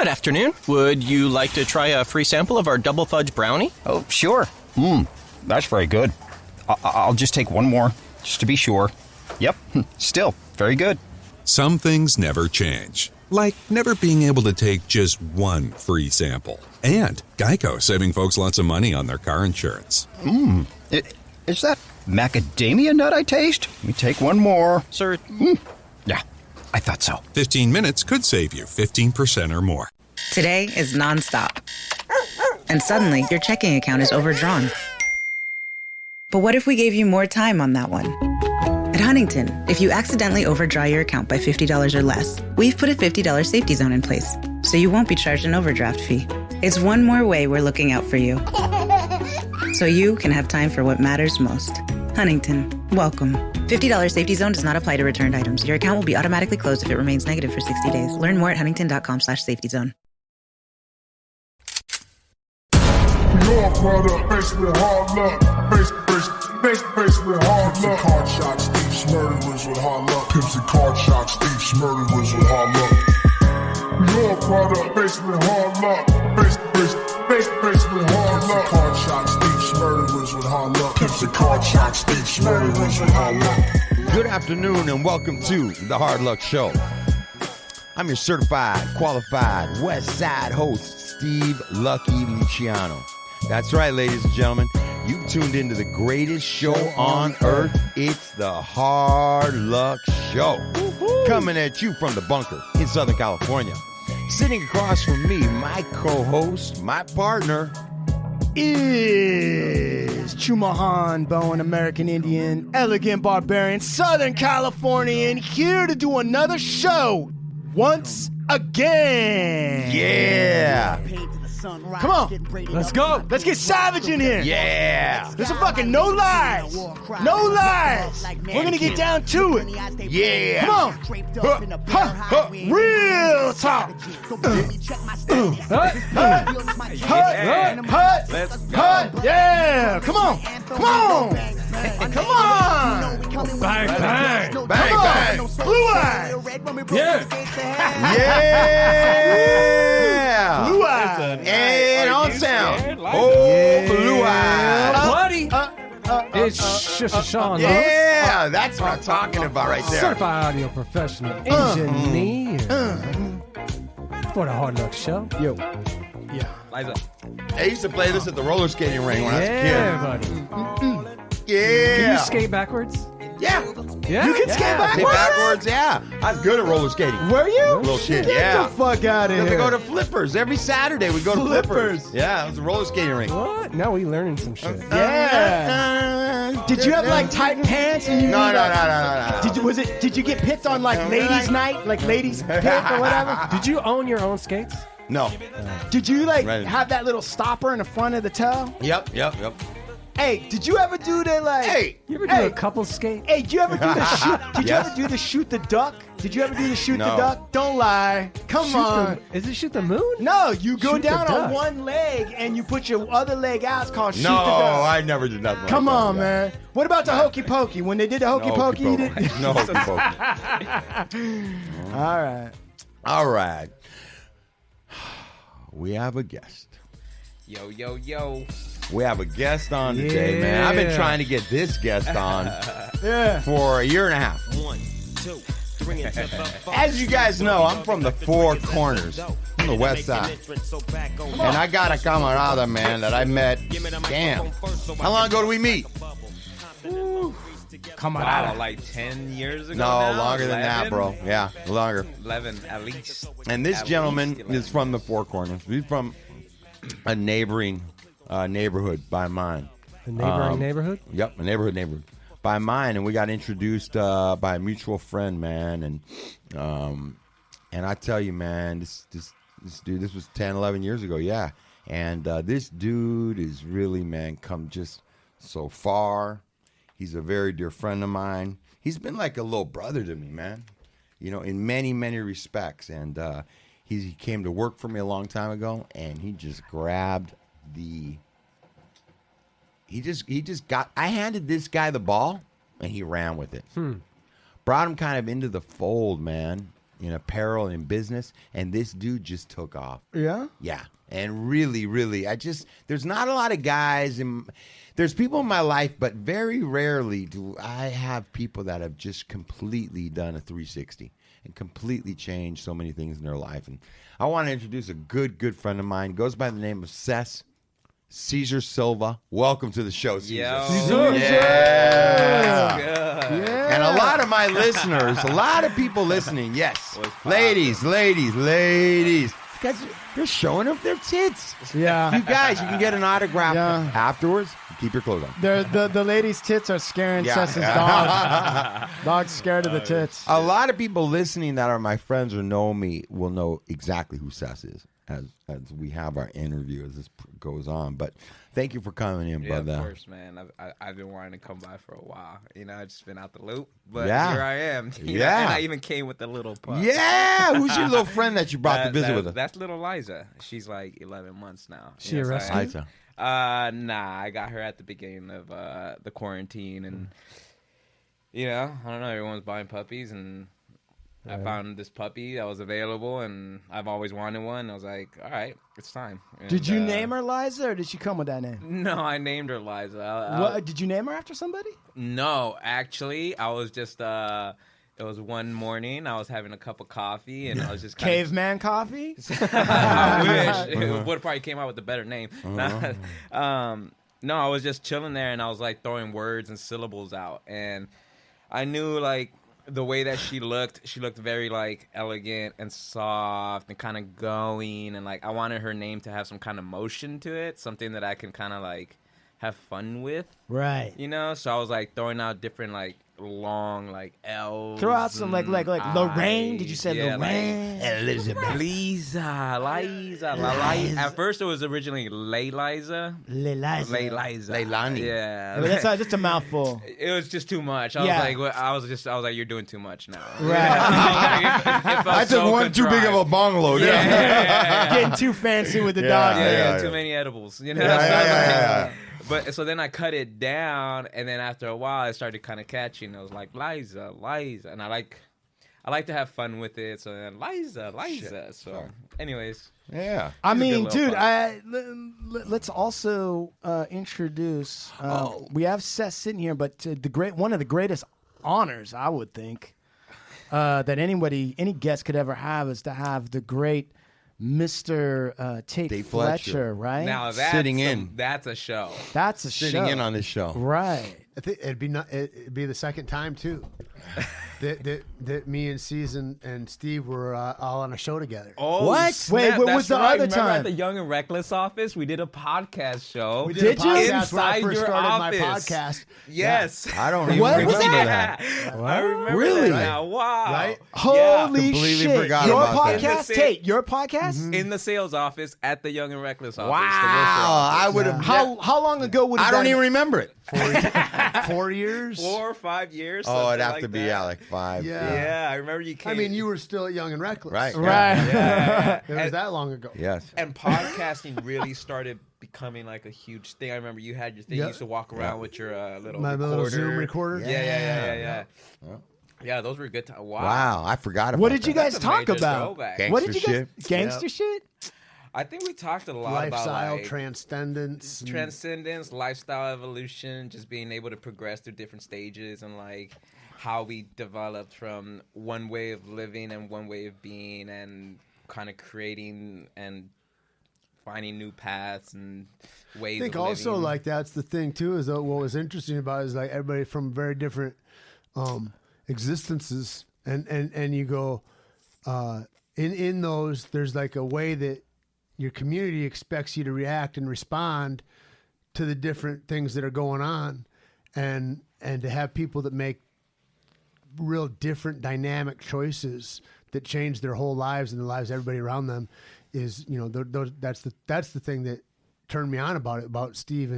Good afternoon. Would you like to try a free sample of our double fudge brownie? Oh, sure. That's very good. I'll just take one more, just to be sure. Yep, still very good. Some things never change, like never being able to take just one free sample. And Geico saving folks lots of money on their car insurance. Is that macadamia nut I taste? Let me take one more. Sir, Yeah, I thought so. 15 minutes could save you 15% or more. Today is nonstop. And suddenly, your checking account is overdrawn. But what if we gave you more time on that one? At Huntington, if you accidentally overdraw your account by $50 or less, we've put a $50 safety zone in place, so you won't be charged an overdraft fee. It's one more way we're looking out for you, so you can have time for what matters most. Huntington, welcome. $50 safety zone does not apply to returned items. Your account will be automatically closed if it remains negative for 60 days. Learn more at huntington.com/safetyzone. Your product, faced with hard luck. Faced with hard luck. Card shots, thieves, murderers with hard luck. Pimps and card shots, thieves, murderers with hard luck. Your product, faced with hard luck. Faced with hard luck. Card shots, thieves, murderers with hard luck. Pimps and card shots, thieves, murderers with hard luck. Good afternoon and welcome to the Hard Luck Show. I'm your certified, qualified West Side host, Steve Lucky Luciano. That's right, ladies and gentlemen. You've tuned into the greatest show on earth. It's the Hard Luck Show. Coming at you from the bunker in Southern California. Sitting across from me, my co-host, my partner, is Chumahan Bowen, American Indian, elegant barbarian, Southern Californian, here to do another show once again. Yeah. Come on, let's go. Let's get savage in here. Yeah. There's a fucking no lies. No lies. We're gonna get down to it. Yeah. Come on. Real talk. Hut. Yeah. Come on. Come on. Come on. Bang, bang. Bang, bang. Blue eyes. Yeah. Yeah. Blue eyes. And on sound. Oh, blue eyes. Buddy. It's Sean. Yeah, that's what I'm talking about right there. Certified audio professional engineer. For the Hard Luck Show. Yo. I used to play this at the roller skating ring when I was a kid. Buddy. Yeah. Can you skate backwards? Yeah. Yeah. You can skate backwards? Skate backwards, yeah. I was good at roller skating. Were you? Little kid, Get yeah. the fuck out of We here. go to Flippers every Saturday. We go to Flippers. Yeah, it was a roller skating ring. What? Now we learning some shit. Yeah. Did you have like tight pants and you? No. Did you get picked on like ladies' night, like ladies' pick or whatever? Did you own your own skates? No. Did you like Right. have that little stopper in the front of the toe? Yep. Hey, did you ever do the like? Hey. You ever do a couple skate? Hey, did you ever do the shoot? Did you Yes. ever do the shoot the duck? Did you ever do the shoot the No. duck? Don't lie. Come on. Is it shoot the moon? No, you go Shoot the down on duck. one leg and you put your other leg out. It's called shoot No, the duck. I never did nothing. Come like on, that. man. What about the hokey pokey? When they did the hokey pokey, you did. No hokey pokey. All right. All right. We have a guest. Yo. We have a guest on today, man. I've been trying to get this guest on Yeah. for a year and a half. 1, 2, bring it to the As you guys know, I'm from the Four Corners, from the West Side. And I got a Camarada, man, that I met, damn. How long ago did we meet? Wow, like 10 years ago No, now? longer than that, 11? bro. Yeah, longer. 11 at least. And this At gentleman least is from the Four Corners. He's from a neighboring neighborhood by mine. The neighboring neighborhood? Yep, a neighborhood by mine, and we got introduced by a mutual friend, man, and I tell you, man, this dude, this was 10, 11 years ago, yeah, and this dude is really, man, come just so far. He's a very dear friend of mine. He's been like a little brother to me, man, you know, in many, many respects, and he came to work for me a long time ago, and he just grabbed the... He just got... I handed this guy the ball, and he ran with it. Brought him kind of into the fold, man. in apparel and in business, and this dude just took off. Yeah? Yeah. And really, really, there's not a lot of guys, there's people in my life, but very rarely do I have people that have just completely done a 360 and completely changed so many things in their life. And I want to introduce a good friend of mine. Goes by the name of Cesar Silva. Welcome to the show, Cesar. Cesar! Yeah. Yeah. And a lot of my listeners, a lot of people listening, yes. Ladies. Guys, they're showing off their tits. Yeah. You guys, you can get an autograph afterwards. Keep your clothes on. The ladies' tits are scaring Cesar's dog. Dog's scared of the tits. A lot of people listening that are my friends or know me will know exactly who Cess is as we have our interview as this goes on. But thank you for coming in, brother. Of course, man. I've been wanting to come by for a while. I've just been out the loop. But here I am. Yeah. And I even came with the little pup. Yeah. Who's your little friend that you brought to visit with us? That's little Liza. She's like 11 months now. She a rescue? Liza. Nah, I got her at the beginning of the quarantine, and I don't know. Everyone's buying puppies, and I found this puppy that was available, and I've always wanted one. I was like, all right, it's time. And, Did you name her Liza, or did she come with that name? No, I named her Liza. Did you name her after somebody? No, actually, I was just. It was one morning. I was having a cup of coffee, and I was just Caveman coffee. I wish it would have probably came out with a better name. No, I was just chilling there, and I was like throwing words and syllables out, and I knew like the way that she looked very like elegant and soft and kind of going, and like I wanted her name to have some kind of motion to it, something that I can kind of like have fun with, right? So I was like throwing out different like long like L's. Throw out some like Lorraine. Did you say Lorraine? Like, Elizabeth. Liza. At first it was originally Leilani. Yeah. That's just a mouthful. It was just too much. I was like, you're doing too much now. Right. I took one too big of a bongalo. Yeah. Getting too fancy with the dog. Yeah, too many edibles. But so then I cut it down, and then after a while, I started kind of catching. I was like, Liza, and I like to have fun with it. So then Liza. Shit. So, anyways, yeah. I mean, dude, let's also introduce. We have Seth sitting here, but one of the greatest honors, I would think, that any guest could ever have is to have the great Mr. Tait Fletcher, right? Now that's sitting in. That's a show. That's a sitting show. in on this show, right? I think it'd be the second time too that me and Season and Steve were all on a show together. Oh, what? Snap. Wait, what was the other Remember time? at the Young and Reckless office, we did a podcast show. We did a podcast Inside when I first your started office. my podcast. Yes, I don't even What remember was that. I remember Really? that now. Wow. Right? Holy Completely shit! forgot Your about that. podcast, Tate. Your podcast. In the sales office at the Young and Reckless office. Wow, I would have. How long ago would I don't even remember it. 4 years. 4 or 5 years. Oh, it'd have something to be that. like 5. Yeah, I remember you came. I mean, you were still young and reckless. Right. Right. Yeah. It was that long ago. Yes. And podcasting really started becoming like a huge thing. I remember you had your thing. You used to walk around with your little My recorder. little Zoom recorder. Yeah. Yeah, those were good times. Wow, I forgot about What did you that. guys That's a talk major about? throwback. What did you guys? Gangster Gangster shit. I think we talked a lot Lifestyle, about like transcendence. transcendence, lifestyle evolution, just being able to progress through different stages, and like how we developed from one way of living and one way of being, and kind of creating and finding new paths and ways. I think of also living. like that's the thing too, is that what was interesting about it is like everybody from very different existences, and you go in those, there's like a way that your community expects you to react and respond to the different things that are going on, and to have people that make real different dynamic choices that change their whole lives and the lives of everybody around them is, that's the thing that turned me on about Steve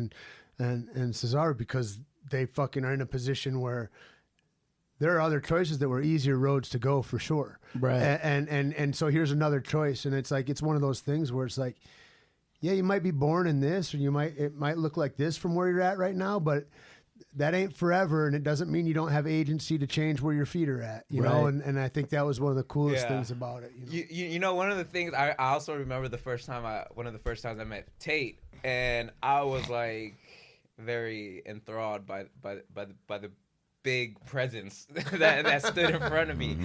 and Cesar, because they fucking are in a position where there are other choices that were easier roads to go for sure. Right. And so here's another choice. And it's like, it's one of those things where it's like, yeah, you might be born in this, or it might look like this from where you're at right now, but that ain't forever, and it doesn't mean you don't have agency to change where your feet are at, you know. And I think that was one of the coolest things about it. You know, one of the things I also remember one of the first times I met Tait, and I was like very enthralled by the big presence that stood in front of me.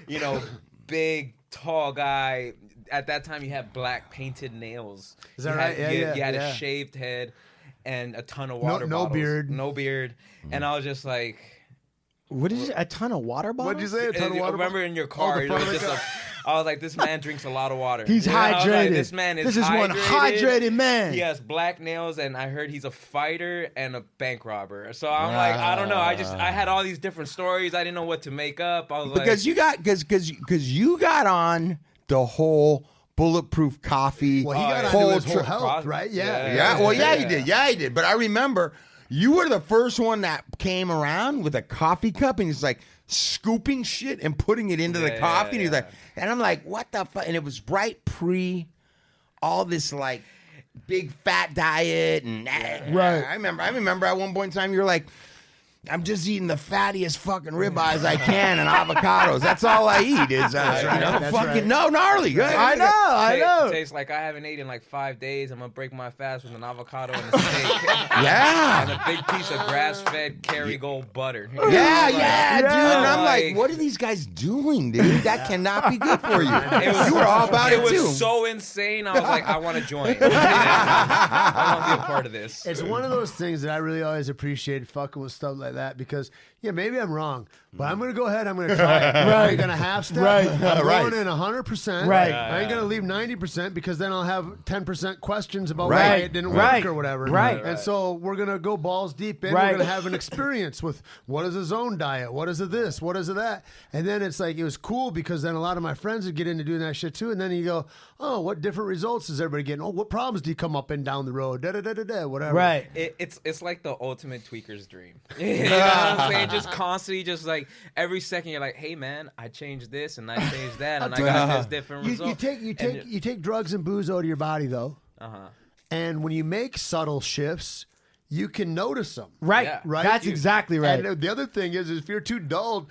You know, big, tall guy. At that time, you had black painted nails. Is that right? You had a shaved head and a ton of water bottles. No beard. And I was just like... What is it? A ton of water bottles? What'd you say? A ton of water remember in your car, it was just I was like, this man drinks a lot of water. He's hydrated. Like, this man is one hydrated man. He has black nails, and I heard he's a fighter and a bank robber. So I'm like, I don't know. I had all these different stories. I didn't know what to make up. I was because you got on the whole bulletproof coffee. Well, he got on his whole health, right? Yeah. Well, he did. Yeah, he did. But I remember you were the first one that came around with a coffee cup, and he's like scooping shit and putting it into the coffee. And he's like, and I'm like, what the fuck? And it was right pre all this like big fat diet and right. I remember at one point in time you were like, I'm just eating the fattiest fucking ribeyes I can and avocados. That's all I eat is gnarly. Good. I know. Tastes like I haven't eaten in like 5 days. I'm gonna break my fast with an avocado and a steak. Yeah. And a big piece of grass-fed Kerrygold butter. Dude. And I'm like, what are these guys doing, dude? That cannot be good for you. You were all about it too. It was so insane. I was like, I want to join. I want to be a part of this. It's one of those things that I really always appreciate fucking with stuff like that because maybe I'm wrong, but I'm gonna go ahead. I'm gonna try it. Right. I'm gonna half step. Right. I'm going in 100%. Right. I ain't gonna leave 90% because then I'll have 10% questions about why it didn't work or whatever. Right. And so we're gonna go balls deep in. We're gonna have an experience with what is a zone diet, what is it this, what is it that, and then it's like it was cool because then a lot of my friends would get into doing that shit too, and then you go, oh, what different results is everybody getting? Oh, what problems do you come up and down the road? Whatever. Right. It's like the ultimate tweaker's dream. You know what I'm saying? Just constantly, just like every second, you're like, "Hey, man, I changed this and I changed that, and I got this different result." You take drugs and booze out of your body though, and when you make subtle shifts, you can notice them. Right. Yeah. Right. That's exactly right. And the other thing is if you're too dull,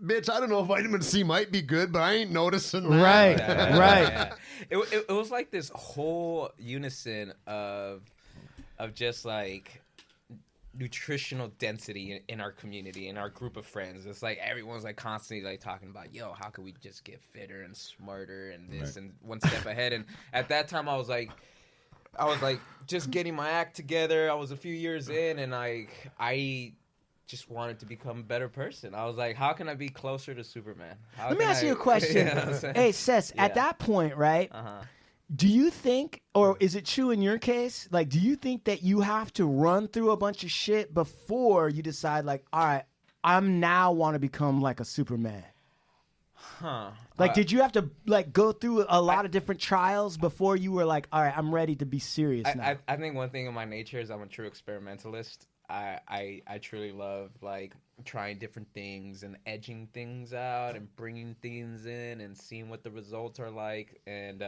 bitch, I don't know if vitamin C might be good, but I ain't noticing that. Right. Yeah. It was like this whole unison of just like nutritional density in our community, in our group of friends. It's like everyone's like constantly like talking about, yo, how can we just get fitter and smarter and this and one step ahead. And at that time I was like just getting my act together. I was a few years in, and I just wanted to become a better person. I was like, how can I be closer to Superman? Let me ask you a question. Hey, Cess, at that point, right? Do you think, or is it true in your case, like, do you think that you have to run through a bunch of shit before you decide, like, all right, I'm now want to become like a Superman? Like, did you have to like go through a lot of different trials before you were like, all right, I'm ready to be serious now? I think one thing in my nature is I'm a true experimentalist. I truly love like trying different things and edging things out and bringing things in and seeing what the results are like. And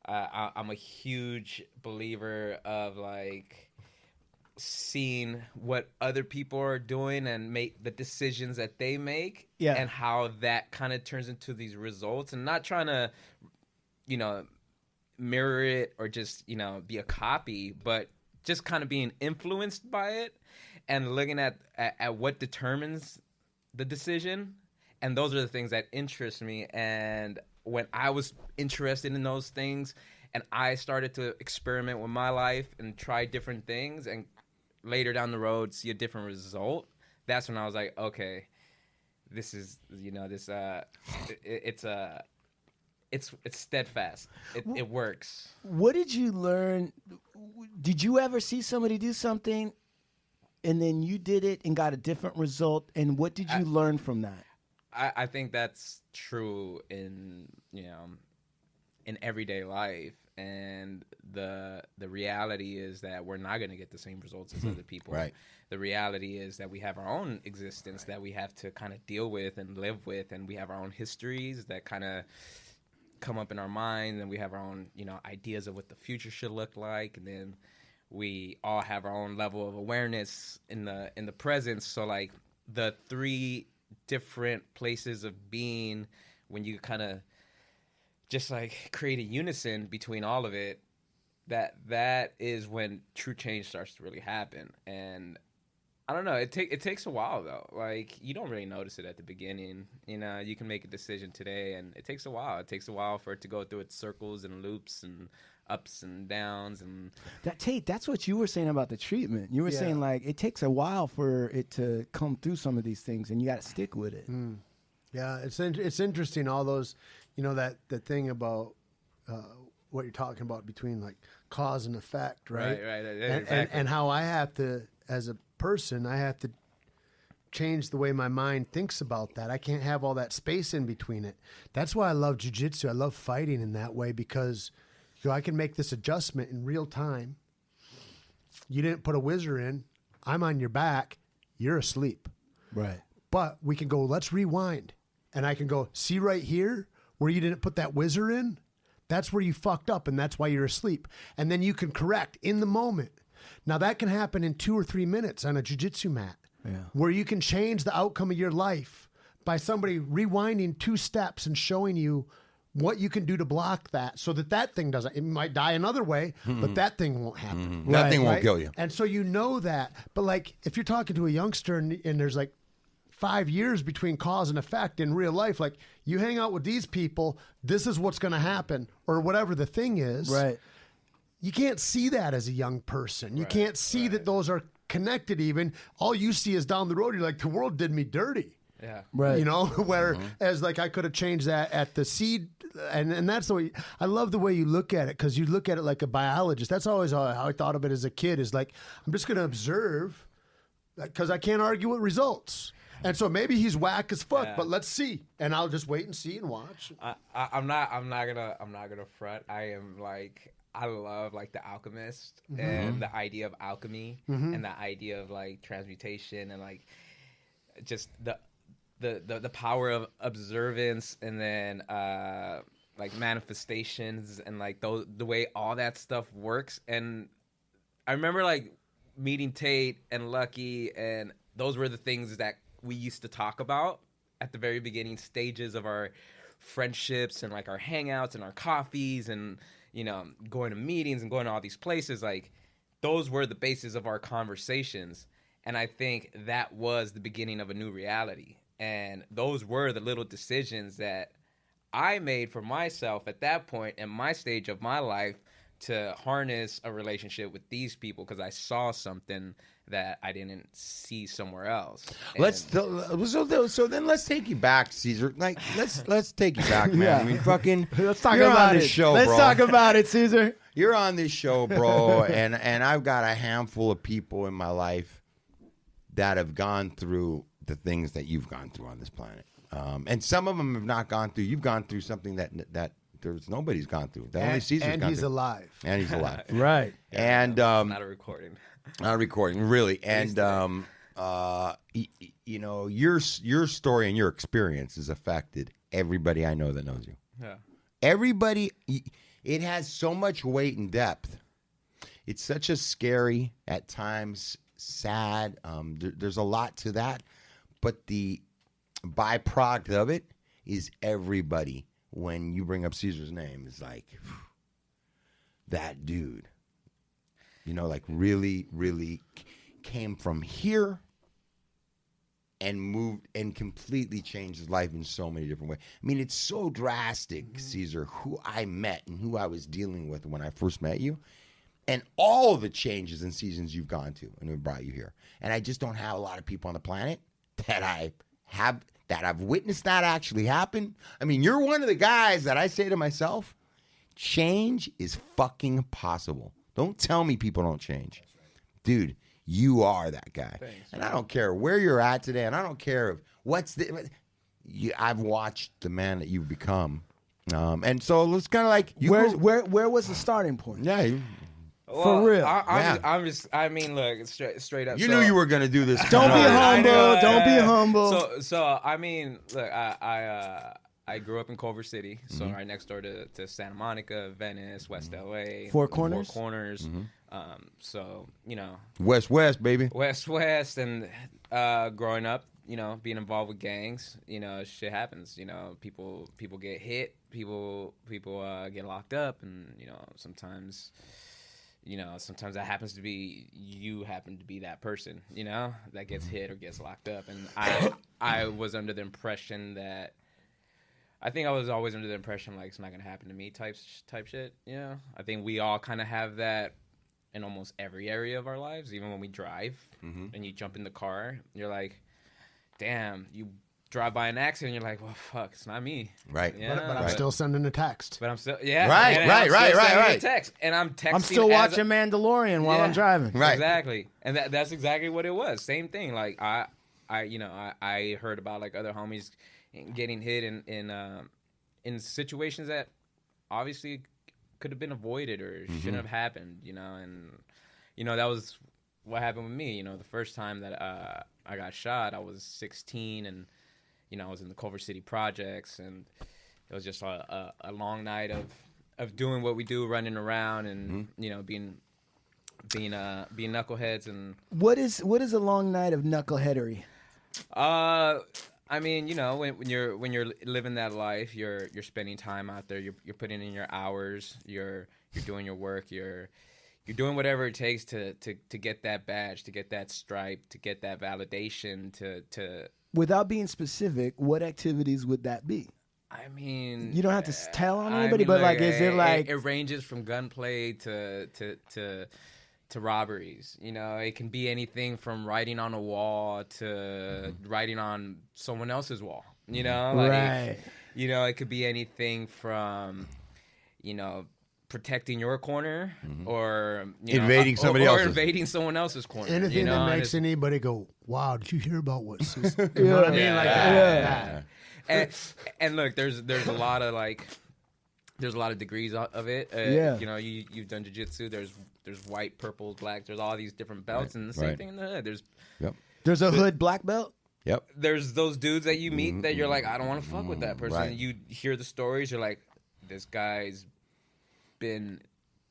I'm a huge believer of like seeing what other people are doing and make the decisions that they make and how that kind of turns into these results, and not trying to, mirror it or just, be a copy, but just kind of being influenced by it and looking at what determines the decision. And those are the things that interest me. And when I was interested in those things and I started to experiment with my life and try different things and later down the road see a different result, that's when I was like, okay, this is, it's steadfast. It works. What did you learn? Did you ever see somebody do something and then you did it and got a different result? And what did you learn from that? I think that's true in everyday life. And the reality is that we're not going to get the same results as other people. Right. The reality is that we have our own existence that we have to kind of deal with and live with, and we have our own histories that kind of come up in our mind, and we have our own, ideas of what the future should look like, and then we all have our own level of awareness in the presence. So like the 3 different places of being, when you kind of just like create a unison between all of it, that is when true change starts to really happen. And I don't know, it takes a while though. Like you don't really notice it at the beginning. You know, you can make a decision today and it takes a while. It takes a while for it to go through its circles and loops and ups and downs. And that Tate, that's what you were saying about the treatment. You were saying like it takes a while for it to come through some of these things, and you got to stick with it. Yeah, it's interesting. All those, you know, that the thing about what you're talking about between like cause and effect, right? Right. And how I have to, as a person, I have to change the way my mind thinks about that. I can't have all that space in between it. That's why I love jiu-jitsu. I love fighting in that way, because I can make this adjustment in real time. You didn't put a whizzer in. I'm on your back. You're asleep. Right. But we can go, let's rewind. And I can go, see right here where you didn't put that whizzer in? That's where you fucked up, and that's why you're asleep. And then you can correct in the moment. Now, that can happen in 2 or 3 minutes on a jiu-jitsu mat, where you can change the outcome of your life by somebody rewinding 2 steps and showing you what you can do to block that, so that thing doesn't. It might die another way, but that thing won't happen. That thing won't kill you. And so you know that. But like, if you're talking to a youngster and there's like 5 years between cause and effect in real life, like you hang out with these people, this is what's going to happen, or whatever the thing is. Right. You can't see that as a young person. You can't see that those are connected even. All you see is down the road. You're like, the world did me dirty. Yeah. Right. You know, whereas like I could have changed that at the seed. And that's the way, I love the way you look at it, because you look at it like a biologist. That's always how I thought of it as a kid, is like, I'm just going to observe, because I can't argue with results. And so maybe he's whack as fuck, but let's see. And I'll just wait and see and watch. I'm not gonna front. I love like The Alchemist and the idea of alchemy and the idea of like transmutation and like just the power of observance, and then like manifestations, and like the way all that stuff works. And I remember like meeting Tait and Lucky, and those were the things that we used to talk about at the very beginning stages of our friendships and like our hangouts and our coffees and, you know, going to meetings and going to all these places. Like those were the basis of our conversations. And I think that was the beginning of a new reality. And those were the little decisions that I made for myself at that point in my stage of my life to harness a relationship with these people, because I saw something that I didn't see somewhere else. So then let's take you back, Cesar. Like let's take you back, man. Yeah. I mean, fucking. Let's talk you're about on it. this show, Let's bro. talk about it, Cesar. You're on this show, bro, and I've got a handful of people in my life that have gone through the things that you've gone through on this planet, and some of them have not gone through. You've gone through something that there's nobody's gone through. That only Cesar's and gone he's through. alive. And he's alive. Right. And not a recording. Not recording, really. And you know, your story and your experience has affected everybody I know that knows you. Yeah. Everybody, it has so much weight and depth. It's such a scary, at times, sad. There's a lot to that, but the byproduct of it is everybody. When you bring up Cesar's name, is like that dude. You know, like really, really came from here and moved and completely changed his life in so many different ways. I mean, it's so drastic, Cesar, who I met and who I was dealing with when I first met you, and all the changes and seasons you've gone to and who brought you here. And I just don't have a lot of people on the planet that I've witnessed that actually happen. I mean, you're one of the guys that I say to myself, change is fucking possible. Don't tell me people don't change. Dude, you are that guy. Thanks, and I don't care where you're at today, and I don't care if I've watched the man that you've become. And so it's kind of like where was the starting point? Yeah. For real. I mean, look, straight up. You knew you were going to do this. Don't be humble. Don't be humble. So I mean, look, I grew up in Culver City, so right next door to Santa Monica, Venice, West LA, Four Corners. So West, baby. West, and growing up, being involved with gangs, shit happens. People get hit, people get locked up, and sometimes that happens to be you happen to be that person, that gets hit or gets locked up. And I was under the impression that. I think I was always under the impression like it's not gonna happen to me type shit. I think we all kind of have that in almost every area of our lives. Even when we drive and you jump in the car, you're like, "Damn!" You drive by an accident, you're like, "Well, fuck, it's not me." Right. Yeah, But I'm still sending a text. But I'm still Right. Text, and I'm texting. I'm still watching Mandalorian while I'm driving. Right. Exactly, and that's exactly what it was. Same thing. Like I heard about like other homies getting hit in situations that obviously could have been avoided or shouldn't have happened, and that was what happened with me. The first time that I got shot, I was 16, and I was in the Culver City projects, and it was just a long night of doing what we do, running around, and being knuckleheads. And What is a long night of knuckleheadery? I mean, when you're living that life, you're spending time out there. You're putting in your hours. You're doing your work. You're doing whatever it takes to get that badge, to get that stripe, to get that validation. To Without being specific, what activities would that be? I mean, you don't have to tell on anybody, but like, is it like it ranges from gunplay to robberies. It can be anything from writing on a wall to writing on someone else's wall. Right. It could be anything from, protecting your corner or invading somebody else's. Or invading someone else's corner. Anything that makes anybody go, "Wow, did you hear about what?" You you know what I mean? Like, And look, there's a lot of like. There's a lot of degrees of it. You've done jiu-jitsu. There's white, purple, black. There's all these different belts, and the same thing in the hood. There's a hood black belt. Yep. There's those dudes that you meet that you're like, I don't want to fuck with that person. Right. And you hear the stories, you're like, this guy's been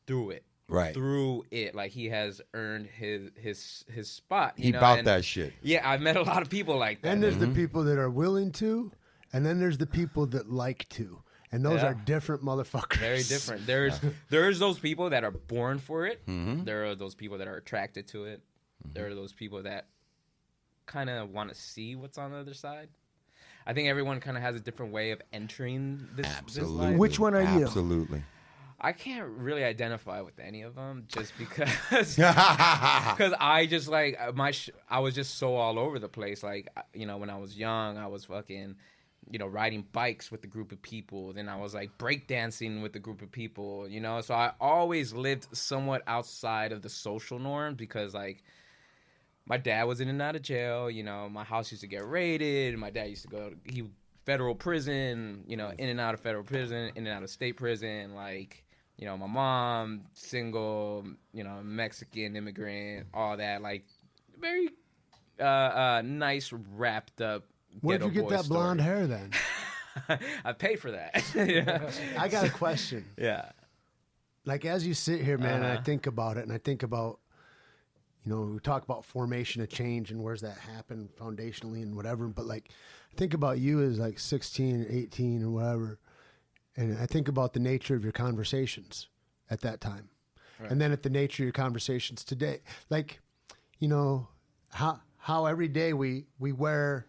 through it. Right. Through it. Like he has earned his spot. He bought that shit. Yeah, I've met a lot of people like that. And there's the people that are willing to, and then there's the people that like to. And those are different motherfuckers. Very different. There's those people that are born for it. There are those people that are attracted to it. There are those people that kind of want to see what's on the other side. I think everyone kind of has a different way of entering this life. Which one are you? Absolutely. I can't really identify with any of them just because I just like I was just so all over the place. Like, when I was young, I was fucking riding bikes with a group of people. Then I was like breakdancing with a group of people, So I always lived somewhat outside of the social norm because like my dad was in and out of jail. My house used to get raided. My dad used to go federal prison, in and out of federal prison, in and out of state prison. Like, my mom, single, Mexican immigrant, all that. Like very nice wrapped up. Where'd you get that blonde hair then? I paid for that. I got a question. Yeah. Like as you sit here, man, and I think about it, and I think about, we talk about formation of change and where's that happen foundationally and whatever, but like I think about you as like 16, 18 or whatever, and I think about the nature of your conversations at that time. Right. And then at the nature of your conversations today. Like, how every day we wear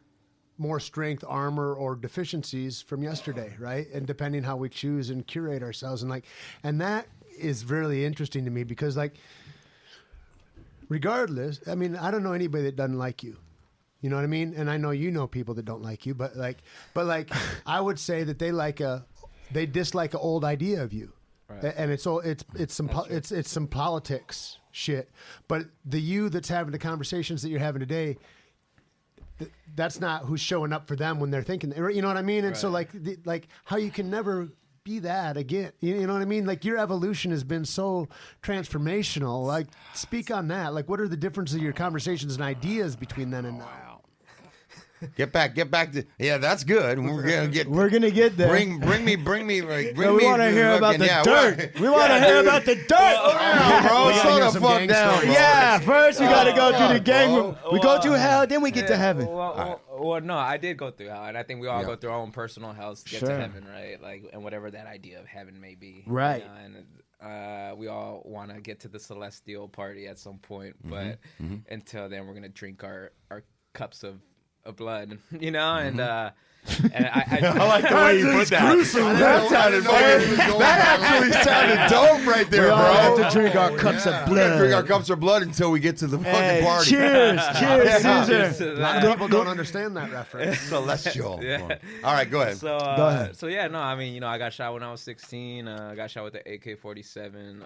more strength, armor, or deficiencies from yesterday, right? And depending how we choose and curate ourselves. And that is really interesting to me because like, regardless, I mean, I don't know anybody that doesn't like you. You know what I mean? And I know people that don't like you, but I would say that they dislike an old idea of you. Right. And it's some politics shit. But the you that's having the conversations that you're having today, that's not who's showing up for them when they're thinking, you know what I mean? And so like how you can never be that again, you know what I mean? Like your evolution has been so transformational. Like speak on that. Like what are the differences of your conversations and ideas between then and now? Get back to. Yeah, that's good. We're gonna get there. Bring me. We want to hear about the dirt. We want to hear about the dirt. Bro, slow the fuck down. Bro. Yeah, first we gotta go through the gang. We go through hell, then we get to heaven. Well, no, I did go through hell, and I think we all go through our own personal hell to get Sure. to heaven, right? Like, and whatever that idea of heaven may be, Right. You know, and we all want to get to the celestial party at some point, but until then, we're gonna drink our cups of blood, you know, and I like the way you put that. That actually sounded dope right there, We bro. all have to drink our cups of We're gonna drink our blood. cups of blood until we get to the fucking Hey, party. cheers, Caesar. A lot of people don't understand that reference. Celestial. Yeah. All right, go ahead. So, Go ahead. So yeah, no, I mean, you know, I got shot when I was 16. I got shot with the AK-47.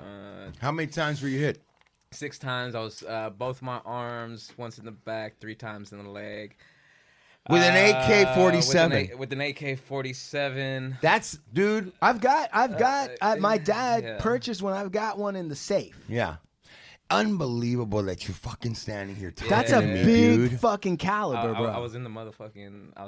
How many times were you hit? 6 times. I was both my arms, once in the back, 3 times in the leg. With an AK-47. With an AK-47. That's, dude. I've got. My dad yeah. purchased one. I've got one in the safe. Yeah. Unbelievable that you're fucking standing here talking That's a to me, big dude. fucking caliber, bro. I was in the motherfucking. I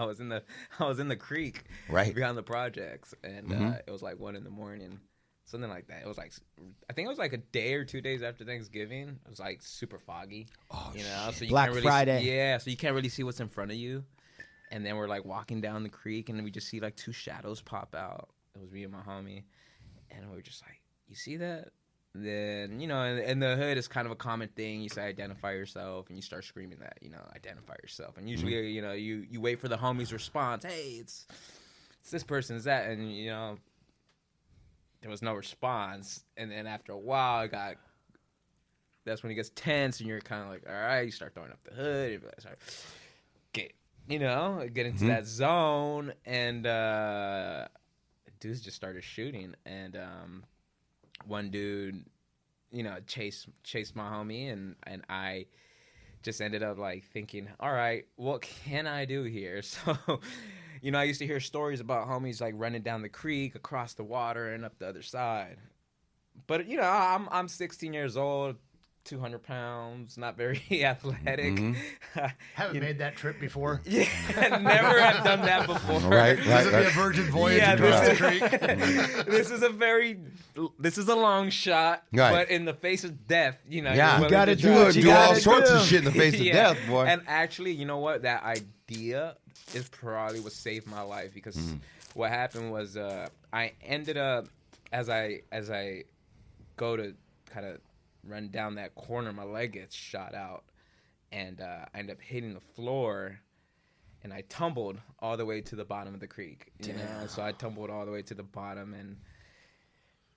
was in the creek, Right. behind the projects, and it was like 1 a.m, something like that. It was like, I think it was like a day or 2 days after Thanksgiving. It was like super foggy, you know. So you Black can't really Friday. so you can't really see what's in front of you. And then we're like walking down the creek, and we just see like 2 shadows pop out. It was me and my homie, and we were just like, "You see that?" Then, you know, in the hood, it's kind of a common thing. You say identify yourself, and you start screaming that, you know, identify yourself. And usually, you know, you wait for the homie's response. Hey, it's this person, is that? And, you know, there was no response. And then after a while, that's when it gets tense, and you're kind of like, all right, you start throwing up the hood. You start get into that zone. And dudes just started shooting. And one dude, you know, chased my homie, and I just ended up like thinking, all right, what can I do here? So, you know, I used to hear stories about homies like running down the creek, across the water, and up the other side. But, you know, I'm 16 years old, 200 pounds, not very athletic. Haven't made that trip before. Yeah, never have done that before. Right. This would be a virgin voyage across the creek. This is a long shot, Right. but in the face of death, you know, Yeah. you're You willing to do try. what you do all gotta sorts do. of shit in the face of death, boy. And actually, you know what? That idea is probably what saved my life, because what happened was I ended up, as I go to kind of run down that corner, my leg gets shot out, and I end up hitting the floor, and I tumbled all the way to the bottom of the creek. You know? So I tumbled all the way to the bottom, and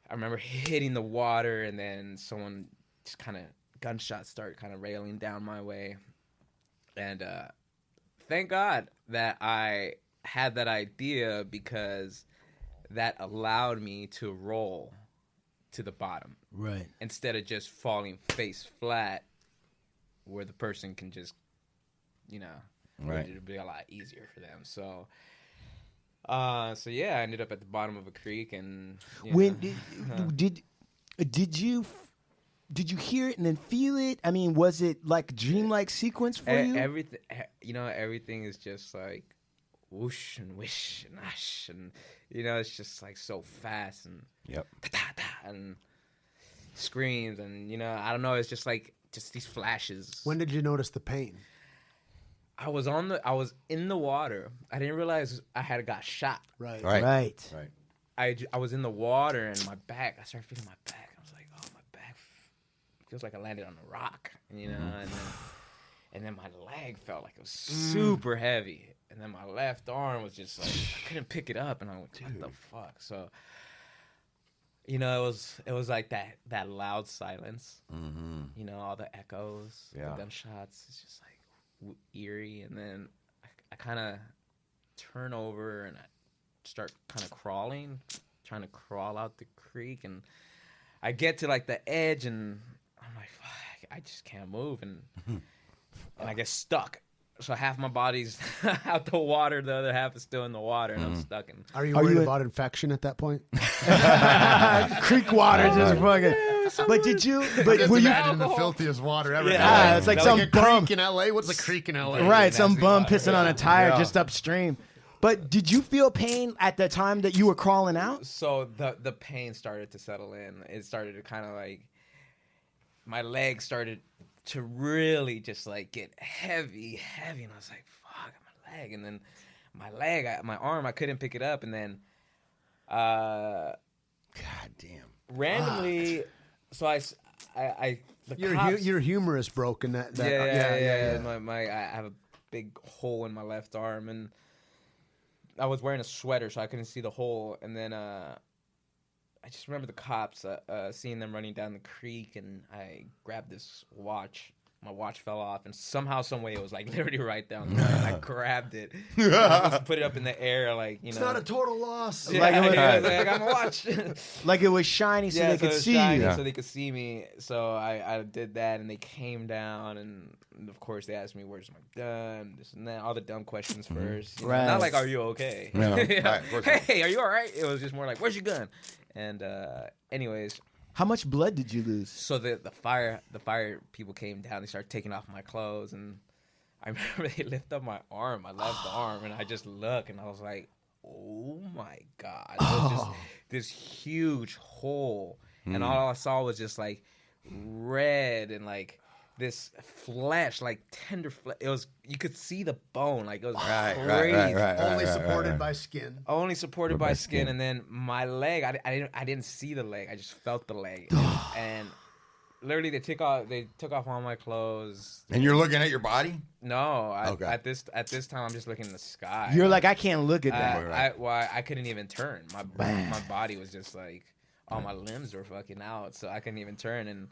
I remember hitting the water, and then someone just kind of, gunshots start kind of railing down my way. And thank God that I had that idea, because that allowed me to roll to the bottom. Right. Instead of just falling face flat, where the person can just, you know, Right. it'd be a lot easier for them. So yeah, I ended up at the bottom of a creek, and When did you hear it and then feel it? I mean, was it like a dreamlike sequence for you? everything, you know, everything is just like whoosh and wish and ash, and you know, it's just like so fast, and Yep. and screams, and you know, I don't know, it's just like these flashes. When did you notice the pain? I was in the water. I didn't realize I had got shot. Right. Right. I was in the water, and my back, I started feeling my back. I was like, oh, my back feels like I landed on a rock, you know. And then my leg felt like it was super heavy, and then my left arm was just like, I couldn't pick it up, and I went, what the fuck? So, you know, it was like that loud silence. You know, all the echoes, the gunshots. It's just like eerie, and then I kind of turn over, and I start kind of crawling, trying to crawl out the creek, and I get to like the edge, and I'm like, fuck, I just can't move, and I get stuck. So half my body's out the water, the other half is still in the water, and I'm stuck. And Are you worried about infection at that point? Creek water just fucking. But did you? But Just were you? imagine the filthiest water ever. Yeah, it's like some a bum creek in LA. What's a creek in LA? Right, some bum pissing on a tire just upstream. But did you feel pain at the time that you were crawling out? So the pain started to settle in. It started to kind of like, my leg started to really just like get heavy, and I was like, fuck, my leg. And then my arm, I couldn't pick it up, and then God damn. Randomly, so your humerus broke in that. Yeah. I have a big hole in my left arm, and I was wearing a sweater, so I couldn't see the hole. And then I just remember the cops seeing them running down the creek, and I grabbed this watch. My watch fell off, and somehow, some way, it was like literally right down there. And I grabbed it, I just put it up in the air, like, you know. It's not a total loss. Yeah, I got my watch. Like it was shiny, so they could see you. So they could see me. So I did that, and they came down, and of course they asked me, "Where's my gun?" This and that, all the dumb questions first. You know, not like, "Are you okay?" No, right, hey, are you all right? It was just more like, "Where's your gun?" And anyways. How much blood did you lose? So the fire people came down. They started taking off my clothes, and I remember they lift up my arm, my left arm, and I just look, and I was like, "Oh my god!" It was just this huge hole, and all I saw was just like red and like this flesh, like tender flesh. It was, you could see the bone, like it was crazy. Only supported by skin. Only supported by skin, and then my leg. I didn't see the leg. I just felt the leg, and literally they took off all my clothes. And you're looking at your body? No, at this time I'm just looking in the sky. You're like, I can't look at that. I couldn't even turn. My body was just like, all my limbs were fucking out, so I couldn't even turn. And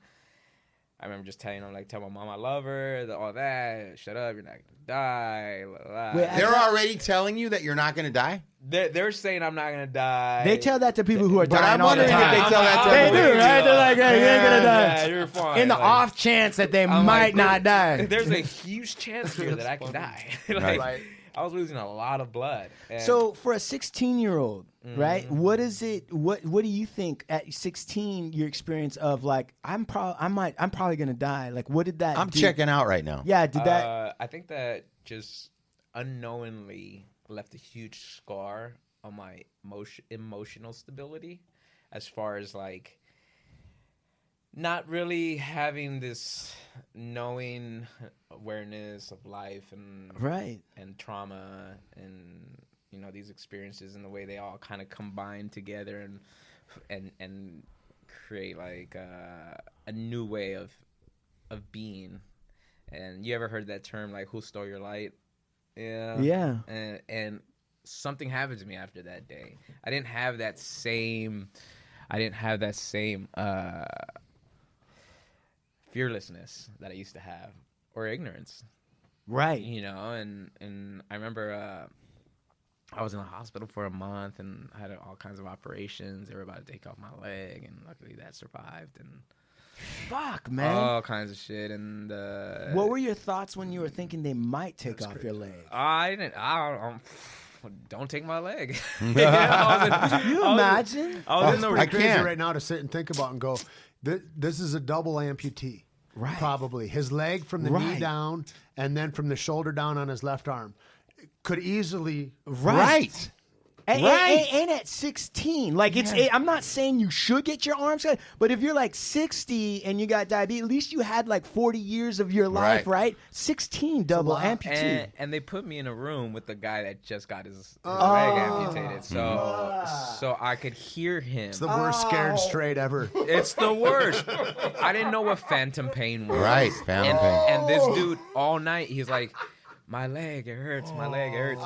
I remember just telling them, like, tell my mom I love her, all that. Shut up, you're not gonna die. Blah, blah. Wait, they're already telling you that you're not gonna die? They're saying I'm not gonna die. They tell that to people who are dying all the wondering time. if they tell that to They do, right? They're like, hey, you ain't gonna die. Yeah, you're fine. In the off chance that they might not die. There's a huge chance here that I can die. Like, I was losing a lot of blood. And so for a 16-year-old, right? What is it? What do you think at 16? Your experience of like, I'm probably gonna die. Like, what did that? I'm checking out right now. Yeah, did that? I think that just unknowingly left a huge scar on my emotional stability, as far as like not really having this knowing awareness of life and trauma and, you know, these experiences and the way they all kind of combine together and create like a new way of being. And you ever heard that term, like, who stole your light? Yeah. And something happened to me after that day. I didn't have that same fearlessness that I used to have, or ignorance. Right. You know, and I remember I was in the hospital for a month, and I had all kinds of operations. They were about to take off my leg, and luckily that survived. And fuck, man, all kinds of shit. And what were your thoughts when you were thinking they might take off your leg? Don't take my leg. You imagine? I was in the crazy right now to sit and think about and go, this is a double amputee. Right. Probably. His leg from the knee down, and then from the shoulder down on his left arm. Could easily... Right. And at 16, like I'm not saying you should get your arms cut, but if you're like 60 and you got diabetes, at least you had like 40 years of your life, right? 16 double amputee. And they put me in a room with the guy that just got his leg amputated, so I could hear him. It's the worst scared straight ever. It's the worst. I didn't know what phantom pain was. Right, phantom pain. And this dude all night, he's like, my leg, it hurts. My leg hurts.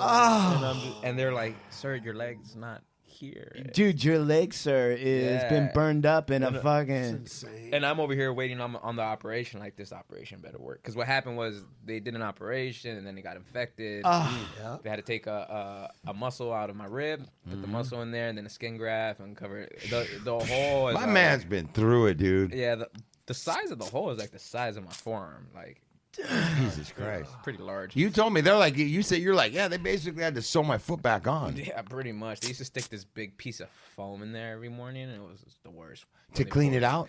And they're like, sir, your leg's not here. Dude, your leg, sir, is been burned up in a fucking... insane. And I'm over here waiting on the operation, like, this operation better work. Because what happened was they did an operation, and then they got infected. They had to take a muscle out of my rib, put the muscle in there, and then a skin graft, and cover it. The hole... My man's been through it, dude. Yeah, the size of the hole is like the size of my forearm, like... Jesus Christ. Pretty large. You told me, they're like, you said, you're like, yeah, they basically had to sew my foot back on. Yeah, pretty much. They used to stick this big piece of foam in there every morning, and it was the worst. To clean it out?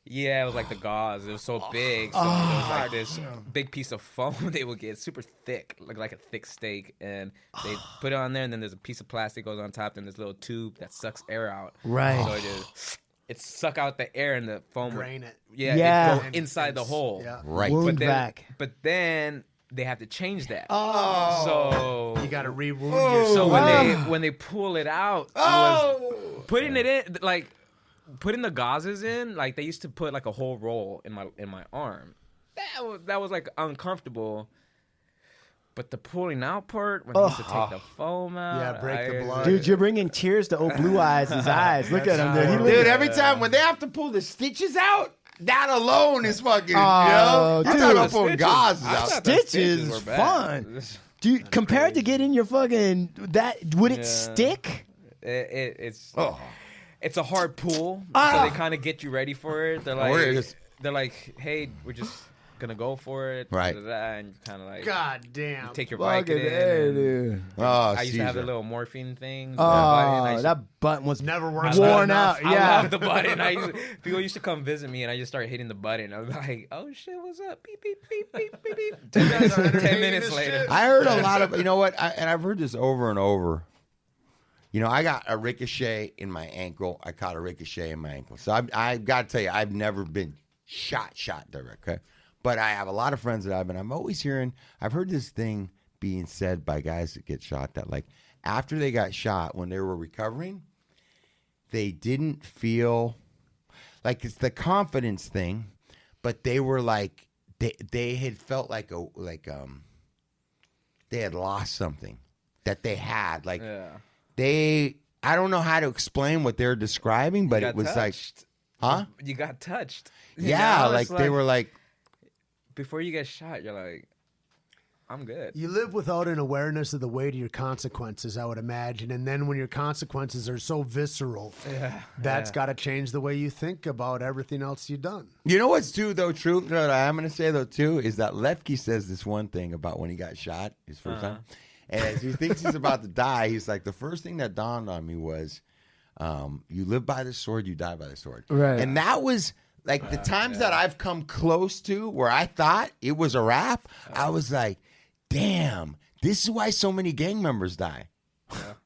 Yeah, it was like the gauze. It was so big. So it was like this big piece of foam they would get, super thick, like a thick steak. And they put it on there, and then there's a piece of plastic goes on top, and this little tube that sucks air out. Right. So it suck out the air, and the foam Drain it. Yeah. It go inside the hole. Yeah. Right. Wound vac. But then they have to change that. Oh. So You got to re-wound yourself. So when they pull it out, putting it in, like putting the gauzes in, like they used to put like a whole roll in my arm. That was like uncomfortable. But the pulling out part, when they used to take the foam out, break the blood. Dude, you're bringing tears to old Blue Eyes' eyes. Look at him, dude. Dude, every time when they have to pull the stitches out, that alone is fucking, Oh, I'm dude. talking about pulling gauzes out. Stitches is fun. Dude, compared to getting your fucking, would it stick? It's a hard pull, so they kind of get you ready for it. They're like, hey, we're just gonna go for it, right? And kind of like, God damn, you take your Vicodin. Dude. I used to have a little morphine thing. That button was never worked. Worn out. I love the button. People used to come visit me, and I just started hitting the button. I was like, "Oh shit, what's up?" Beep beep beep beep beep beep. 10 minutes later, I heard a lot of, you know what? And I've heard this over and over. You know, I got a ricochet in my ankle. I caught a ricochet in my ankle. So I've got to tell you, I've never been shot direct. Okay. But I have a lot of friends that I'm always hearing, I've heard this thing being said by guys that get shot that like after they got shot, when they were recovering, they didn't feel like it's the confidence thing, but they were like, they had felt like they had lost something that they had. Like I don't know how to explain what they're describing, but it was touched. Like, You got touched. Yeah, like they were like, before you get shot, you're like, I'm good. You live without an awareness of the weight of your consequences, I would imagine. And then when your consequences are so visceral, that's got to change the way you think about everything else you've done. You know what's true, though? What I'm going to say, though, too, is that Lefke says this one thing about when he got shot his first time. And as he thinks he's about to die, he's like, the first thing that dawned on me was, you live by the sword, you die by the sword. Right. And that was... like the times that I've come close to where I thought it was a wrap, I was like, damn, this is why so many gang members die.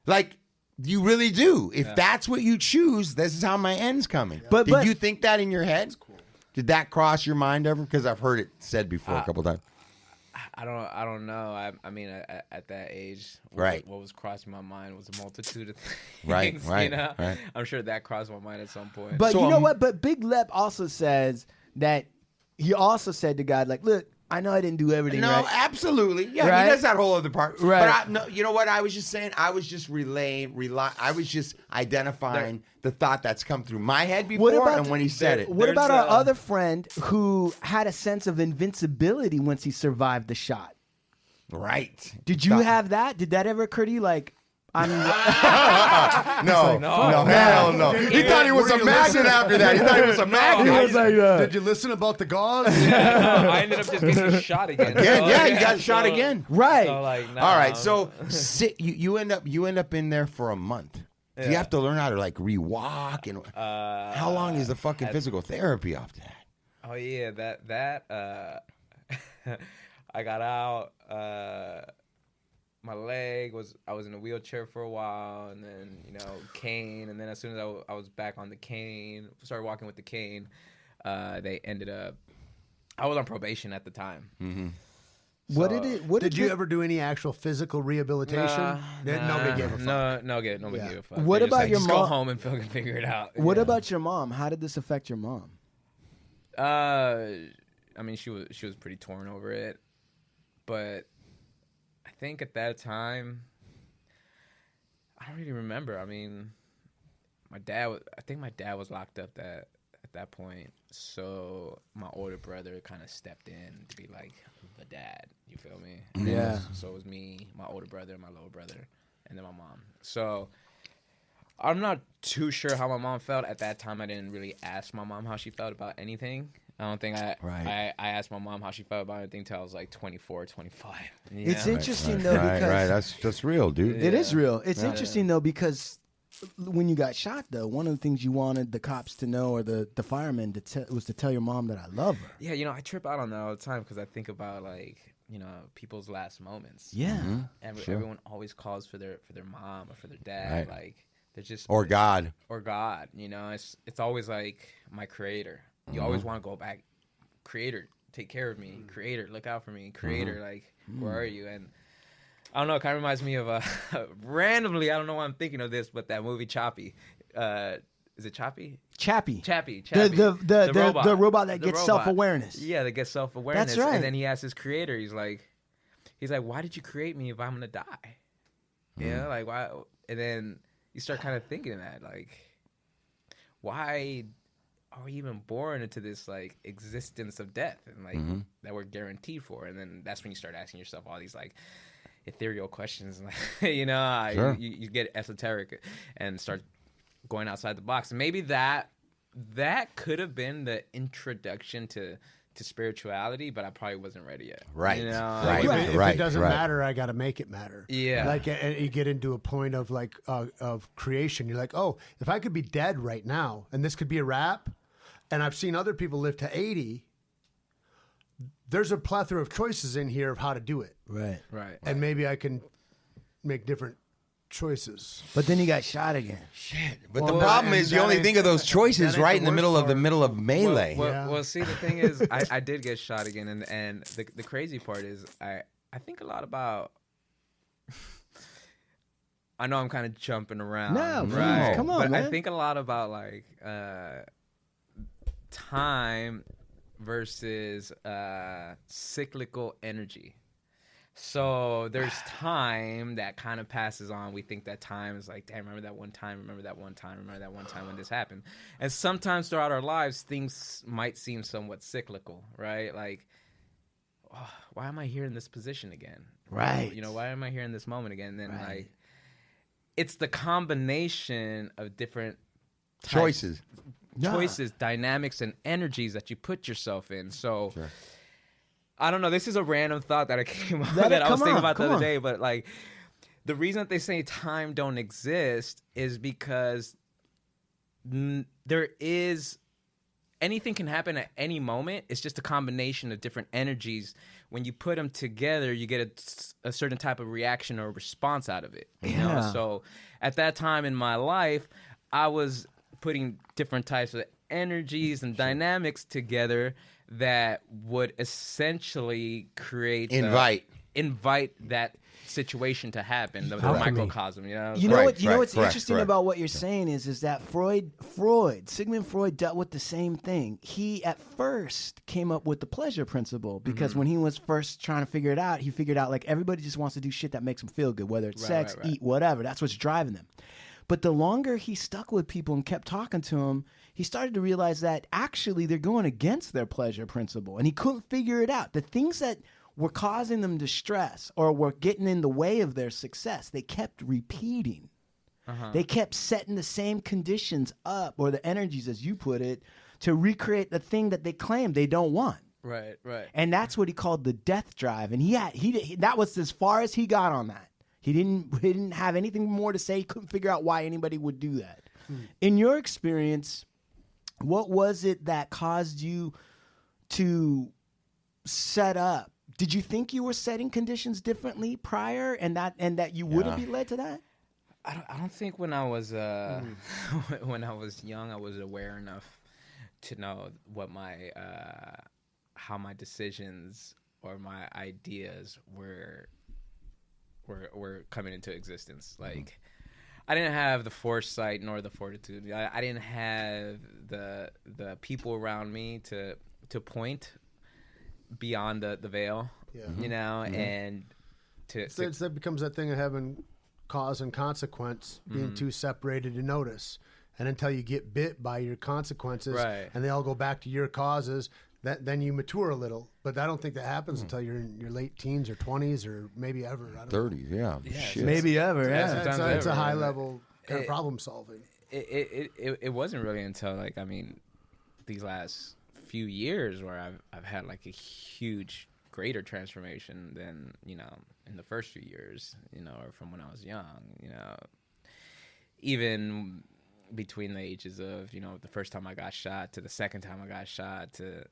Like, you really do. If that's what you choose, this is how my end's coming. But Did you think that in your head? Did that cross your mind ever? Because I've heard it said before a couple times. I don't know. I mean, at that age, what was crossing my mind was a multitude of things. Right. You know? I'm sure that crossed my mind at some point. But you know what? But Big Lep also says that he also said to God, like, look, I know I didn't do everything right. No, absolutely. Yeah, right? he does that whole other part. Right. But you know what I was just saying? I was just I was just identifying the thought that's come through my head before and when he said it. What about our other friend who had a sense of invincibility once he survived the shot? Right. Did you have that? Did that ever occur to you? Like, I'm no, hell no. He thought he was a magnet after that. He thought he was a magnet. He was like, Did you listen about the gauze? I ended up just getting shot again. You got shot again. Right. So, like, no. All right. So you end up in there for a month. Do you have to learn how to like re-walk and how long is the fucking physical therapy after that? Oh yeah, that I got out. My leg I was in a wheelchair for a while, and then cane, and then as soon as I was back on the cane, started walking with the cane, they ended up. I was on probation at the time. Mm-hmm. So, Did you ever do any actual physical rehabilitation? Nobody gave a fuck. Nobody gave a fuck. What about your just mom? Go home and figure it out. What about your mom? How did this affect your mom? I mean, she was pretty torn over it, but I think at that time, I don't really remember. I mean, I think my dad was locked up at that point, so my older brother kind of stepped in to be like the dad. You feel me? Yeah. So it was me, my older brother, my little brother, and then my mom. So I'm not too sure how my mom felt at that time. I didn't really ask my mom how she felt about anything. I don't think I asked my mom how she felt about anything until I was like 24, 25. It's interesting though because that's real, dude. It is real. It's interesting though because when you got shot, though, one of the things you wanted the cops to know, or the firemen was to tell your mom that I love her. Yeah, you know, I trip out on that all the time because I think about, like, you know, people's last moments. Yeah. Everyone always calls for their mom or for their dad. Right. Like, they're just Or God. Or God. You know, it's always like my creator. You always want to go back. Creator, take care of me. Creator, look out for me. Creator, like, where are you? And I don't know. It kind of reminds me of randomly. I don't know why I'm thinking of this, but that movie Choppy. Is it Choppy? Chappie. The robot that gets self-awareness. Yeah, that gets self-awareness. That's right. And then he asks his creator, he's like, why did you create me if I'm gonna die? You know, like, why? And then you start kind of thinking that, like, why are we even born into this, like, existence of death and, like, that we're guaranteed for? And then that's when you start asking yourself all these, like, ethereal questions. Like, you know, Sure. you get esoteric and start going outside the box. And maybe that could have been the introduction to spirituality, but I probably wasn't ready yet. Right. You know? If it doesn't matter, I got to make it matter. Yeah. Like, and you get into a point of, like, of creation. You're like, oh, if I could be dead right now and this could be a wrap, and I've seen other people live to 80, there's a plethora of choices in here of how to do it. Right. And maybe I can make different choices. But then he got shot again. Shit. But the problem is, you only think of those choices right in the middle of melee. Well, see, the thing is, I did get shot again, and the crazy part is, I think a lot about. I know I'm kind of jumping around. No, right? come on, but man. I think a lot about, like, time versus cyclical energy. So there's time that kind of passes on. We think that time is like, damn, remember that one time, remember that one time when this happened. And sometimes throughout our lives, things might seem somewhat cyclical, right? Like, oh, why am I here in this position again? Right. You know, why am I here in this moment again? And then, like, it's the combination of different Choices. dynamics, and energies that you put yourself in. So, I don't know. This is a random thought that I came up that I was thinking about the other day. But, like, the reason that they say time don't exist is because there is anything can happen at any moment. It's just a combination of different energies. When you put them together, you get a certain type of reaction or response out of it. You know? So at that time in my life, I was putting different types of energies and dynamics together that would essentially create invite that situation to happen, the microcosm. You know, what's interesting about what you're saying is that Sigmund Freud dealt with the same thing. He at first came up with the pleasure principle because when he was first trying to figure it out, he figured out, like, everybody just wants to do shit that makes them feel good, whether it's sex, eat, whatever. That's what's driving them. But the longer he stuck with people and kept talking to them, he started to realize that actually they're going against their pleasure principle, and he couldn't figure it out. The things that were causing them distress or were getting in the way of their success, they kept repeating. They kept setting the same conditions up, or the energies, as you put it, to recreate the thing that they claim they don't want. Right. And that's what he called the death drive. And he that was as far as he got on that. He didn't have anything more to say. He couldn't figure out why anybody would do that. In your experience, what was it that caused you to set up? Did you think you were setting conditions differently prior, and that you wouldn't be led to that? I don't think when I was when I was young, I was aware enough to know what my how my decisions or my ideas were coming into existence. Like, I didn't have the foresight nor the fortitude. I didn't have the people around me to point beyond the veil. You know, and that becomes that thing of having cause and consequence being too separated to notice. And until you get bit by your consequences, and they all go back to your causes, then you mature a little. But I don't think that happens until you're in your late teens or 20s or maybe ever. I don't 30s, know. Shit. Maybe ever. It's a high level kind of problem solving. It wasn't really until, like, I mean, these last few years where I've had, like, a huge greater transformation than, you know, in the first few years, you know, or from when I was young, you know. even between the ages of, the first time I got shot to the second time I got shot to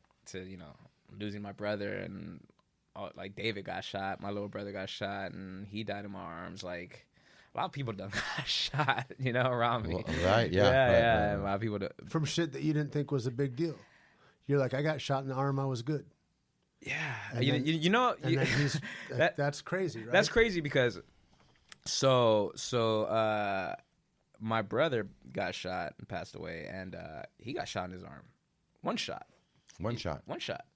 losing my brother, and like David got shot, my little brother got shot, and he died in my arms. Like a lot of people done got shot, around me. Well, right? Yeah. Yeah. Right. A lot of people from shit that you didn't think was a big deal. You're like, I got shot in the arm, I was good. Yeah, that's crazy, right? That's crazy because my brother got shot and passed away, and he got shot in his arm. One shot.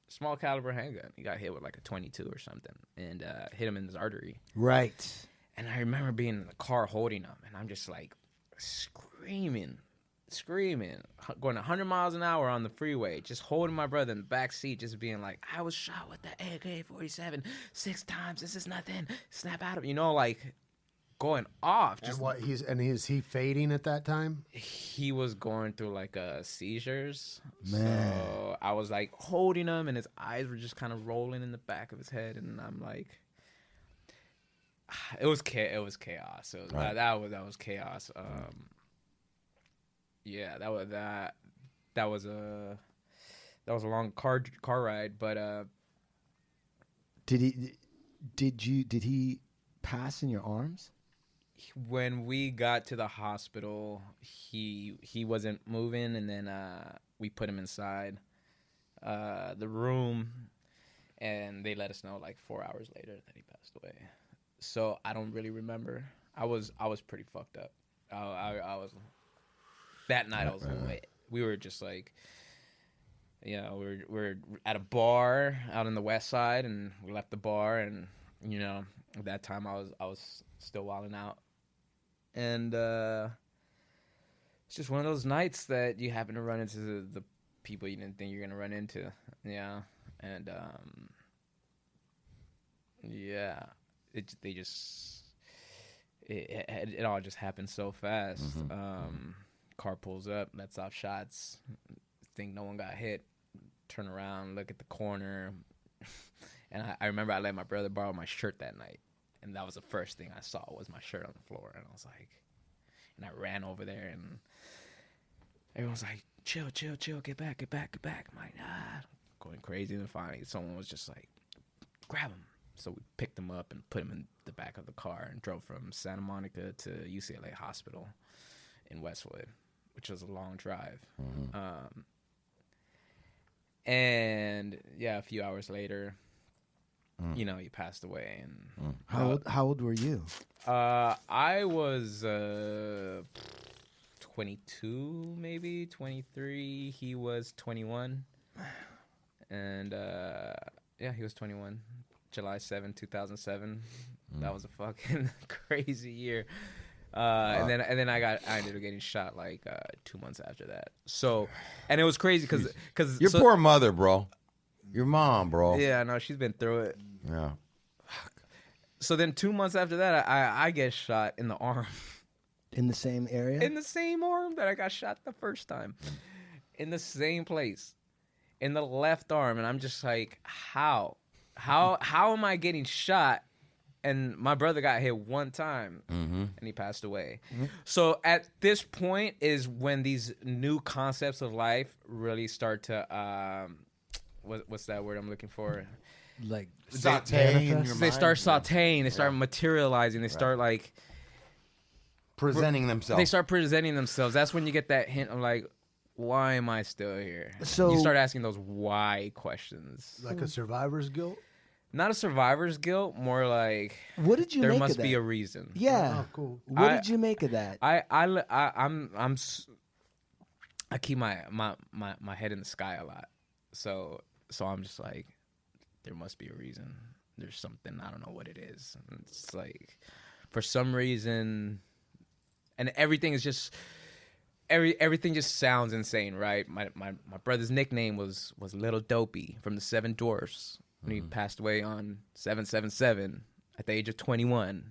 Small caliber handgun. He got hit with like a 22 or something, and hit him in his artery. Right. And I remember being in the car holding him, and I'm just like screaming, going 100 miles an hour on the freeway, just holding my brother in the back seat, just being like, I was shot with the AK-47 6 times. This is nothing. Snap out of like going off. Just is he fading at that time? He was going through like seizures. Man. So I was like holding him, and his eyes were just kind of rolling in the back of his head, and I'm like, it was chaos. Right. That was chaos. Yeah, that was a long car ride, but Did he pass in your arms? when we got to the hospital, he wasn't moving, and then we put him inside the room, and they let us know like 4 hours later that he passed away. So I don't really remember. I was pretty fucked up. I was that night. I was we were just like, we're at a bar out in the west side, and we left the bar, and at that time I was still wilding out, and it's just one of those nights that you happen to run into the people you didn't think you're gonna run into, and it all just happened so fast. Car pulls up, lets off shots, think no one got hit, turn around, look at the corner, and I remember I let my brother borrow my shirt that night, and that was the first thing I saw was my shirt on the floor, and I was like, and I ran over there, and everyone was like, chill, get back. I'm like, going crazy, and finally someone was just like, grab him. So we picked him up and put him in the back of the car and drove from Santa Monica to UCLA Hospital in Westwood, which was a long drive. And a few hours later, he passed away. And How old were you? I was 22, maybe 23. He was 21, and he was 21. July 7, 2007. That was a fucking crazy year. And then I ended up getting shot like 2 months after that. So, and it was crazy because your poor mother, bro. Your mom, bro. Yeah, no, she's been through it. Yeah. So then 2 months after that, I get shot in the arm. In the same area? In the same arm that I got shot the first time. In the same place. In the left arm. And I'm just like, how? How am I getting shot? And my brother got hit one time, and he passed away. So at this point is when these new concepts of life really start to what's that word I'm looking for? Like sauteing. They start sauteing. They start materializing. They start like presenting themselves. They start presenting themselves. That's when you get that hint of like, why am I still here? So you start asking those why questions. Like a survivor's guilt? Not a survivor's guilt, more like what did you there make must of that? be a reason. Yeah. Oh, cool. What did you make of that? I keep my head in the sky a lot. So I'm just like, there must be a reason. There's something, I don't know what it is. And it's like, for some reason, and everything is just everything just sounds insane, right? My brother's nickname was Little Dopey from the Seven Dwarfs. When he passed away on 7/7/7 at the age of 21,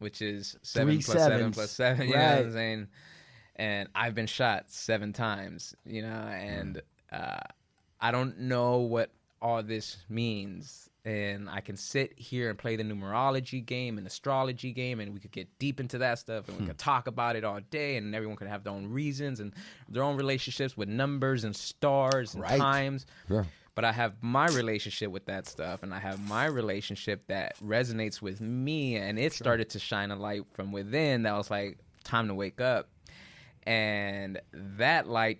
which is 7 plus 7 plus 7. You know what I'm saying? And I've been shot 7 times, and I don't know what all this means. And I can sit here and play the numerology game and astrology game, and we could get deep into that stuff, and we could talk about it all day, and everyone could have their own reasons and their own relationships with numbers and stars and times. Sure. But I have my relationship with that stuff, and I have my relationship that resonates with me, and it started to shine a light from within that was like, time to wake up. And that light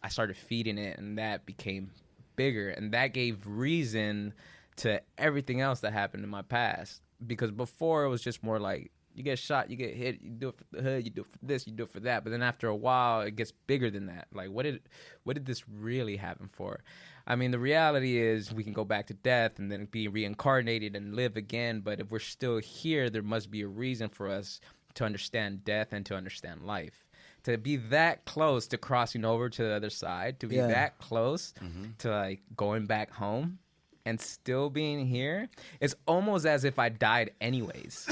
I started feeding it, and that became bigger, and that gave reason to everything else that happened in my past. Because before it was just more like, you get shot, you get hit, you do it for the hood, you do it for this, you do it for that. But then after a while, it gets bigger than that. Like, what did this really happen for? I mean, the reality is we can go back to death and then be reincarnated and live again. But if we're still here, there must be a reason for us to understand death and to understand life. To be that close to crossing over to the other side, to be that close to like going back home and still being here, it's almost as if I died anyways.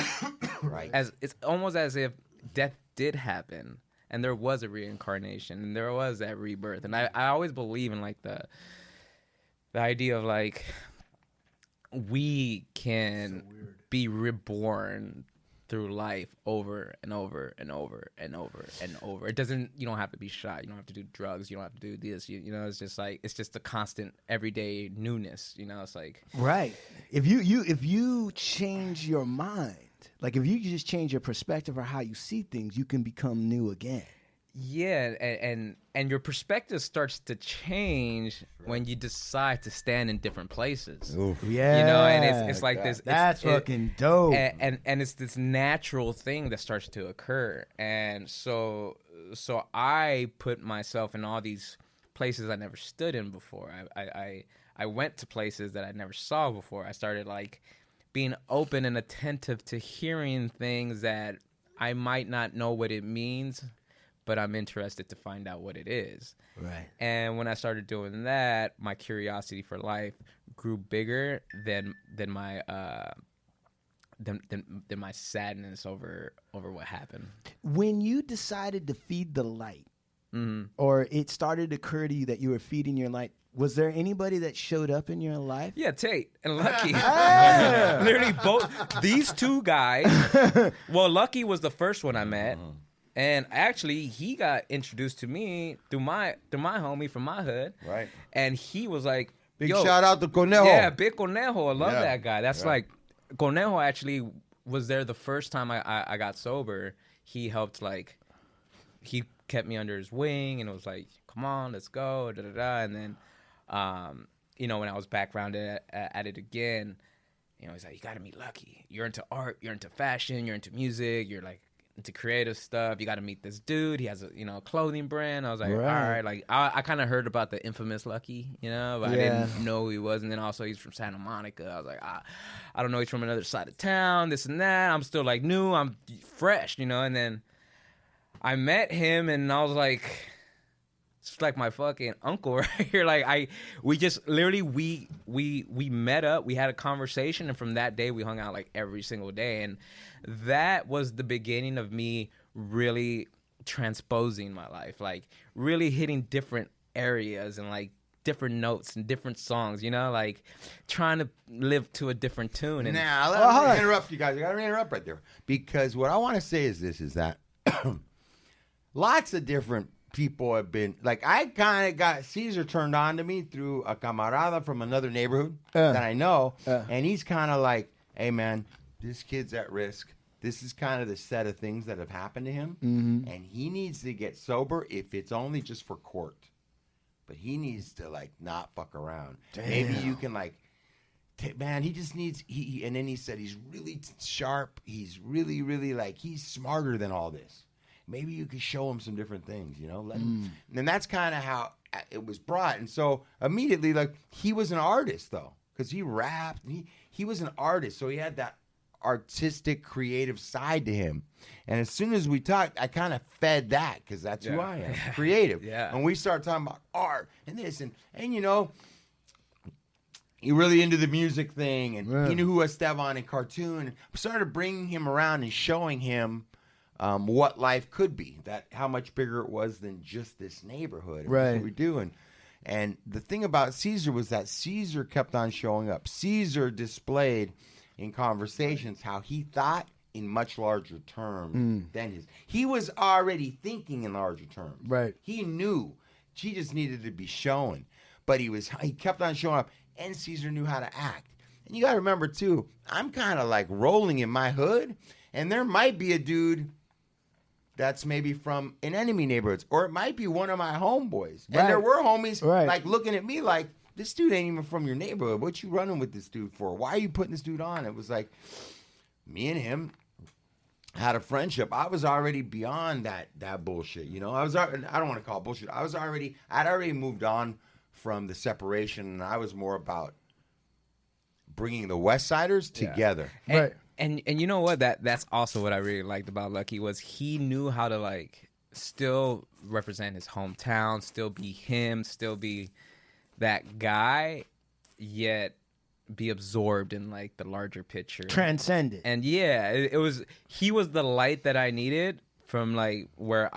Right. It's almost as if death did happen and there was a reincarnation and there was that rebirth. And I always believe in like the idea of like we can be reborn through life over and over and over and over and over. It doesn't, you don't have to be shot. You don't have to do drugs. You don't have to do this. You know, it's just like, it's just a constant everyday newness. You know, it's like. Right. If you change your mind, like if you just change your perspective or how you see things, you can become new again. Yeah, and your perspective starts to change when you decide to stand in different places. Oof. Yeah, you know, and it's like this. That's fucking dope. And it's this natural thing that starts to occur, and so I put myself in all these places I never stood in before. I went to places that I never saw before. I started like being open and attentive to hearing things that I might not know what it means, but I'm interested to find out what it is. Right. And when I started doing that, my curiosity for life grew bigger than my sadness over what happened. When you decided to feed the light, or it started to occur to you that you were feeding your light, was there anybody that showed up in your life? Yeah, Tait and Lucky. Literally both these two guys. Well, Lucky was the first one I met. And actually, he got introduced to me through my homie from my hood. Right. And he was like, Big shout out to Conejo. Yeah, Big Conejo. I love that guy. That's like, Conejo actually was there the first time I got sober. He helped, like, he kept me under his wing and it was like, come on, let's go, da-da-da. And then, you know, when I was back around at it again, you know, he's like, you got to meet Lucky. You're into art, you're into fashion, you're into music, you're, like, into creative stuff. You got to meet this dude. He has a, you know, a clothing brand. I was like, all right. Like, I kind of heard about the infamous Lucky, you know, but I didn't know who he was. And then also he's from Santa Monica. I was like, I don't know. He's from another side of town, this and that. I'm still like new. I'm fresh, you know. And then I met him and I was like, it's like my fucking uncle right here. Like we just literally, we met up, we had a conversation. And from that day we hung out like every single day. And that was the beginning of me really transposing my life, like really hitting different areas and like different notes and different songs, you know, like trying to live to a different tune. And now, let me interrupt you guys. I got to interrupt right there. Because what I want to say is that lots of different people have been, like, I kind of got Cesar turned on to me through a Camarada from another neighborhood that I know. And he's kind of like, hey, man, this kid's at risk. This is kind of the set of things that have happened to him. And he needs to get sober if it's only just for court. But he needs to, like, not fuck around. Damn. Maybe you can, like, man, he just needs, and then he said he's really sharp. He's really, really, like, he's smarter than all this. Maybe you could show him some different things, you know? Let him, and that's kind of how it was brought. And so immediately, like, he was an artist, though, because he rapped. He was an artist, so he had that artistic, creative side to him. And as soon as we talked, I kind of fed that because that's who I am, creative. And we started talking about art and this, and you know, he really into the music thing, and he knew who Esteban and cartoon. And we started bringing him around and showing him what life could be, that how much bigger it was than just this neighborhood. And that's what we do. And the thing about Cesar was that Cesar kept on showing up. Cesar displayed in conversations how he thought in much larger terms than his. He was already thinking in larger terms. Right. He knew. She just needed to be shown. But he kept on showing up, and Cesar knew how to act. And you got to remember, too, I'm kind of like rolling in my hood, and there might be a dude that's maybe from an enemy neighborhoods, or it might be one of my homeboys. And there were homies like looking at me like, this dude ain't even from your neighborhood. What you running with this dude for? Why are you putting this dude on? It was like me and him had a friendship. I was already beyond that bullshit. You know, I don't want to call it bullshit. I'd already moved on from the separation, and I was more about bringing the West Siders together. Right. And you know what? That's also what I really liked about Lucky was he knew how to like still represent his hometown, still be him, still be that guy, yet be absorbed in like the larger picture, transcendent. And it was he was the light that I needed from like where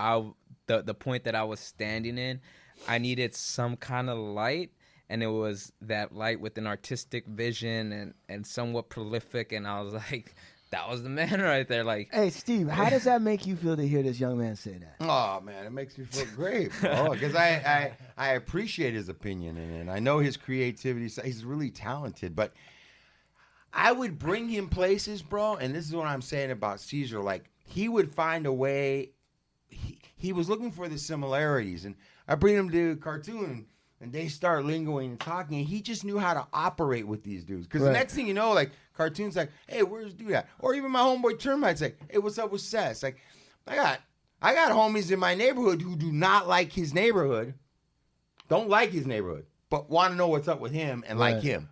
the point that I was standing in. I needed some kind of light, and it was that light with an artistic vision and somewhat prolific, and I was like, that was the man right there. Like, hey Steve, how does that make you feel to hear this young man say that? Oh man, it makes me feel great, bro. Because I appreciate his opinion, and I know his creativity. He's really talented, but I would bring him places, bro. And this is what I'm saying about Cesar. Like, he would find a way. He was looking for the similarities, and I bring him to a cartoon, and they start lingoing and talking, and he just knew how to operate with these dudes. Because the next thing you know, like, cartoons like, hey, where's dude at? Or even my homeboy Termite's like, hey, what's up with Seth? Like, I got homies in my neighborhood who do not like his neighborhood, don't like his neighborhood, but want to know what's up with him and like him.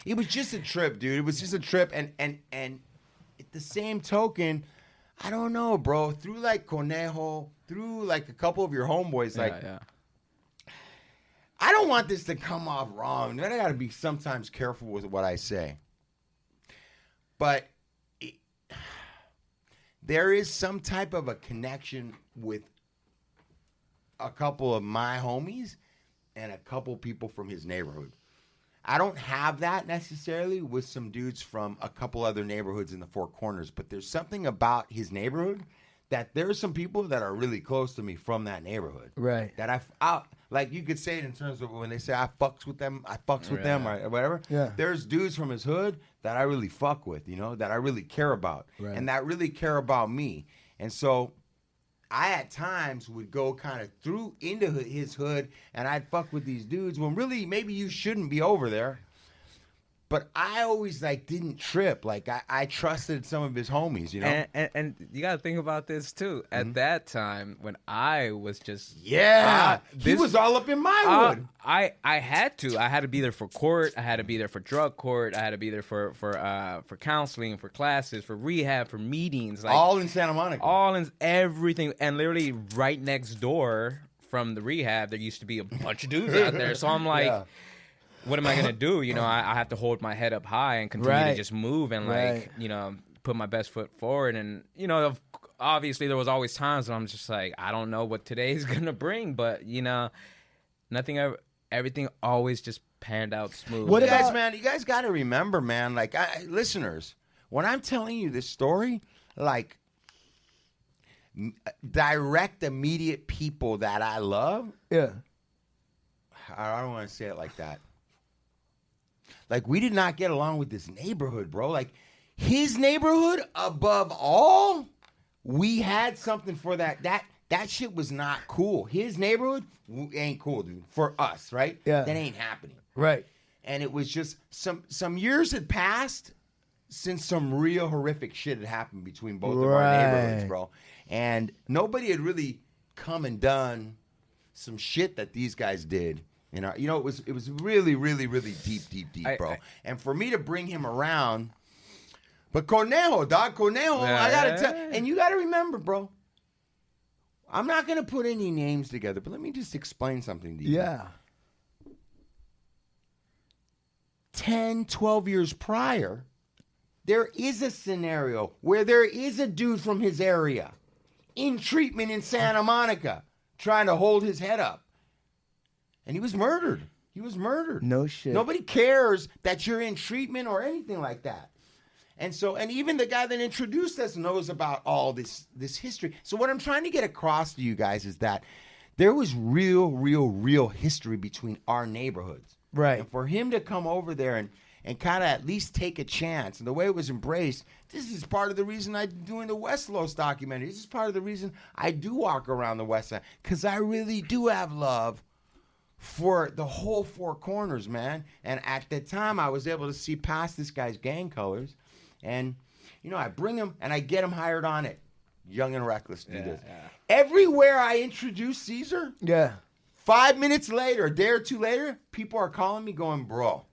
It was just a trip, dude. It was just a trip, and at the same token, I don't know, bro. Through like Conejo, through like a couple of your homeboys, like, I don't want this to come off wrong. I got to be sometimes careful with what I say. But there is some type of a connection with a couple of my homies and a couple people from his neighborhood. I don't have that necessarily with some dudes from a couple other neighborhoods in the Four Corners, but there's something about his neighborhood that there's some people that are really close to me from that neighborhood. Right. That I like, you could say it in terms of when they say I fucks with them, or whatever. Yeah. There's dudes from his hood that I really fuck with, you know, that I really care about, and that really care about me. And so I at times would go kind of through into his hood, and I'd fuck with these dudes when really maybe you shouldn't be over there. But I always like didn't trip. Like I trusted some of his homies, you know. And you got to think about this too. At that time, when I was just he was all up in my hood. I had to be there for court. I had to be there for drug court. I had to be there for counseling, for classes, for rehab, for meetings. Like, all in Santa Monica. All in everything, and literally right next door from the rehab, there used to be a bunch of dudes out there. So I'm like. Yeah. What am I going to do? You know, I have to hold my head up high and continue to just move and, like, you know, put my best foot forward. And, you know, obviously there was always times when I'm just like, I don't know what today's going to bring. But, you know, everything always just panned out smooth. What guys, man, you guys got to remember, man, like, listeners, when I'm telling you this story, like, direct, immediate people that I love. Yeah. I don't want to say it like that. Like, we did not get along with this neighborhood, bro. Like, his neighborhood, above all, we had something for that. That shit was not cool. His neighborhood ain't cool, dude. For us, right? Yeah. That ain't happening. Right. And it was just some years had passed since some real horrific shit had happened between both of our neighborhoods, bro. And nobody had really come and done some shit that these guys did. You know, it was really, really, really deep, bro. And for me to bring him around, but Conejo, I gotta tell, and you gotta remember, bro. I'm not gonna put any names together, but let me just explain something to you. Yeah. 10, 12 years prior, there is a scenario where there is a dude from his area in treatment in Santa Monica trying to hold his head up. and he was murdered. He was murdered. No shit. Nobody cares that you're in treatment or anything like that. And so, and even the guy that introduced us knows about all this history. So what I'm trying to get across to you guys is that there was real history between our neighborhoods. Right. And for him to come over there and kind of at least take a chance, and the way it was embraced, this is part of the reason I'm doing the West Los documentary. This is part of the reason I do walk around the West Side, because I really do have love for the whole four corners, man. And at the time, I was able to see past this guy's gang colors. And, you know, I bring him and I get him hired on it. Young and Reckless do this. Yeah. Everywhere I introduce Cesar, 5 minutes later, a day or two later, people are calling me going, bro,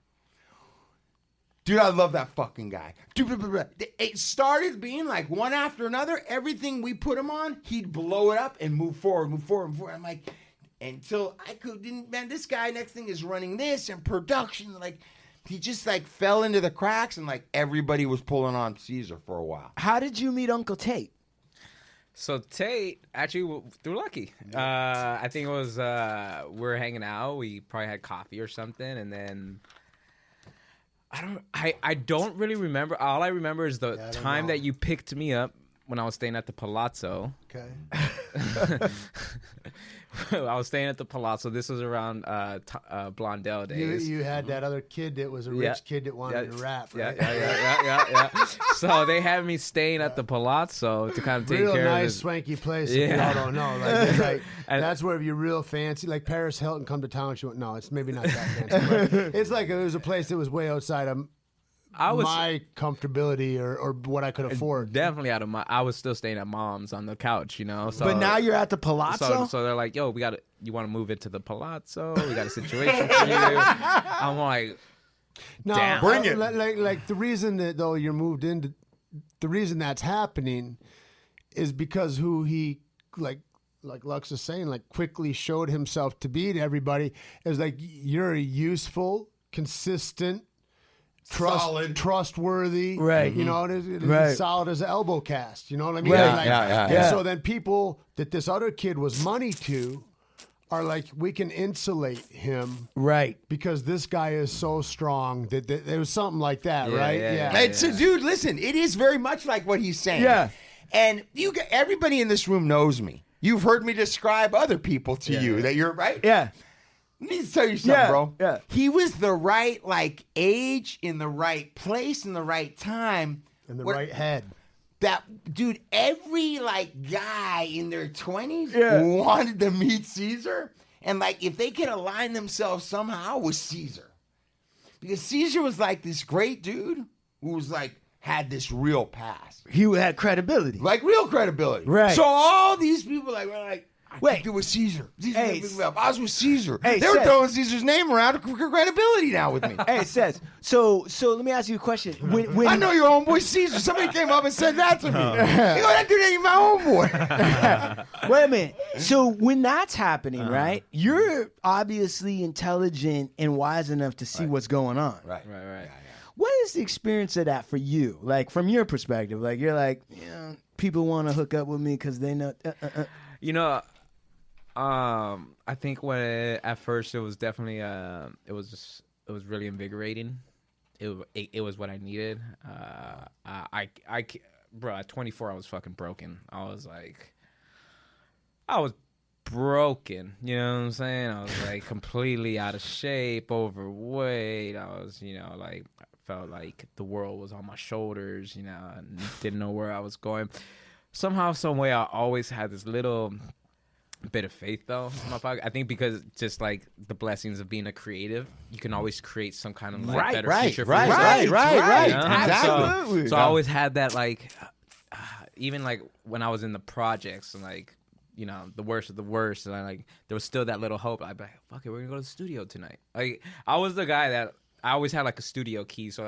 dude, I love that fucking guy. Dude, it started being like one after another. Everything we put him on, he'd blow it up and move forward. I'm like, until I didn't, man, this guy, next thing is running this and production. Like, he just like fell into the cracks, and like everybody was pulling on Cesar for a while. How did you meet Uncle Tait? So Tait, actually through Lucky. I think it was we were hanging out. We probably had coffee or something, and then I don't really remember. All I remember is the time that you picked me up when I was staying at the Palazzo. Okay. I was staying at the Palazzo. This was around Blondell days. You had that other kid that was a rich kid that wanted to rap, right? Yeah. So they had me staying at the Palazzo to kind of take real care nice, of this. swanky place. If y'all don't know. Like, it's like that's where you're real fancy. Like Paris Hilton come to town. She went, no, it's maybe not that fancy. But it's like it was a place that was way outside of my comfortability or what I could afford. Definitely out of my. I was still staying at mom's on the couch, you know. So, but now you're at the Palazzo. So they're like, "Yo, you want to move into the Palazzo? We got a situation for you." I'm like, "No, damn. Bring it." Like the reason that though you're moved into, the reason that's happening, is because who he like Lux is saying, like quickly showed himself to be to everybody is like you're a useful, consistent, trustworthy, right? You know, it's solid as an elbow cast. You know what I mean? Right. Like, Yeah. So then people that this other kid was money to are like, we can insulate him, right? Because this guy is so strong that there was something like that, right? It's dude. Listen, it is very much like what he's saying. Yeah. And everybody in this room knows me. You've heard me describe other people to you that you're right. Yeah. Let me tell you something, bro. Yeah. He was the right age, in the right place, in the right time. In the right head. That dude, every guy in their 20s wanted to meet Cesar. And if they could align themselves somehow with Cesar. Because Cesar was this great dude who was had this real past. He had credibility. Real credibility. Right. So all these people were like, wait, it was Cesar. I was with Cesar. Hey, they were throwing Caesar's name around for credibility now with me. Hey, Seth. So let me ask you a question. When I know your homeboy Cesar. Somebody came up and said that to me. You know, that dude ain't my homeboy. Wait a minute. So when that's happening, right? You're obviously intelligent and wise enough to see what's going on. Right. What is the experience of that for you? From your perspective, you're people want to hook up with me because they know. You know, I think at first it was definitely it was really invigorating. It was what I needed. Bro, at 24 I was fucking broken. I was broken. You know what I'm saying? I was completely out of shape, overweight. I was, I felt like the world was on my shoulders. I didn't know where I was going. Somehow, some way, I always had this little bit of faith, though, in my pocket. I think because just the blessings of being a creative, you can always create some kind of better future for yourself. Right. You know? Exactly. So I always had that, even when I was in the projects and the worst of the worst, and there was still that little hope. I'd be like, fuck it, we're gonna go to the studio tonight. I was the guy that I always had a studio key, so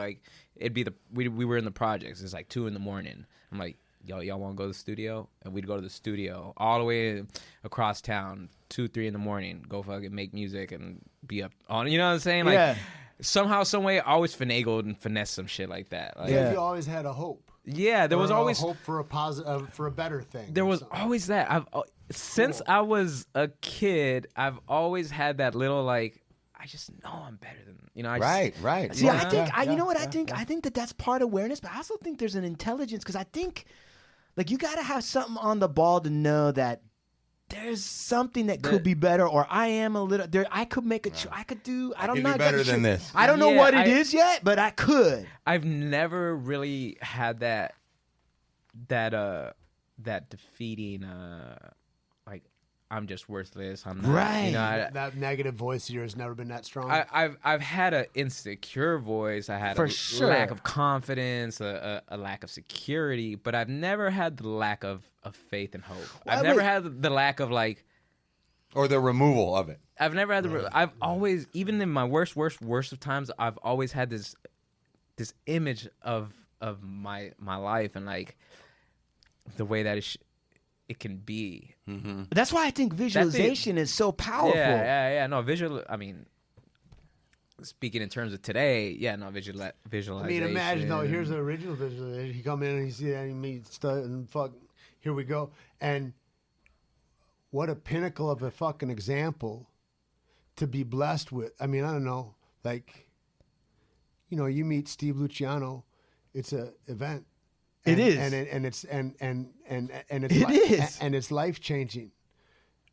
it'd be we were in the projects. It's 2 a.m. I'm like, y'all want to go to the studio? And we'd go to the studio all the way across town, 2, 3 a.m. Go fucking make music and be up on. You know what I'm saying? Somehow, some way, I always finagled and finessed some shit like that. You always had a hope. Yeah, there was Or always hope for a positive, for a better thing. there or was something. always that. Since I was a kid, I've always had that little like, I just know I'm better than I just, Right. See, Yeah, I think yeah, you know what yeah, I think. yeah. I think that's part awareness, but I also think there's an intelligence because I think, like, you got to have something on the ball to know that there's something that could be better, or I am a little there. I could make a. I could do. I don't could know. do better than this. I don't know Yeah, what it is yet, but I could. I've never really had that defeating like I'm just worthless. I'm not, Right. That negative voice of yours has never been that strong. I've had an insecure voice. I had For a sure. lack of confidence, a lack of security, but I've never had the lack of faith and hope. I've never had the lack of like, Or the removal of it. I've never had the. I've always, even in my worst of times, I've always had this image of my life and like the way that it can be. Mm-hmm. That's why I think visualization is so powerful. Yeah. No, visual. I mean, speaking in terms of today, visualization. I mean, imagine though. Here's the original visualization. You come in and you see that and you meet stuff and fuck. Here we go. And what a pinnacle of a fucking example to be blessed with. I mean, I don't know. Like, you meet Steve Luciano. It's a event. It is, and it's It is. and it's life changing.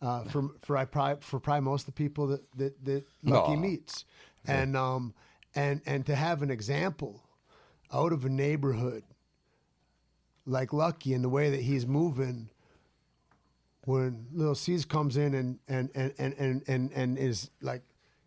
For probably most of the people that Lucky meets, and to have an example out of a neighborhood like Lucky and the way that he's moving. When Little C's comes in and is like,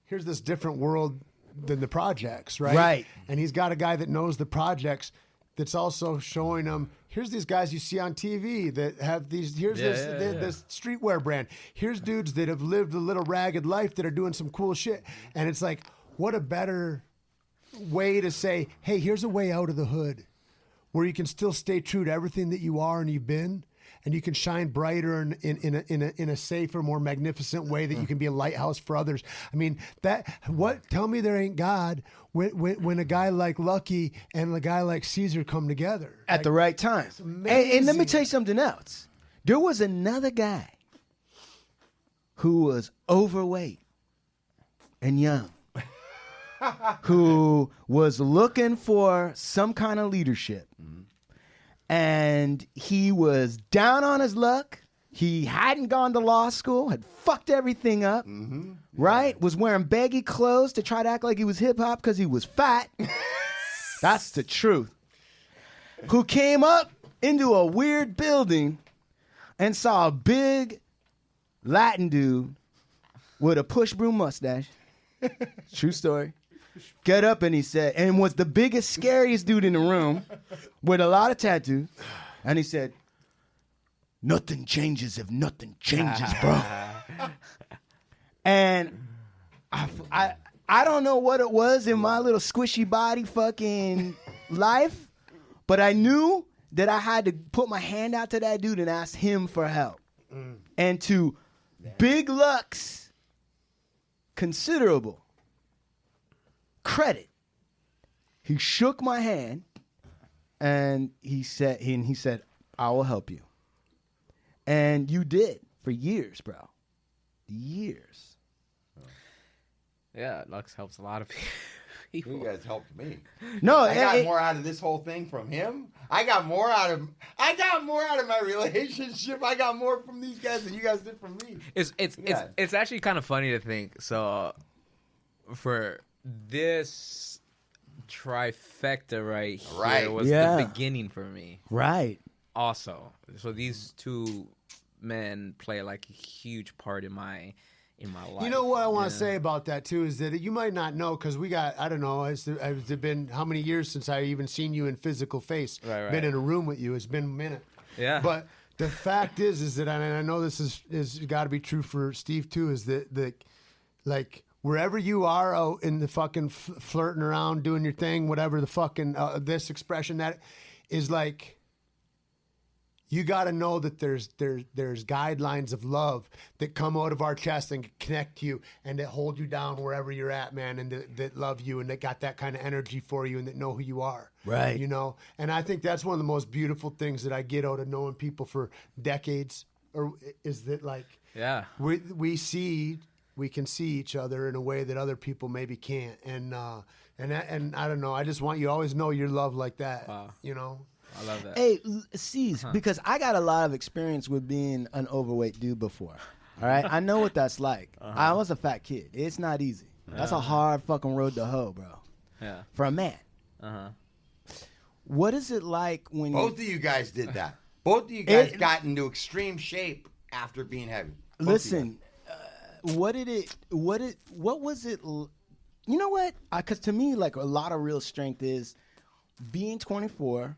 here's this different world than the projects, right? Right. And he's got a guy that knows the projects that's also showing him, here's these guys you see on TV that have these, this streetwear brand. Here's dudes that have lived a little ragged life that are doing some cool shit. And it's like, what a better way to say, hey, here's a way out of the hood where you can still stay true to everything that you are and you've been. And you can shine brighter in a safer, more magnificent way that you can be a lighthouse for others. I mean, tell me there ain't God when a guy like Lucky and a guy like Cesar come together. At the right time. And let me tell you something else. There was another guy who was overweight and young, who was looking for some kind of leadership. And he was down on his luck. He hadn't gone to law school, had fucked everything up, right? Was wearing baggy clothes to try to act like he was hip hop because he was fat. That's the truth. Who came up into a weird building and saw a big Latin dude with a push broom mustache. True story. Get up and he said, and was the biggest, scariest dude in the room with a lot of tattoos. And he said, nothing changes if nothing changes, bro. And I don't know what it was in my little squishy body fucking life, but I knew that I had to put my hand out to that dude and ask him for help. And to Big Luck's considerable credit, he shook my hand and he said, I will help you. And you did for years, bro. Years. Yeah, Lux helps a lot of people. You guys helped me. No, I got more out of this whole thing from him. I got more out of my relationship. I got more from these guys than you guys did from me. It's actually kind of funny to think. So for this trifecta right here was the beginning for me. Right. Also, so these two men play like a huge part in my life. You know what I want to say about that too is that you might not know because we got, I don't know, has it been how many years since I even seen you in physical face? Right. Been in a room with you. It's been a minute. Yeah. But the fact is that, and I know this is got to be true for Steve too, is that like wherever you are out in the fucking flirting around, doing your thing, whatever the fucking this expression that is like, you got to know that there's guidelines of love that come out of our chest and connect to you and that hold you down wherever you're at, man, and that love you and that got that kind of energy for you and that know who you are. Right. You know? And I think that's one of the most beautiful things that I get out of knowing people for decades, or is that like we can see each other in a way that other people maybe can't. And I don't know, I just want you to always know your love like that. Wow. You know? I love that. Hey, C's, because I got a lot of experience with being an overweight dude before. All right, I know what that's like. I was a fat kid. It's not easy. That's a hard fucking road to hoe, bro. Yeah. For a man. What is it like when Both of you guys did that. Both of you guys got into extreme shape after being heavy. Listen, what was it? You know what? Because to me, like, a lot of real strength is being 24,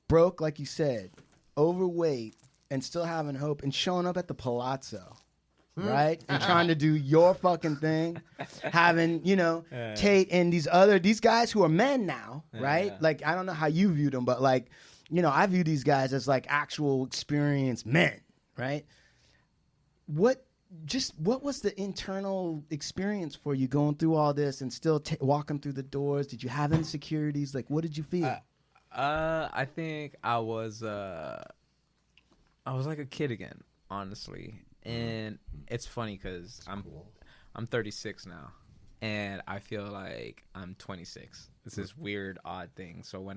broke, like you said, overweight, and still having hope, and showing up at the Palazzo, right? And trying to do your fucking thing, having, Tait and these guys who are men now, right? Like, I don't know how you view them, but like, I view these guys as like actual experienced men, right? What was the internal experience for you going through all this and still walking through the doors? Did you have insecurities? Like, what did you feel? I think I was like a kid again, honestly. And it's funny because I'm 36 now, and I feel like I'm 26. It's this weird, odd thing. So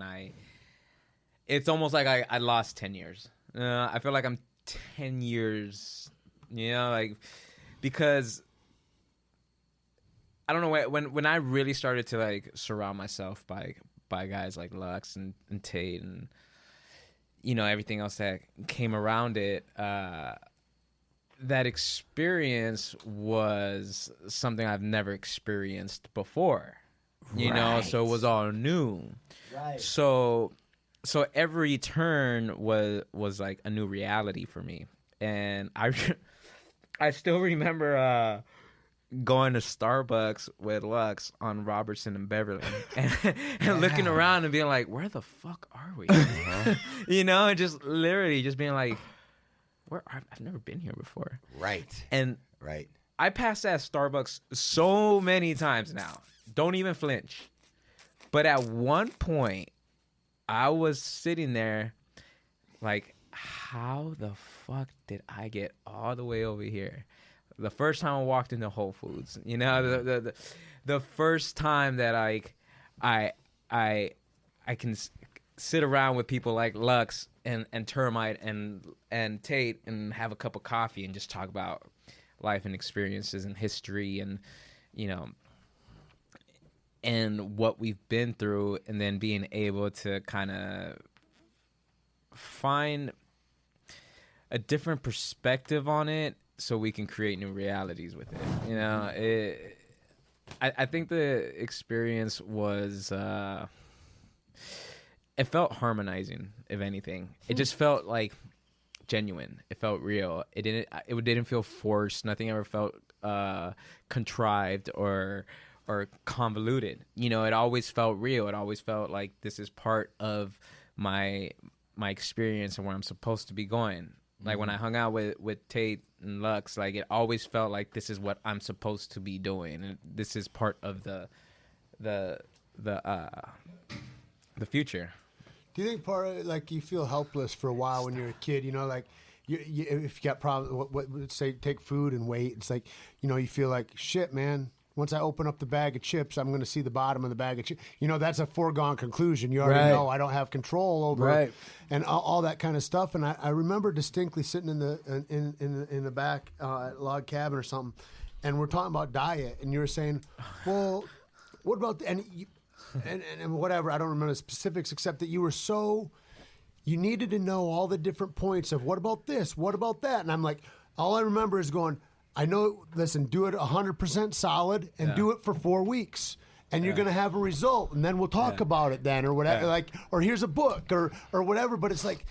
it's almost like I lost 10 years. I feel like I'm 10 years, like, because I don't know, when I really started to like surround myself by guys like Lux and Tait and everything else that came around it, that experience was something I've never experienced before. So it was all new. Right. So every turn was like a new reality for me. And I still remember going to Starbucks with Lux on Robertson and Beverly and looking around and being like, where the fuck are we? Just literally just being like, I've never been here before. Right. And right. I passed that Starbucks so many times now. Don't even flinch. But at one point, I was sitting there like, how the fuck did I get all the way over here? The first time I walked into Whole Foods, the first time that I can sit around with people like Lux and Termite and Tait and have a cup of coffee and just talk about life and experiences and history and and what we've been through, and then being able to kind of find a different perspective on it so we can create new realities with it. I think the experience was it felt harmonizing, if anything. It just felt like genuine. It felt real. It didn't feel forced. Nothing ever felt contrived or convoluted. It always felt real. It always felt like this is part of my experience and where I'm supposed to be going. Like when I hung out with Tait and Lux, like it always felt like this is what I'm supposed to be doing, and this is part of the future. Do you think part of it, like, you feel helpless for a while when you're a kid? Like if you got problems, let's say take food and weight. It's like you feel like shit, man. Once I open up the bag of chips, I'm going to see the bottom of the bag of chips. That's a foregone conclusion. You already know I don't have control over and all that kind of stuff. And I remember distinctly sitting in the back log cabin or something, and we're talking about diet, and you were saying, well, what about and whatever. I don't remember the specifics except that you were you needed to know all the different points of what about this, what about that, and I'm like, all I remember is going, I know, listen, do it 100% solid and do it for 4 weeks. And you're going to have a result. And then we'll talk about it then or whatever. Or here's a book or whatever. But it's like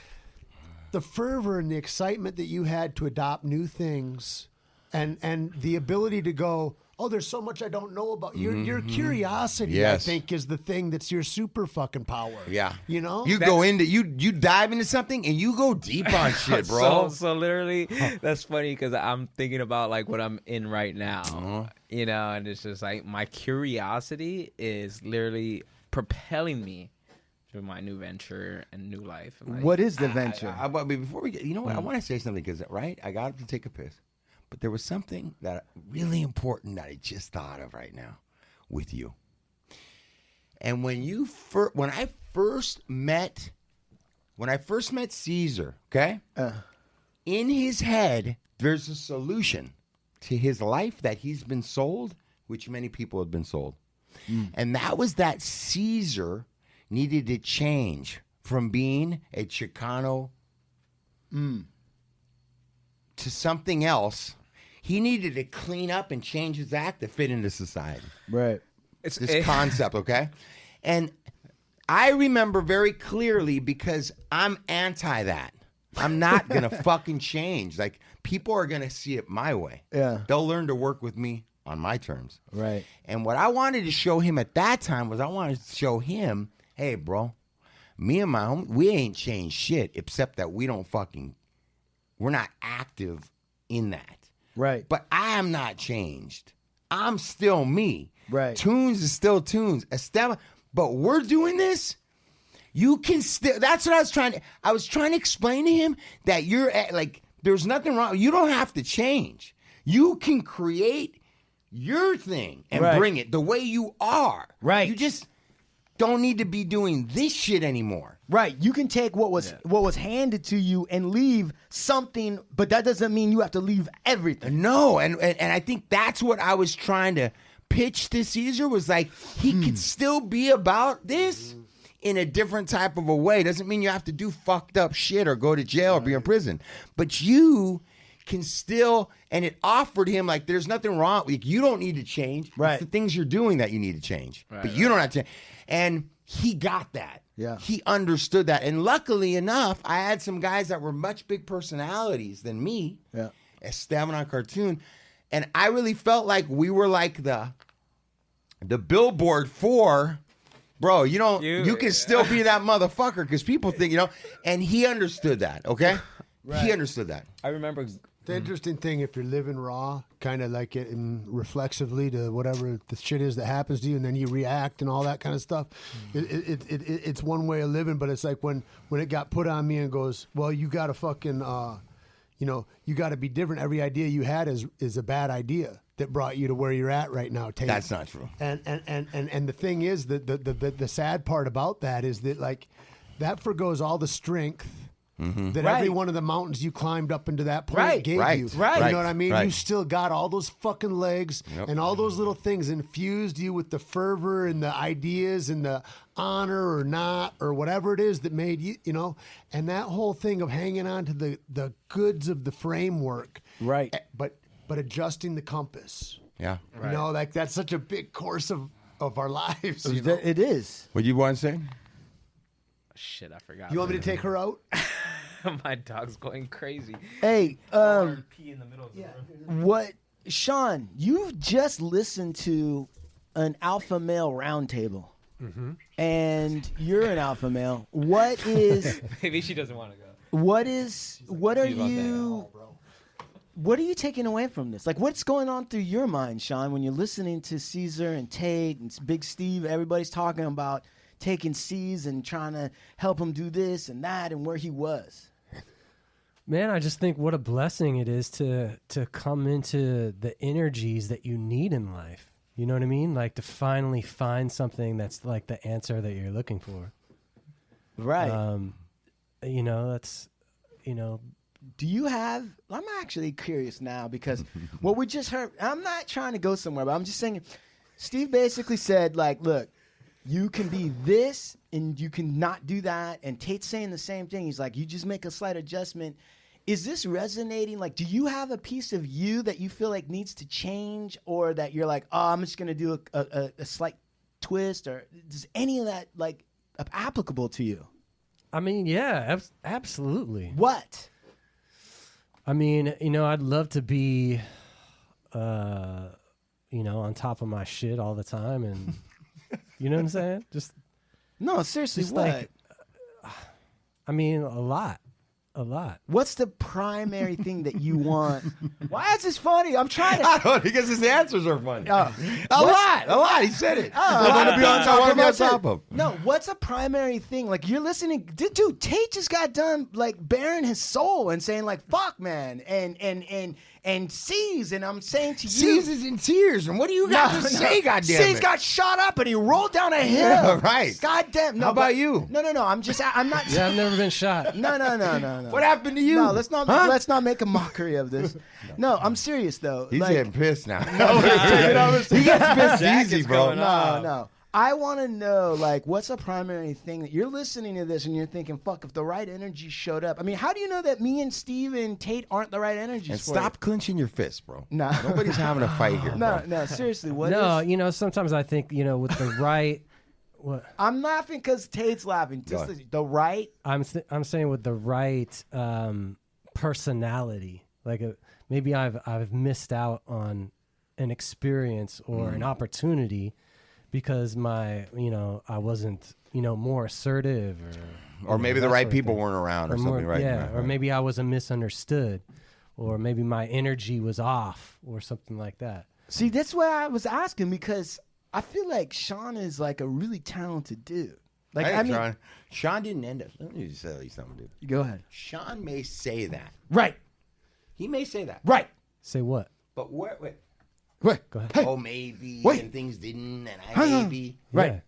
the fervor and the excitement that you had to adopt new things and the ability to go, oh, there's so much I don't know about your curiosity. Yes. I think is the thing that's your super fucking power. Yeah. You know, You go into you dive into something and you go deep on shit, bro. So literally, that's funny because I'm thinking about like what I'm in right now, you know, and it's just like my curiosity is literally propelling me through my new venture and new life. And, like, What is the venture? But before we get, you know what, I want to say something because right, I got up to take a piss, but there was something that really important that I just thought of right now with you. And when I first met Cesar, okay, in his head, there's a solution to his life that he's been sold, which many people have been sold, and that was that Cesar needed to change from being a Chicano to something else. He needed to clean up and change his act to fit into society. Right. It's this concept, okay? And I remember very clearly because I'm anti that. I'm not going to fucking change. Like, people are going to see it my way. Yeah. They'll learn to work with me on my terms. Right. And what I wanted to show him at that time was I wanted to show him, hey, bro, me and my homie, we ain't changed shit except that we're not active in that. Right. But I am not changed. I'm still me. Right. Tunes is still Tunes. Estella, but we're doing this. You can still, that's what I was trying to explain to him that you're like, there's nothing wrong. You don't have to change. You can create your thing and bring it the way you are. Right. You just don't need to be doing this shit anymore. Right. You can take what was handed to you and leave something, but that doesn't mean you have to leave everything. No, and I think that's what I was trying to pitch to Cesar was like, he could still be about this in a different type of a way. Doesn't mean you have to do fucked up shit or go to jail or be in prison. But you can still, and it offered him like there's nothing wrong. Like, you don't need to change. Right. It's the things you're doing that you need to change. But you don't have to. And he got that. Yeah. He understood that. And luckily enough, I had some guys that were much big personalities than me. Yeah. Esteban on cartoon. And I really felt like we were like the billboard for, bro, you can still be that motherfucker because people think, and he understood that, okay? Right. He understood that. I remember the interesting thing, if you're living raw, kind of like it reflexively to whatever the shit is that happens to you, and then you react and all that kind of stuff. It's one way of living, but it's like when it got put on me and goes, well, you got to fucking, you got to be different. Every idea you had is a bad idea that brought you to where you're at right now. Tate. That's not true. And the thing is that the sad part about that is that like that forgoes all the strength. That every one of the mountains you climbed up into that point gave you. Right. You know what I mean? Right. You still got all those fucking legs and all those little things infused you with the fervor and the ideas and the honor or not or whatever it is that made you, and that whole thing of hanging on to the goods of the framework. Right. But adjusting the compass. Yeah. Right. Like that's such a big course of our lives. It is. What you want to say? Shit, I forgot. You want me to take her out? My dog's going crazy. Hey, Pee in the middle of the room. what, Sean? You've just listened to an alpha male roundtable, and you're an alpha male. What is? Maybe she doesn't want to go. What are you taking away from this? Like, what's going on through your mind, Sean, when you're listening to Cesar and Tate and Big Steve? Everybody's talking about taking C's and trying to help him do this and that and where he was. Man, I just think what a blessing it is to come into the energies that you need in life. You know what I mean? Like to finally find something that's like the answer that you're looking for. Right. That's, Do you have, I'm actually curious now because what we just heard, I'm not trying to go somewhere, but I'm just saying, Steve basically said, like, look, you can be this and you can not do that. And Tate's saying the same thing. He's like, you just make a slight adjustment. Is this resonating? Like, do you have a piece of you that you feel like needs to change, or that you're like, oh, I'm just going to do a slight twist, or is any of that like applicable to you? I mean, yeah, absolutely. What? I mean, I'd love to be, on top of my shit all the time, and you know what I'm saying? Just No, seriously, just what? like, I mean, a lot. What's the primary thing that you want? Why is this funny? I'm trying to. I don't because his answers are funny. Oh. A lot. He said it. I want to be on top. I want to be on top of. No, what's a primary thing? Like you're listening, dude. Tate just got done like bearing his soul and saying like "fuck, man," and C's, and I'm saying to you, C's is in tears, and what do you got to say? Goddamn C's it. got shot up and he rolled down a hill. Yeah, right. Goddamn. No, How about you? No. I'm not. Yeah, I've never been shot. No. What happened to you? No, let's not make a mockery of this. No, I'm serious though. He's like, getting pissed now. He gets pissed easy, bro. No. I want to know, like, what's a primary thing that you're listening to this and you're thinking, fuck, if the right energy showed up. I mean, how do you know that me and Steve and Tate aren't the right energies And for stop clenching your fists, bro. No. Nobody's having a fight here. No, seriously, what No, is... sometimes I think, with the right. What I'm laughing because Tate's laughing. Just the right... I'm saying with the right personality. Like maybe I've missed out on an experience or an opportunity because I wasn't more assertive or maybe the right people weren't around or something, right? Yeah, right. or maybe I wasn't misunderstood, or maybe my energy was off or something like that. See, that's why I was asking because I feel like Sean is like a really talented dude. Like I mean, Sean didn't end up. Let me just tell you something, dude. Go ahead. Sean may say that. Right. He may say that. Right. Say what? But wait. Go ahead. Oh, maybe, and things didn't, and I maybe. Right. Yeah,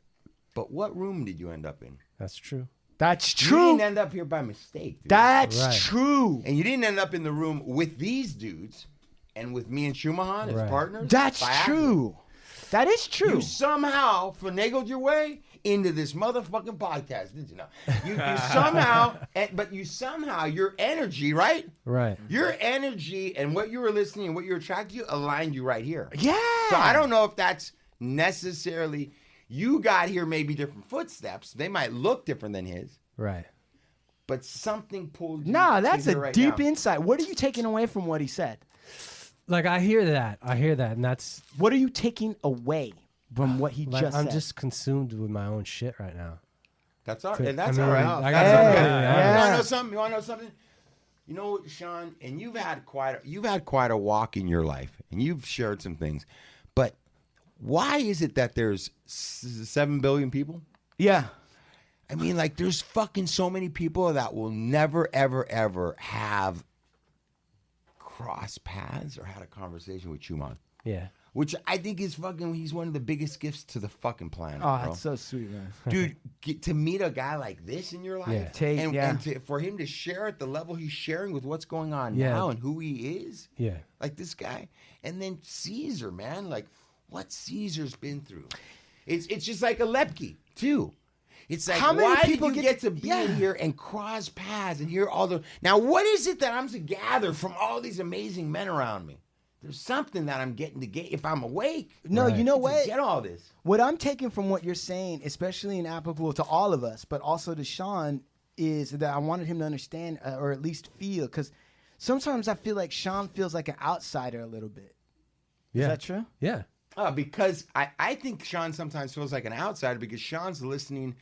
But what room did you end up in? that's true. That's You true. didn't end up here by mistake, dude. That's Right. true. And you didn't end up in the room with these dudes and with me and Schumahan as Right. partners. That's by accident. true. That is true. You somehow finagled your way into this motherfucking podcast, did you know? You somehow, your energy, right? Right. Your energy and what you were listening and what you were attracted to aligned you right here. Yeah. So I don't know if that's necessarily, you got here maybe different footsteps. They might look different than his, Right. but something pulled you. Nah, that's in a here right deep now. insight. What are you taking away from what he said? Like I hear that, and that's What are you taking away from what he like just I'm said? just consumed with my own shit right now. That's all right. To- And that's I mean, all right. I That's got okay. something. Yeah. You want to know something? You want to know something? You know, Sean, and you've had quite a walk in your life, and you've shared some things. But why is it that there's 7 billion people? Yeah. I mean, like, there's fucking so many people that will never, ever, ever have crossed paths or had a conversation with Schumann. Yeah. Which I think is fucking, he's one of the biggest gifts to the fucking planet, Oh, bro. that's so sweet, man. Dude, to meet a guy like this in your life, Yeah. Tate, and for him to share at the level he's sharing with what's going on Yeah. now and who he is, Yeah. like this guy, and then Caesar, man, like what Caesar's been through. It's just like a Lepke too. It's like, How many why people did you get- get to be Yeah. in here and cross paths and hear all the... Now, what is it that I'm to gather from all these amazing men around me? There's something that I'm getting to get if I'm awake. No, you know to what? get all this. What I'm taking from what you're saying, especially and applicable to all of us, but also to Sean, is that I wanted him to understand or at least feel, because sometimes I feel like Sean feels like an outsider a little bit. Yeah. Is that true? Yeah. Because I think Sean sometimes feels like an outsider because Sean's listening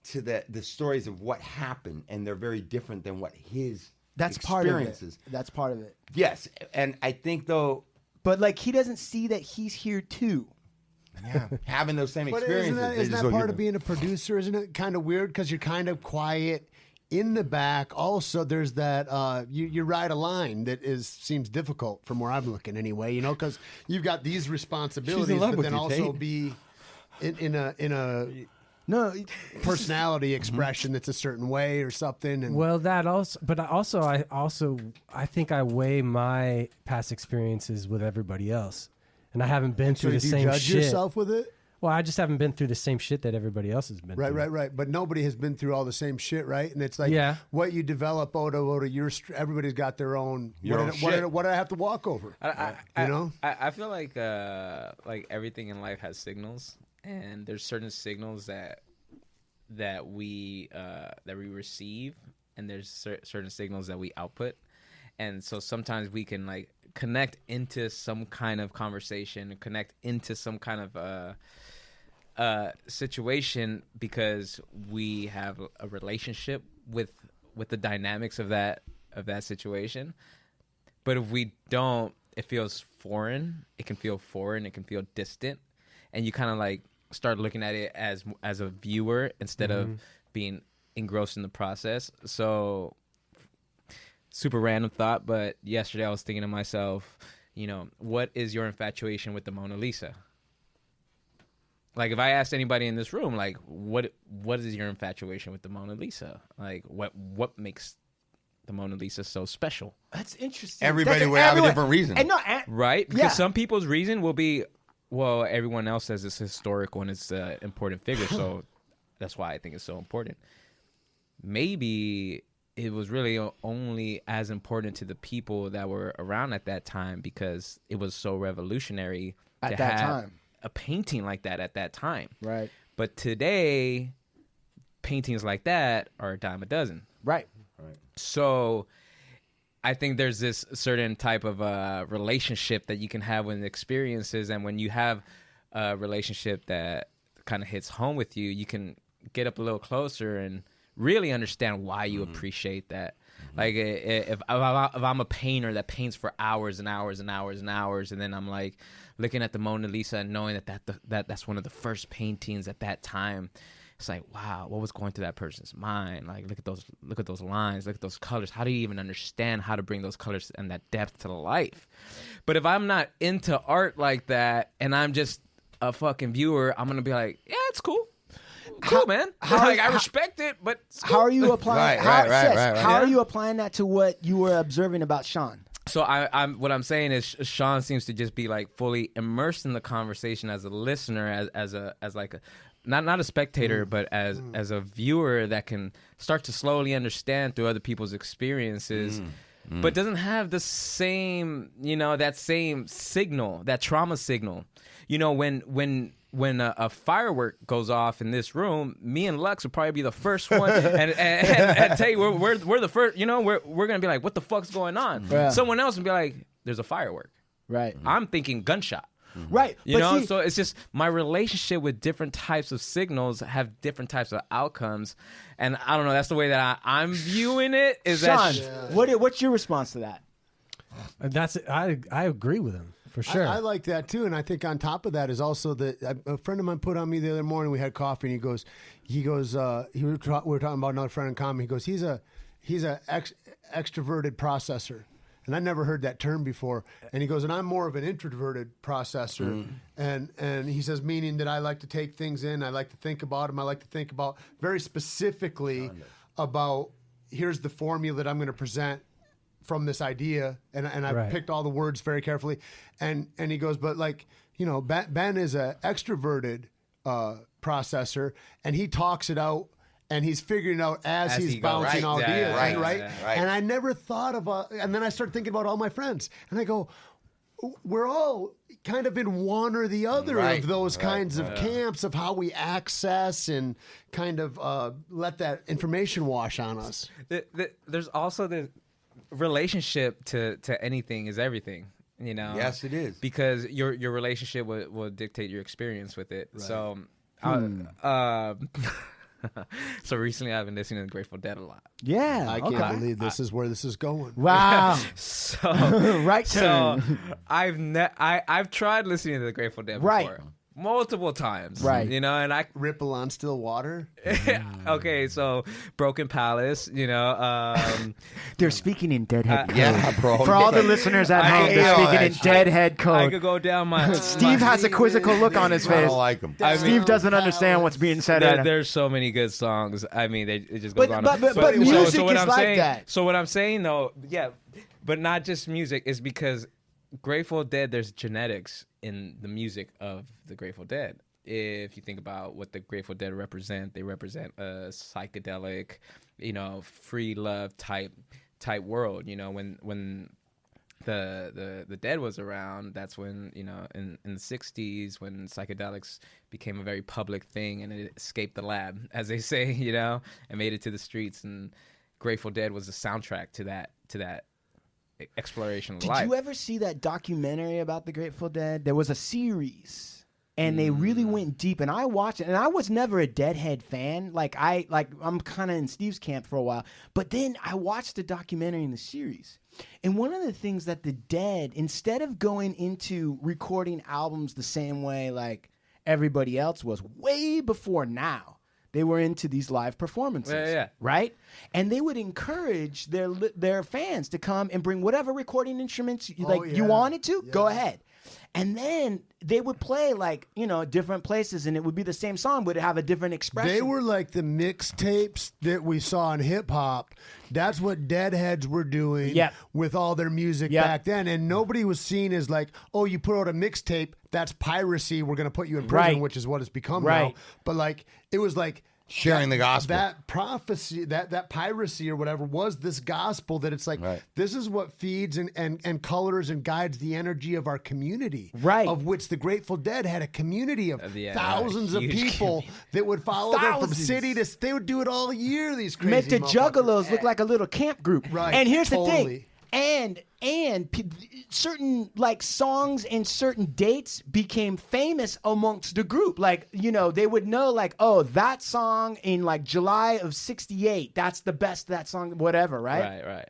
to the stories of what happened, and they're very different than what his That's part of it. experiences. That's part of it. Yes, and I think though, But like he doesn't see that he's here too. yeah, having those same But experiences, isn't they that just part don't of give being a producer? Isn't it kind of weird because you're kind of quiet in the back? Also, there's that you ride a line that seems difficult from where I'm looking anyway. Because you've got these responsibilities, love but with then you, also Tate. be in a No, personality expression that's a certain way or something. And Well, that also, but I think I weigh my past experiences with everybody else, and I haven't been so through the do you same judge shit. yourself with it? Well, I just haven't been through the same shit that everybody else has been through. Right. But nobody has been through all the same shit, right? And it's like, Yeah. what you develop, everybody's got their own. Your own shit. What did I have to walk over? I feel like everything in life has signals, and there's certain signals that we receive, and there's certain signals that we output, and so sometimes we can like connect into some kind of conversation, connect into some kind of situation because we have a relationship with the dynamics of that situation. But if we don't, it feels foreign. It can feel foreign. It can feel distant, and you kind of like start looking at it as a viewer instead of being engrossed in the process. So, super random thought, but yesterday I was thinking to myself, what is your infatuation with the Mona Lisa? Like, if I asked anybody in this room, like, what is your infatuation with the Mona Lisa? Like, what makes the Mona Lisa so special? That's interesting. Everybody would have a different reason. Right? Because some people's reason will be, well, everyone else says it's historical and it's an important figure, so that's why I think it's so important. Maybe it was really only as important to the people that were around at that time because it was so revolutionary to have a painting like that at that time. Right. But today, paintings like that are a dime a dozen. Right. So I think there's this certain type of relationship that you can have with experiences, and when you have a relationship that kind of hits home with you, you can get up a little closer and really understand why you appreciate that. Like if I'm a painter that paints for hours and hours and hours and hours, and then I'm like looking at the Mona Lisa and knowing that's one of the first paintings at that time. It's like, wow, what was going through that person's mind? Like, look at those lines, look at those colors. How do you even understand how to bring those colors and that depth to life? But if I'm not into art like that and I'm just a fucking viewer, I'm gonna be like, yeah, it's cool. Cool, man. I respect it, but it's cool. How are you applying? Right. How are you applying that to what you were observing about Sean? So what I'm saying is Sean seems to just be like fully immersed in the conversation as a listener, as like a not a spectator, but as a viewer that can start to slowly understand through other people's experiences, but doesn't have the same, that same signal, that trauma signal. When a firework goes off in this room, me and Lux will probably be the first one and tell you we're the first. We're gonna be like, what the fuck's going on? Yeah. Someone else will be like, there's a firework. Right. I'm thinking gunshot. Right. So it's just my relationship with different types of signals have different types of outcomes, and I don't know. That's the way that I'm viewing it. Sean, what's your response to that? I agree with him. For sure. I like that too. And I think on top of that is also that a friend of mine put on me the other morning, we had coffee, and he goes, we were talking about another friend in common. He goes, he's a extroverted processor. And I never heard that term before. And he goes, and I'm more of an introverted processor. And he says, meaning that I like to take things in. I like to think about them. I like to think about very specifically about here's the formula that I'm going to present from this idea, and I picked all the words very carefully, and he goes, but like, Ben is a extroverted processor, and he talks it out, and he's figuring it out as he's bouncing ideas, right? And I never thought about, and then I started thinking about all my friends, and I go, we're all kind of in one or the other of those kinds of camps of how we access and kind of let that information wash on us. There's also the relationship to anything is everything, Yes, it is, because your relationship will dictate your experience with it. So so recently I've been listening to the Grateful Dead a lot. Yeah, I can't believe this is where this is going. Wow. So right turn. So I've tried listening to the Grateful Dead before. Multiple times, right? And I Ripple on Still Water. Okay, so Broken Palace, they're speaking in deadhead code. Yeah, bro. For all the listeners at home, they're speaking in deadhead code. I could go down my. Steve has a quizzical look on his face. I don't like him. Steve doesn't understand what's being said. There's so many good songs. I mean, it just goes on. But music is like that. So what I'm saying, though, but not just music, is because Grateful Dead, there's genetics in the music of the Grateful Dead. If you think about what the Grateful Dead represent, they represent a psychedelic, free love type world. When the Dead was around, that's when, in the 60s, when psychedelics became a very public thing and it escaped the lab, as they say, and made it to the streets, and Grateful Dead was the soundtrack to that exploration of Did life. you ever see that documentary about the Grateful Dead? There was a series, and they really went deep. And I watched it, and I was never a Deadhead fan. I'm kind of in Steve's camp for a while, but then I watched the documentary and the series. And one of the things that the Dead, instead of going into recording albums the same way like everybody else was, way before now, they were into these live performances, right? And they would encourage their fans to come and bring whatever recording instruments you wanted to. Go ahead. And then they would play different places, and it would be the same song, but it have a different expression. They were like the mixtapes that we saw in hip hop. That's what Deadheads were doing with all their music back then. And nobody was seen as like, oh, you put out a mixtape, that's piracy. We're going to put you in prison, which is what it's become now. But like, it was like sharing the gospel. That prophecy, that piracy or whatever was this gospel that it's like, this is what feeds and colors and guides the energy of our community. Right. Of which the Grateful Dead had a community of thousands of people that would follow them from city to, they would do it all year, these crazy Make the Juggalos look like a little camp group. Right. And here's the thing. And certain like songs and certain dates became famous amongst the group. Like, they would know like, oh, that song in like July of '68, that's the best, that song, whatever, right? Right.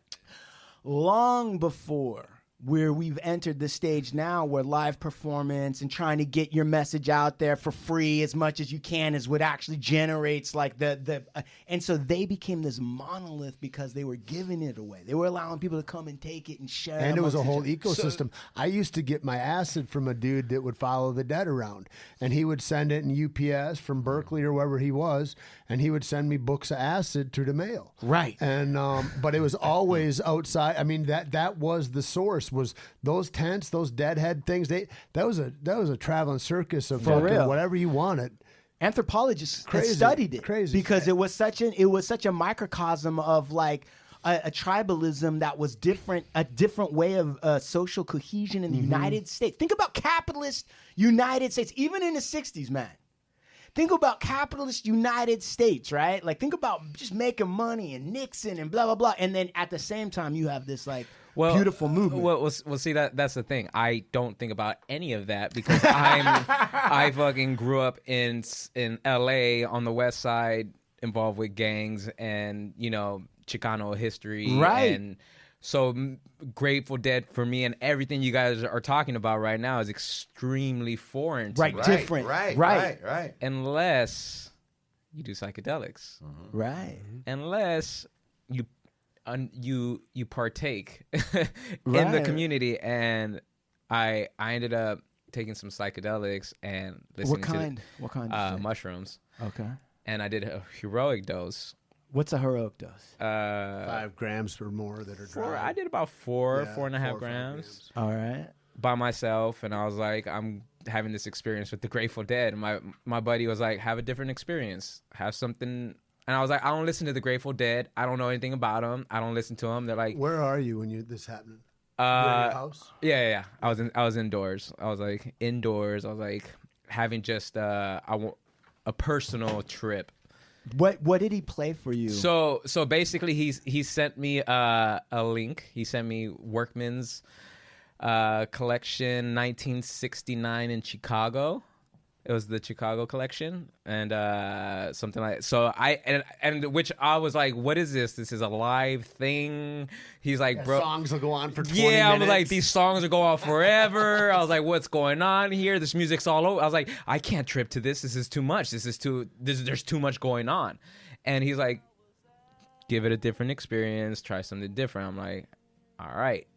Long before where we've entered the stage now where live performance and trying to get your message out there for free as much as you can is what actually generates like and so they became this monolith because they were giving it away. They were allowing people to come and take it and share it. And it was a whole ecosystem. I used to get my acid from a dude that would follow the Dead around, and he would send it in UPS from Berkeley or wherever he was, and he would send me books of acid through the mail. Right. And but it was always outside. I mean, that was the source. Was those tents, those Deadhead things? That was a traveling circus of fucking whatever you wanted. Anthropologists studied it because it was such a microcosm of like a tribalism that was different, a different way of social cohesion in the United States. Think about capitalist United States, even in the '60s, man. Think about capitalist United States, right? Like, think about just making money and Nixon and blah, blah, blah. And then at the same time, you have this, like, beautiful movement. Well, see, that's the thing. I don't think about any of that because I fucking grew up in L.A. on the West Side, involved with gangs and, Chicano history. Right. And so Grateful Dead for me and everything you guys are talking about right now is extremely foreign to me. Different. Right. Unless you do psychedelics. Right. Unless you partake in the community. And I ended up taking some psychedelics and listening What kind? Mushrooms. Okay. And I did a heroic dose. What's a heroic dose? 5 grams or more that are dry. I did about 4.5 grams. All right. By myself, and I was like, I'm having this experience with the Grateful Dead. And my buddy was like, have a different experience. Have something. And I was like, I don't listen to the Grateful Dead. I don't know anything about them. I don't listen to them. They're like, where are you when this happening? You in your house? Yeah. I was indoors. I was like indoors. I was like having just a personal trip. What did he play for you? So basically, he sent me a link. He sent me Workman's collection, 1969 in Chicago. It was the Chicago collection, and something like so. And which I was like, "What is this? This is a live thing." He's like, "Bro, songs will go on for 20 minutes." I was like, "These songs will go on forever." I was like, "What's going on here? This music's all over." I was like, "I can't trip to this. This is too much. There's too much going on." And he's like, "Give it a different experience. Try something different." I'm like, "All right."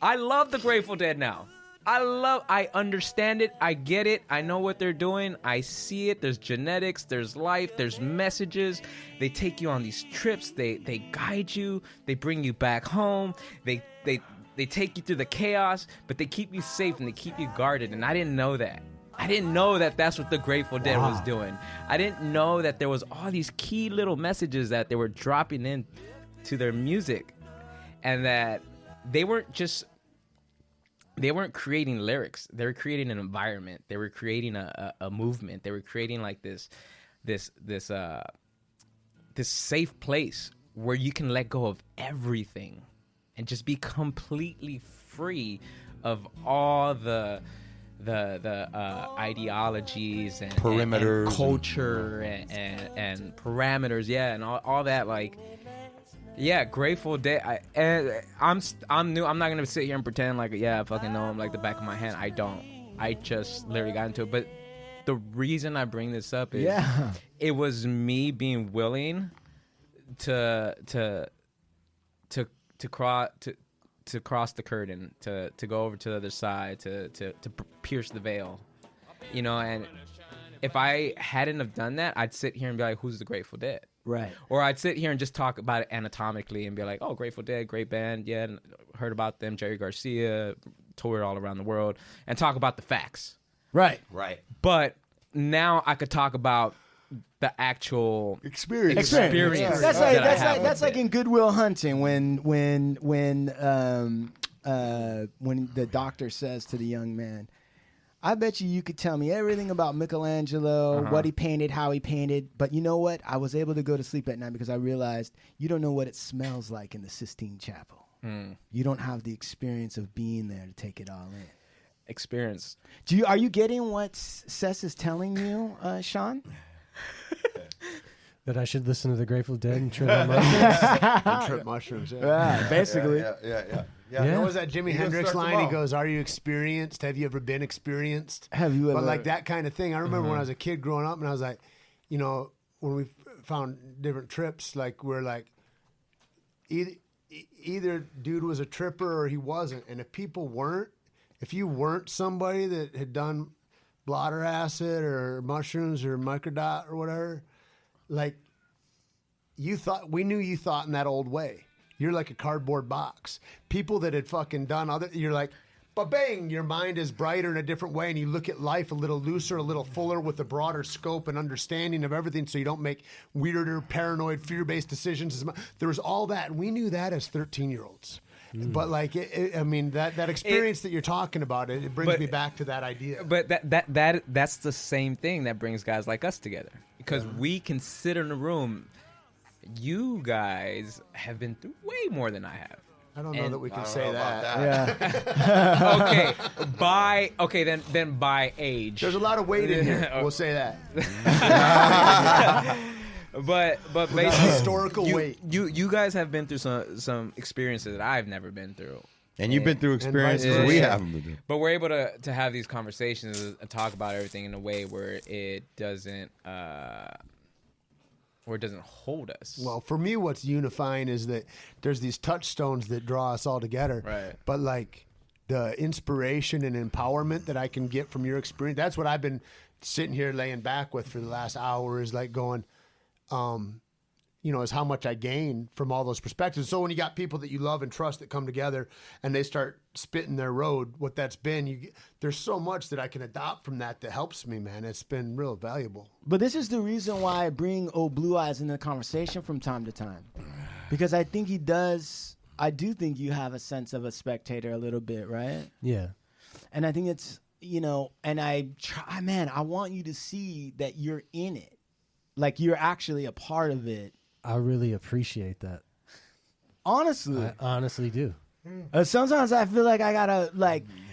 I love the Grateful Dead now. I understand it. I get it. I know what they're doing. I see it. There's genetics. There's life. There's messages. They take you on these trips. They guide you. They bring you back home. They take you through the chaos, but they keep you safe and they keep you guarded. And I didn't know that. I didn't know that that's what the Grateful Dead was doing. I didn't know that there was all these key little messages that they were dropping in to their music, and that they weren't creating lyrics. They were creating an environment. They were creating a movement. They were creating like this safe place where you can let go of everything and just be completely free of all the ideologies and Perimeters and culture and parameters, and all that. Like, Grateful Dead. I'm new. I'm not gonna sit here and pretend like I fucking know him like the back of my hand. I don't. I just literally got into it. But the reason I bring this up is it was me being willing to cross the curtain, to go over to the other side, to pierce the veil, and if I hadn't have done that, I'd sit here and be like, who's the Grateful Dead? Right. Or I'd sit here and just talk about it anatomically and be like, oh, Grateful Dead, great band, heard about them, Jerry Garcia, toured all around the world, and talk about the facts. Right. But now I could talk about the actual experience. That's like in Good Will Hunting when the doctor says to the young man, I bet you could tell me everything about Michelangelo, what he painted, how he painted, but you know what? I was able to go to sleep at night because I realized you don't know what it smells like in the Sistine Chapel. You don't have the experience of being there to take it all in. Experience. Are you getting what Sess is telling you, Sean? That I should listen to the Grateful Dead and trip on mushrooms. Trip mushrooms, basically. Yeah. What was that Jimi Hendrix line? He goes, "Are you experienced? Have you ever been experienced? Have you ever?" But like that kind of thing. I remember when I was a kid growing up, and I was like, when we found different trips, like we're like, either dude was a tripper or he wasn't. And if you weren't somebody that had done blotter acid or mushrooms or microdot or whatever, like we knew you thought in that old way. You're like a cardboard box. People that had fucking done you're like, ba-bang, your mind is brighter in a different way, and you look at life a little looser, a little fuller, with a broader scope and understanding of everything, so you don't make weirder, paranoid, fear-based decisions. There was all that, and we knew that as 13-year-olds. But like, that experience that you're talking about, it brings me back to that idea. But that's the same thing that brings guys like us together, because we can sit in a room. You guys have been through way more than I have. I don't know that we can say that. Yeah. Then by age. There's a lot of weight in here. We'll say that. But basically, historical weight. You guys have been through some experiences that I've never been through. And you've been through experiences we haven't been through. But we're able to have these conversations and talk about everything in a way where it doesn't hold us. Well, for me, what's unifying is that there's these touchstones that draw us all together. Right. But like the inspiration and empowerment that I can get from your experience, that's what I've been sitting here laying back with for the last hour, is like going, is how much I gain from all those perspectives. So when you got people that you love and trust that come together and they start spitting their road, what that's been, there's so much that I can adopt from that helps me, man. It's been real valuable. But this is the reason why I bring Old Blue Eyes in the conversation from time to time, because I think he does. I do think you have a sense of a spectator a little bit, right? Yeah. And I think it's, and I want you to see that you're in it. Like you're actually a part of it. I really appreciate that. Honestly. I honestly do. Sometimes I feel like I gotta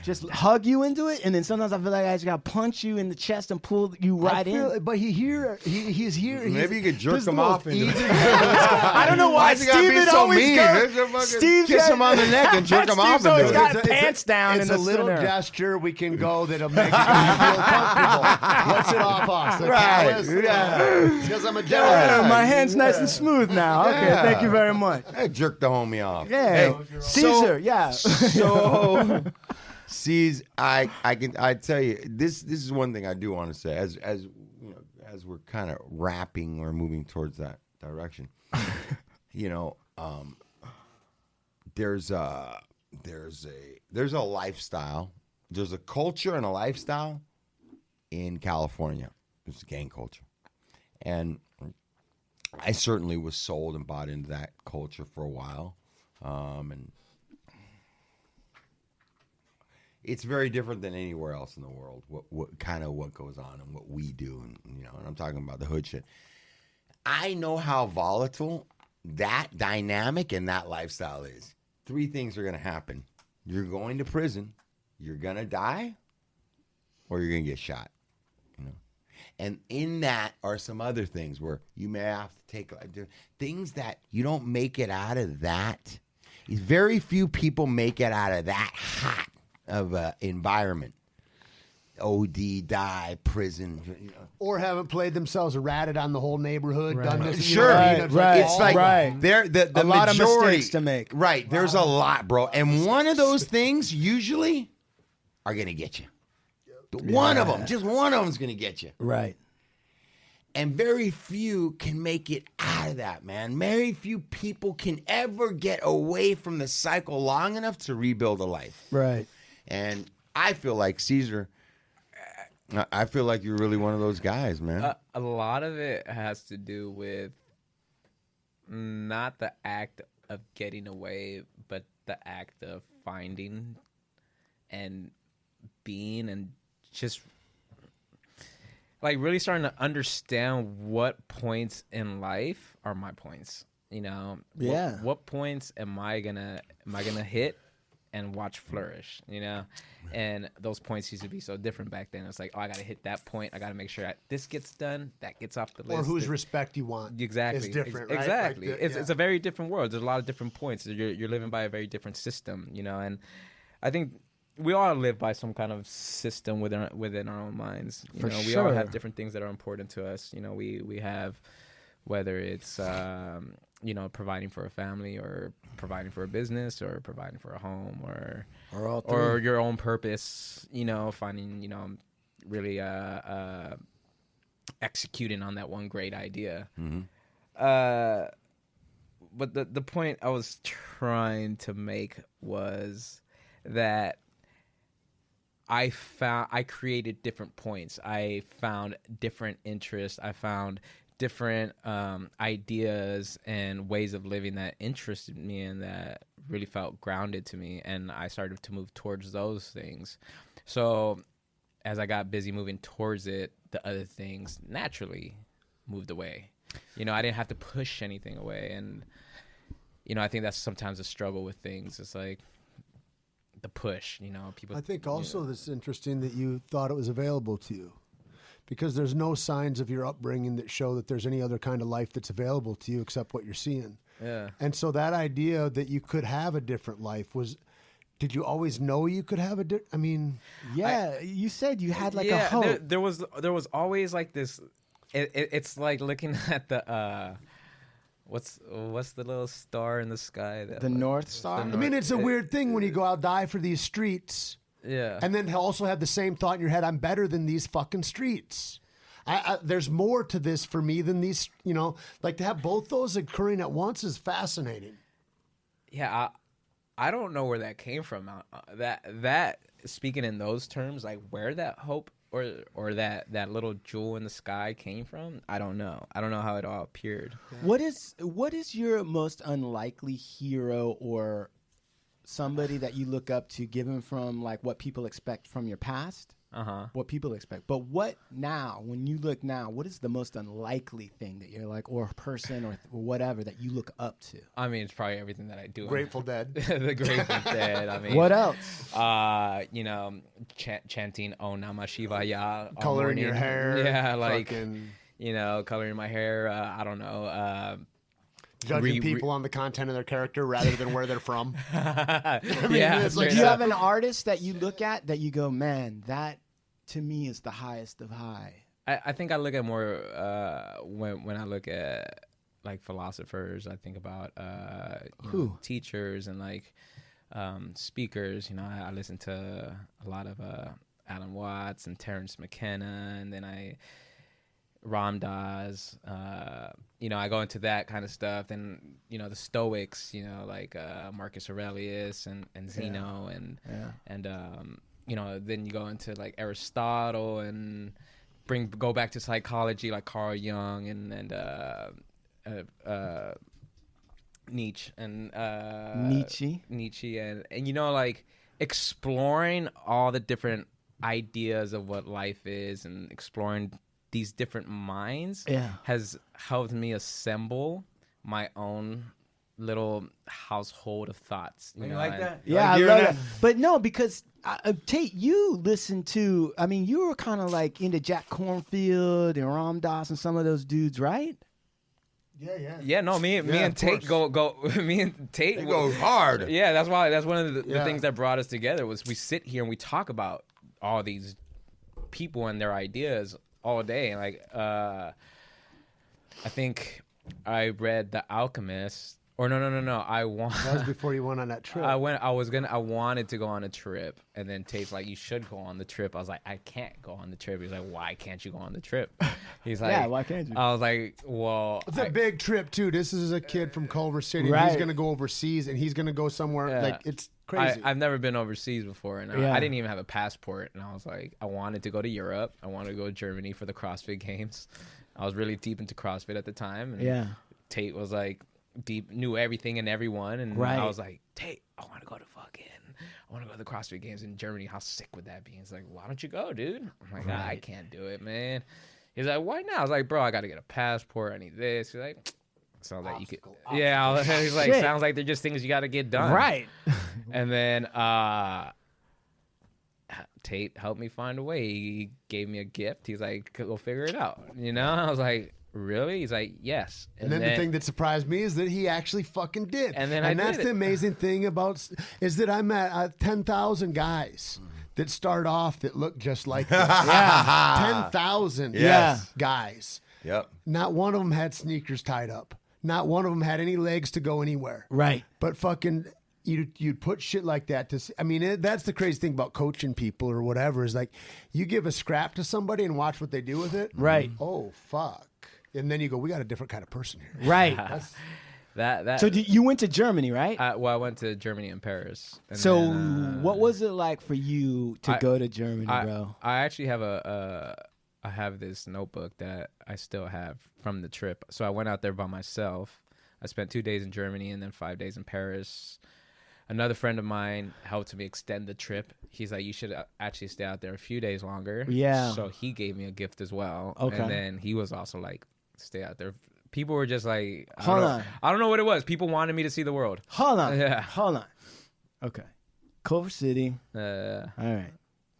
just hug you into it, and then sometimes I feel like I just gotta punch you in the chest and pull you right in. But he's here. Maybe you could jerk him off. I don't know why Steve always goes. Steve kiss him on the neck and jerk him off. Steve's always got pants down. It's a little gesture we can go that'll make you feel comfortable. What's it off us? Right. Because I'm a gentleman. My hand's nice and smooth now. Okay, thank you very much. Hey, jerk the homie off. Yeah, Caesar. Yeah. So, I tell you, this is one thing I do want to say. As we're kind of wrapping or moving towards that direction, there's a lifestyle, there's a culture and a lifestyle in California. It's a gang culture, and I certainly was sold and bought into that culture for a while, and it's very different than anywhere else in the world. What goes on and what we do, and I'm talking about the hood shit. I know how volatile that dynamic and that lifestyle is. 3 things are going to happen. You're going to prison, you're going to die, or you're going to get shot. You know? And in that are some other things where you may have to take things that you don't make it out of that. Very few people make it out of that hot of an environment. OD, die, prison, you know. Or haven't played themselves, ratted on the whole neighborhood, Right. done this. Sure, Right. It's like the a lot majority, of mistakes to make. Right, there's a lot, bro, and one of those things usually are gonna get you. One of them, just one of them's gonna get you. Right. And very few can make it out of that, man. Very few people can ever get away from the cycle long enough to rebuild a life. Right. And I feel like Cesar. I feel like you're really one of those guys, man. A lot of it has to do with not the act of getting away, but the act of finding and being and just like really starting to understand what points in life are my points. You know, Yeah. What points am I gonna hit and watch flourish, you know? And those points used to be so different back then. It's like, oh, I got to hit that point. I got to make sure this gets done, that gets off the list. Or whose respect you want. Exactly. Is different, right? Exactly. Like It's a very different world. There's a lot of different points. You're living by a very different system, you know? And I think we all live by some kind of system within our own minds. You know, we all have different things that are important to us. You know, we have, whether it's you know, providing for a family or providing for a business or providing for a home or all three. or your own purpose, you know, finding, you know, really executing on that one great idea. But the point I was trying to make was that I created different points. I found different interests. I found different ideas and ways of living that interested me and that really felt grounded to me, and I started to move towards those things. So as I got busy moving towards it, the other things naturally moved away. You know, I didn't have to push anything away, and you know, I think that's sometimes a struggle with things. It's like the push, you know, people. I think also that's interesting that you thought it was available to you, because there's no signs of your upbringing that show that there's any other kind of life that's available to you except what you're seeing. Yeah. And so that idea that you could have a different life did you always know you could have I mean, yeah, you said you had like a hope. There was always like this. It's like looking at the what's the little star in the sky? The North Star. I mean, it's a weird thing when you go out die for these streets. Yeah. And then also have the same thought in your head, I'm better than these fucking streets. There's more to this for me than these, you know, like to have both those occurring at once is fascinating. Yeah, I don't know where that came from. That speaking in those terms, like where that hope or that little jewel in the sky came from, I don't know. I don't know how it all appeared. What is your most unlikely hero or somebody that you look up to, given from like what people expect from your past? What people expect. But what now, when you look now, what is the most unlikely thing that you're like, or person or whatever that you look up to? I mean, it's probably everything that I do. Grateful Dead. The Grateful Dead. I mean, what else? You know, chanting "Om Namah Shivaya," coloring your hair. Yeah, like you know, coloring my hair. I don't know. Judging people on the content of their character rather than where they're from. I mean, it's like, do you have an artist that you look at that you go, man, that to me is the highest of high? I think I look at more when I look at like philosophers. I think about you know, teachers and like speakers. You know, I listen to a lot of Alan Watts and Terrence McKenna, and then Ram Dass, you know, I go into that kind of stuff, and you know, the Stoics, you know, like Marcus Aurelius and Zeno, and you know, then you go into like Aristotle and go back to psychology, like Carl Jung and Nietzsche and Nietzsche, and you know, like exploring all the different ideas of what life is and exploring these different minds has helped me assemble my own little household of thoughts. You know, like that? Yeah, I love that. But no, because Tate, you listen to. I mean, you were kind of like into Jack Cornfield and Ram Dass and some of those dudes, right? Yeah, no, me and Tate go. Me and Tate They go hard. Yeah, that's why. That's one of the things that brought us together was we sit here and we talk about all these people and their ideas all day. Like, I think I read The Alchemist. Or no. That was before you went on that trip. I wanted to go on a trip, and then Tate's like, "You should go on the trip." I was like, "I can't go on the trip." He's like, "Why can't you go on the trip?" He's like, Yeah, why can't you? I was like, "Well, It's a big trip too. This is a kid from Culver City. Right. He's gonna go overseas, and he's gonna go somewhere like it's crazy. I've never been overseas before, and Yeah. I didn't even have a passport. And I was like, I wanted to go to Europe. I wanted to go to Germany for the CrossFit Games. I was really deep into CrossFit at the time. And Yeah. Tate was like knew everything and everyone, and Right. I was like, Tate, I want to go to the CrossFit Games in Germany. How sick would that be? He's like, why don't you go, dude? I'm like, I can't do it, man. He's like, why not? I was like, bro, I got to get a passport. I need this. He's like, sounds like you could. Yeah, he's like, Shit. sounds like they're just things you got to get done. Right. And then Tate helped me find a way. He gave me a gift. He's like, go figure it out. You know? I was like, really? He's like, yes. And then the thing that surprised me is that he actually fucking did. And then that's did the it. amazing thing about is that I met 10,000 guys that start off that look just like this. 10,000 guys. Yep. Not one of them had sneakers tied up. Not one of them had any legs to go anywhere. Right. But fucking you'd put shit like that to see. I mean, that's the crazy thing about coaching people or whatever is like you give a scrap to somebody and watch what they do with it. Right. Oh, fuck. And then you go, we got a different kind of person here. Right. that. So you went to Germany, right? I went to Germany and Paris. And so then, what was it like for you to go to Germany, bro? I actually have I have this notebook that I still have from the trip. So I went out there by myself. I spent 2 days in Germany and then 5 days in Paris. Another friend of mine helped me extend the trip. He's like, you should actually stay out there a few days longer. Yeah. So he gave me a gift as well. Okay. And then he was also like, stay out there. People were just like, I don't know what it was. People wanted me to see the world. Hold on. Yeah. Hold on. Okay. Culver City. Uh, All right.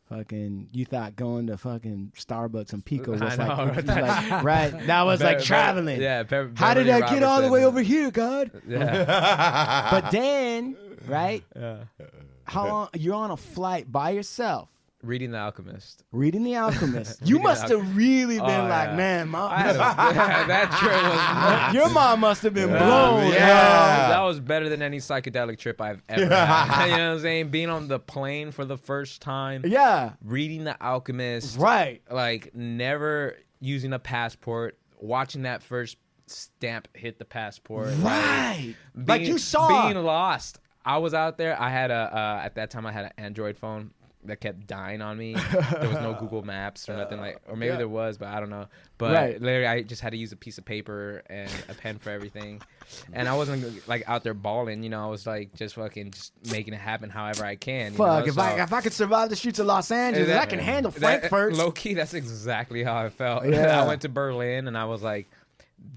Fucking, you thought going to fucking Starbucks and Pico was I know, like, right? That was like traveling. Yeah. How did I Beverly get all the Robertson. way over here, God? Yeah. But then, right? Yeah. How long? You're on a flight by yourself. Reading The Alchemist. Reading The Alchemist. You must have really been like, man, mom. That trip was Your mom must have been blown. That was better than any psychedelic trip I've ever had. You know what I'm saying? Being on the plane for the first time. Yeah. Reading The Alchemist. Right. Like, never using a passport. Watching that first stamp hit the passport. Right. Like you saw. Being lost. I was out there. I had at that time, I had an Android phone that kept dying on me. There was no Google Maps or nothing or maybe there was, but I don't know. But literally, I just had to use a piece of paper and a pen for everything. And I wasn't like out there balling, you know. I was like just making it happen however I can. Fuck, you know? if I could survive the streets of Los Angeles, I can handle Frankfurt. Low key, that's exactly how I felt. Yeah. I went to Berlin and I was like,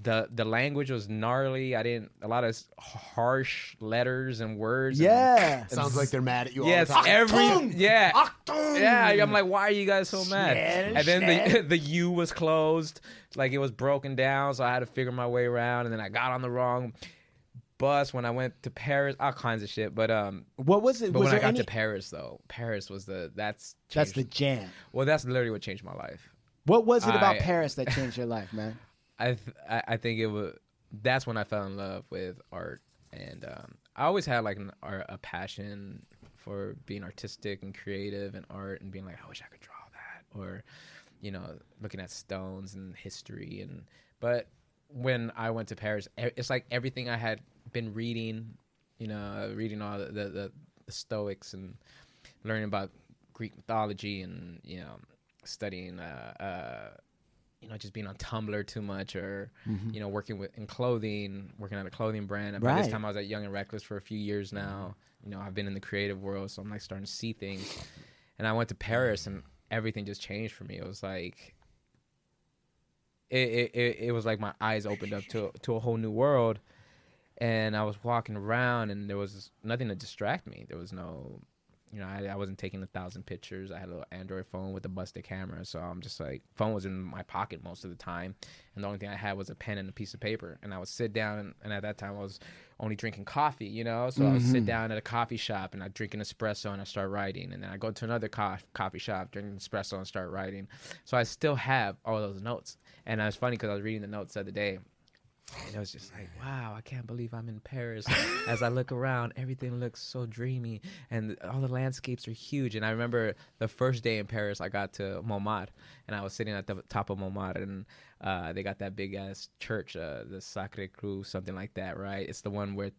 the language was gnarly. A lot of harsh letters and words. Yeah. Sounds like they're mad at you all Yeah, the time. Yeah, I'm like, why are you guys so mad? And then the U was closed, like it was broken down, so I had to figure my way around. And then I got on the wrong bus when I went to Paris, all kinds of shit. But what was it? But was when I got any... to Paris, though, Paris was that's the jam. Well, that's literally what changed my life. What was it about Paris that changed your life, man? I think it was. That's when I fell in love with art, and I always had like a passion for being artistic and creative and art, and being like, I wish I could draw that, or you know, looking at stones and history. But when I went to Paris, it's like everything I had been reading, you know, reading all the Stoics and learning about Greek mythology, and you know, studying. You know, just being on Tumblr too much, or you know, working in clothing, working at a clothing brand. And by this time, I was at Young and Reckless for a few years now. You know, I've been in the creative world, so I'm like starting to see things. And I went to Paris, and everything just changed for me. It was like, it was like my eyes opened up to a whole new world. And I was walking around, and there was nothing to distract me. There was no, I wasn't taking 1,000 pictures. I had a little Android phone with a busted camera, so I'm just like, phone was in my pocket most of the time, and the only thing I had was a pen and a piece of paper. And I would sit down, and at that time I was only drinking coffee, so I would sit down at a coffee shop, and I'd drink an espresso, and I start writing, and then I go to another coffee shop, drink an espresso, and start writing. So I still have all those notes, and it was funny because I was reading the notes the other day. And it was just like, wow, I can't believe I'm in Paris. As I look around, everything looks so dreamy, and all the landscapes are huge. And I remember the first day in Paris, I got to Montmartre, and I was sitting at the top of Montmartre, and they got that big-ass church, the Sacré-Cœur, something like that, right? It's the one where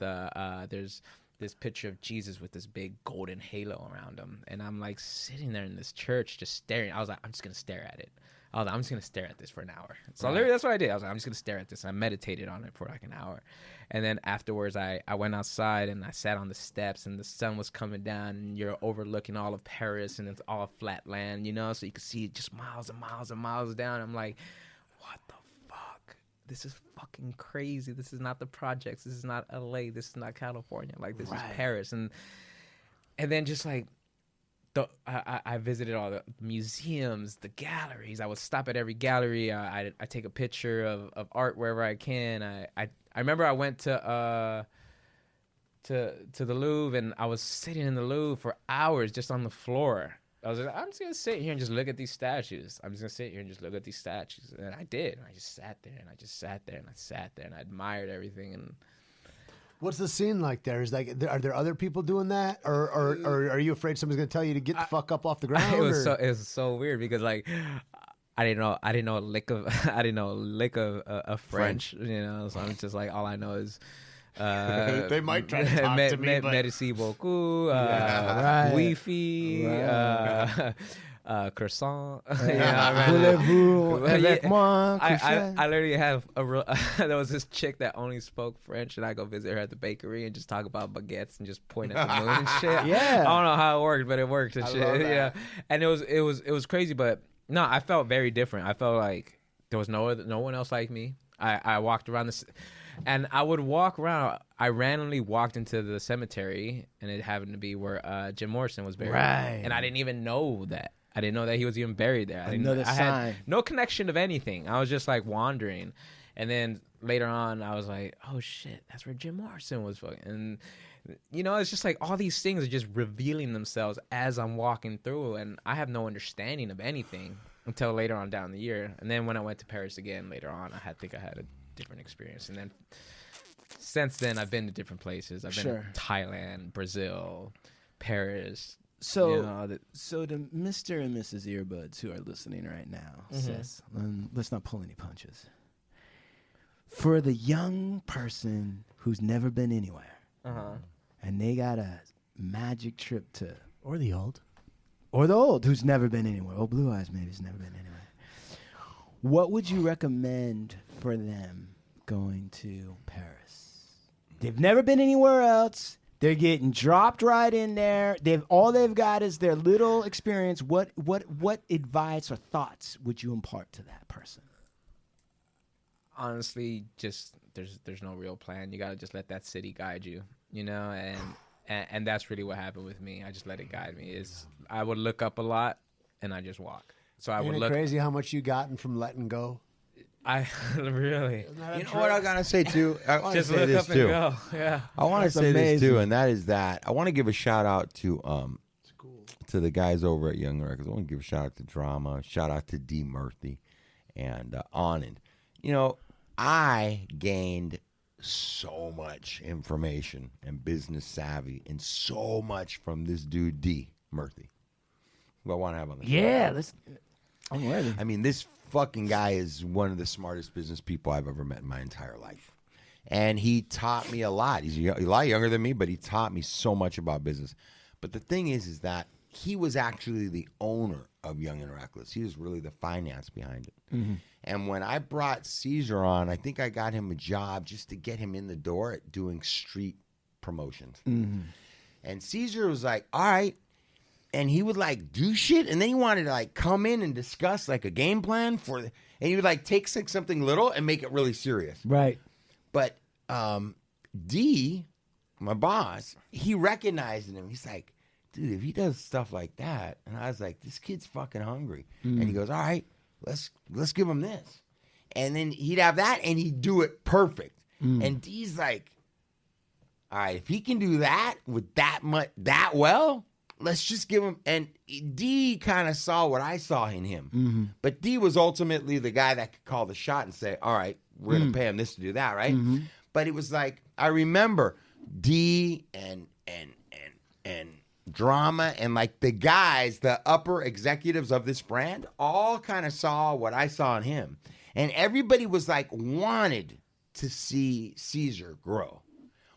there's this picture of Jesus with this big golden halo around him. And I'm, like, sitting there in this church just staring. I was like, I'm just going to stare at it. I'm just going to stare at this for an hour. So literally that's what I did. I was like, I'm just going to stare at this. And I meditated on it for like an hour. And then afterwards, I went outside and I sat on the steps, and the sun was coming down, and you're overlooking all of Paris, and it's all flat land, so you can see just miles and miles and miles down. I'm like, what the fuck? This is fucking crazy. This is not the projects. This is not LA. This is not California. Like, this is Paris. And then just like, I visited all the museums, the galleries. I would stop at every gallery. I take a picture of art wherever I can. I remember I went to the Louvre, and I was sitting in the Louvre for hours just on the floor. I was like, I'm just gonna sit here and just look at these statues. I'm just gonna sit here and just look at these statues, and I did. I just sat there, and I just sat there, and I sat there, and I admired everything. And what's the scene like there? Is like, are there other people doing that, or are you afraid somebody's gonna tell you to get the fuck up off the ground? It was so weird because like I didn't know a lick of French, So I'm just like, all I know is they might try to talk to me, but merci beaucoup, Wi-Fi, croissant. Voulez-vous avec moi? I literally have there was this chick that only spoke French, and I go visit her at the bakery and just talk about baguettes and just point at the moon and shit. Yeah, I don't know how it worked, but it worked and shit. Yeah, and it was crazy, but no, I felt very different. I felt like there was no one else like me. I walked around this. And I would walk around. I randomly walked into the cemetery, and it happened to be where Jim Morrison was buried. Right. And I didn't even know that. I didn't know that he was even buried there. I sign. had no connection of anything. I was just like wandering. And then later on, I was like, oh shit, that's where Jim Morrison was fucking. And, it's just like all these things are just revealing themselves as I'm walking through. And I have no understanding of anything until later on down the year. And then when I went to Paris again later on, I think I had a different experience. And then since then, I've been to different places. I've been to Thailand, Brazil, Paris. So to Mr. and Mrs. Earbuds who are listening right now, sis, let's not pull any punches. For the young person who's never been anywhere, and they got a magic trip to, or the old who's never been anywhere, Blue Eyes maybe has never been anywhere. What would you recommend for them going to Paris? They've never been anywhere else. They're getting dropped right in there. All they've got is their little experience. What advice or thoughts would you impart to that person? Honestly, just there's no real plan. You gotta just let that city guide you, and that's really what happened with me. I just let it guide me. I would look up a lot, and I just walk. So I would look. Crazy how much you gotten from letting go. I really. You know what I gotta say too? I want to just say look this up too. and go. Yeah. I want to say this too, and that is that I want to give a shout out to to the guys over at Young Records. I want to give a shout out to Drama, shout out to D Murphy, and Anand. I gained so much information and business savvy and so much from this dude D Murphy, who I want to have on the show. Yeah, I'm ready. I mean, this fucking guy is one of the smartest business people I've ever met in my entire life. And he taught me a lot. He's a lot younger than me, but he taught me so much about business. But the thing is that he was actually the owner of Young and Reckless. He was really the finance behind it. Mm-hmm. And when I brought Cesar on, I think I got him a job just to get him in the door at doing street promotions. Mm-hmm. And Cesar was like, all right. And he would like do shit, and then he wanted to like come in and discuss like a game plan and he would like take something little and make it really serious. Right. But D, my boss, he recognized him. He's like, dude, if he does stuff like that, and I was like, this kid's fucking hungry. And he goes, all right, let's give him this. And then he'd have that, and he'd do it perfect. And D's like, all right, if he can do that with that well, let's just give him. And D kind of saw what I saw in him. But D was ultimately the guy that could call the shot and say, all right, we're going to pay him this to do that, right? But it was like, I remember D and Drama and like the guys, the upper executives of this brand, all kind of saw what I saw in him. And everybody was like, wanted to see Cesar grow.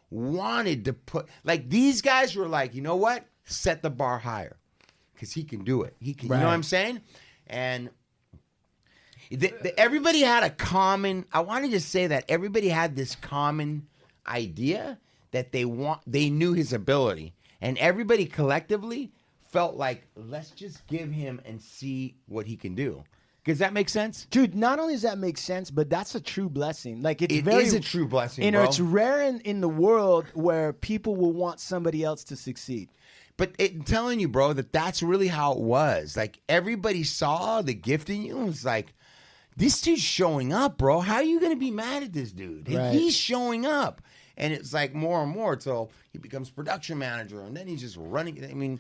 Wanted to put, like, these guys were like, you know what? Set the bar higher. Because he can do it. He can, you know what I'm saying? And everybody had a common, I wanted to say that everybody had this common idea that they knew his ability. And everybody collectively felt like, let's just give him and see what he can do. Does that make sense? Dude, not only does that make sense, but that's a true blessing. Like, it is a true blessing, bro. It's rare in the world where people will want somebody else to succeed. But I'm telling you, bro, that's really how it was. Like, everybody saw the gift in you and was like, this dude's showing up, bro. How are you going to be mad at this dude? Right. He's showing up. And it's like more and more until he becomes production manager, and then he's just running. I mean,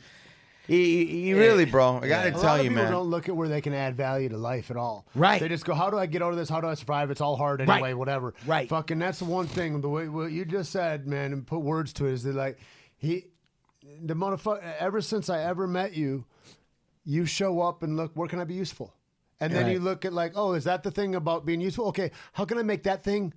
he really, bro. I got to tell you, man. People don't look at where they can add value to life at all. Right. They just go, how do I get out of this? How do I survive? It's all hard anyway, whatever. Right. Fucking, that's the one thing. The way what you just said, man, and put words to it is that, like, the motherfucker, ever since I ever met you, you show up and look, where can I be useful? And then you look at, like, oh, is that the thing about being useful? Okay, how can I make that thing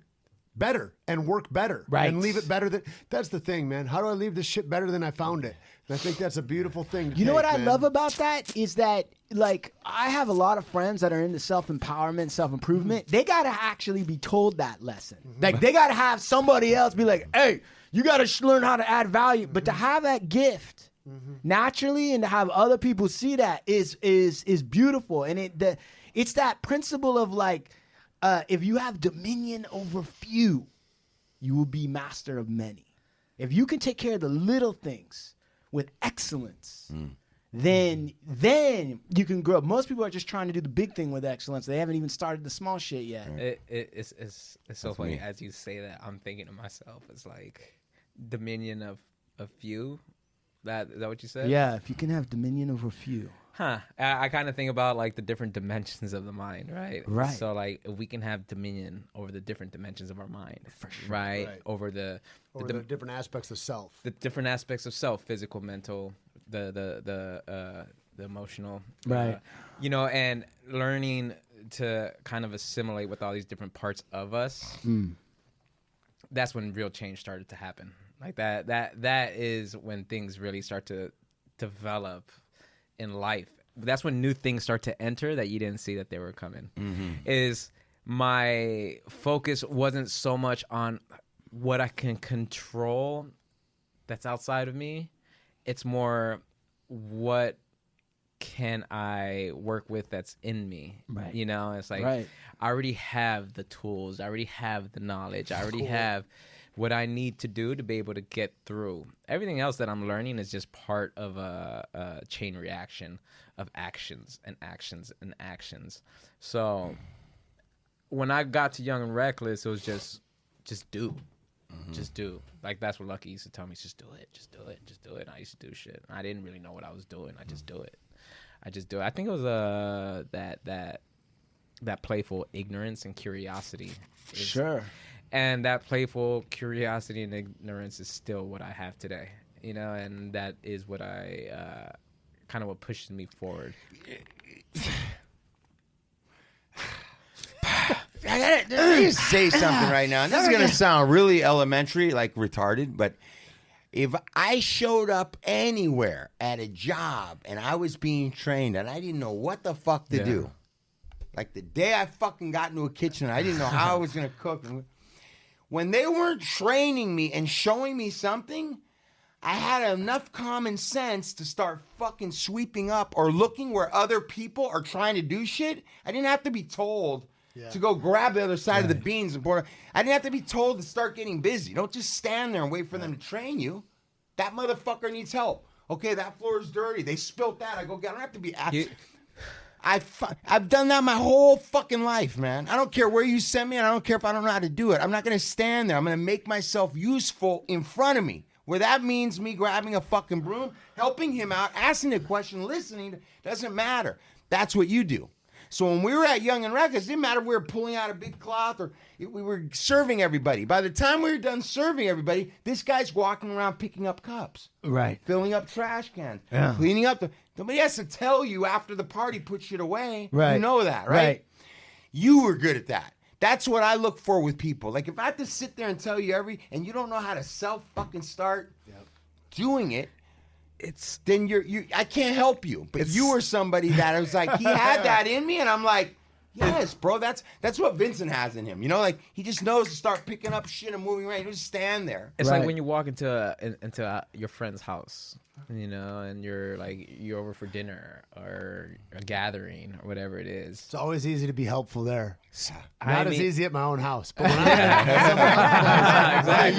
better and work better and leave it better that's the thing, man. How do I leave this shit better than I found it? And I think that's a beautiful thing. You know what I love about that is that, like, I have a lot of friends that are into self-empowerment, self-improvement. They got to actually be told that lesson. Like, they got to have somebody else be like, hey, you got to learn how to add value. But to have that gift naturally and to have other people see that is beautiful. And it's that principle of, like, if you have dominion over few, you will be master of many. If you can take care of the little things with excellence, then you can grow. Most people are just trying to do the big thing with excellence. They haven't even started the small shit yet. It's so funny. As you say that, I'm thinking to myself, it's like dominion of a few. Is that what you said? Yeah, if you can have dominion over few. I kind of think about, like, the different dimensions of the mind, right? Right. So, like, if we can have dominion over the different dimensions of our mind, right? Over the different aspects of self. The different aspects of self, physical, mental, the emotional. Right. You know, and learning to kind of assimilate with all these different parts of us, that's when real change started to happen. Like, that is when things really start to develop in life. That's when new things start to enter that you didn't see that they were coming. Is my focus wasn't so much on what I can control that's outside of me. It's more, what can I work with that's in me? Right. You know, it's like, I already have the tools. I already have the knowledge. I already have what I need to do to be able to get through. Everything else that I'm learning is just part of a chain reaction of actions and actions and actions. So when I got to Young and Reckless, it was just do. Just do. Like, that's what Lucky used to tell me, just do it, just do it, just do it. And I used to do shit. I didn't really know what I was doing. I just do it. I just do it. I think it was that playful ignorance and curiosity. Sure. And that playful curiosity and ignorance is still what I have today, you know, and that is what I kind of what pushes me forward. I gotta say something right now. And this is gonna sound really elementary, like retarded, but if I showed up anywhere at a job and I was being trained and I didn't know what the fuck to do, like the day I fucking got into a kitchen, I didn't know how I was gonna cook. When they weren't training me and showing me something, I had enough common sense to start fucking sweeping up or looking where other people are trying to do shit. I didn't have to be told to go grab the other side of the beans and pour. I didn't have to be told to start getting busy. Don't just stand there and wait for them to train you. That motherfucker needs help. Okay, that floor is dirty. They spilt that. I go, I don't have to be. I've done that my whole fucking life, man. I don't care where you send me, and I don't care if I don't know how to do it. I'm not going to stand there. I'm going to make myself useful in front of me. Where that means me grabbing a fucking broom, helping him out, asking a question, listening, doesn't matter. That's what you do. So when we were at Young and Reckless, it didn't matter if we were pulling out a big cloth or we were serving everybody. By the time we were done serving everybody, this guy's walking around picking up cups. Right. Filling up trash cans. Yeah. Cleaning up. Nobody has to tell you after the party, put shit away. Right. You know that, right? You were good at that. That's what I look for with people. Like if I have to sit there and tell you and you don't know how to start doing it, then I can't help you. But you were somebody that I was like, he had that in me, and I'm like, yes, bro, that's what Vincent has in him. You know, like he just knows to start picking up shit and moving around. He just stand there. It's like when you walk into your friend's house, you know, and you're over for dinner or a gathering or whatever it is. It's always easy to be helpful there. Not as easy at my own house, but when exactly.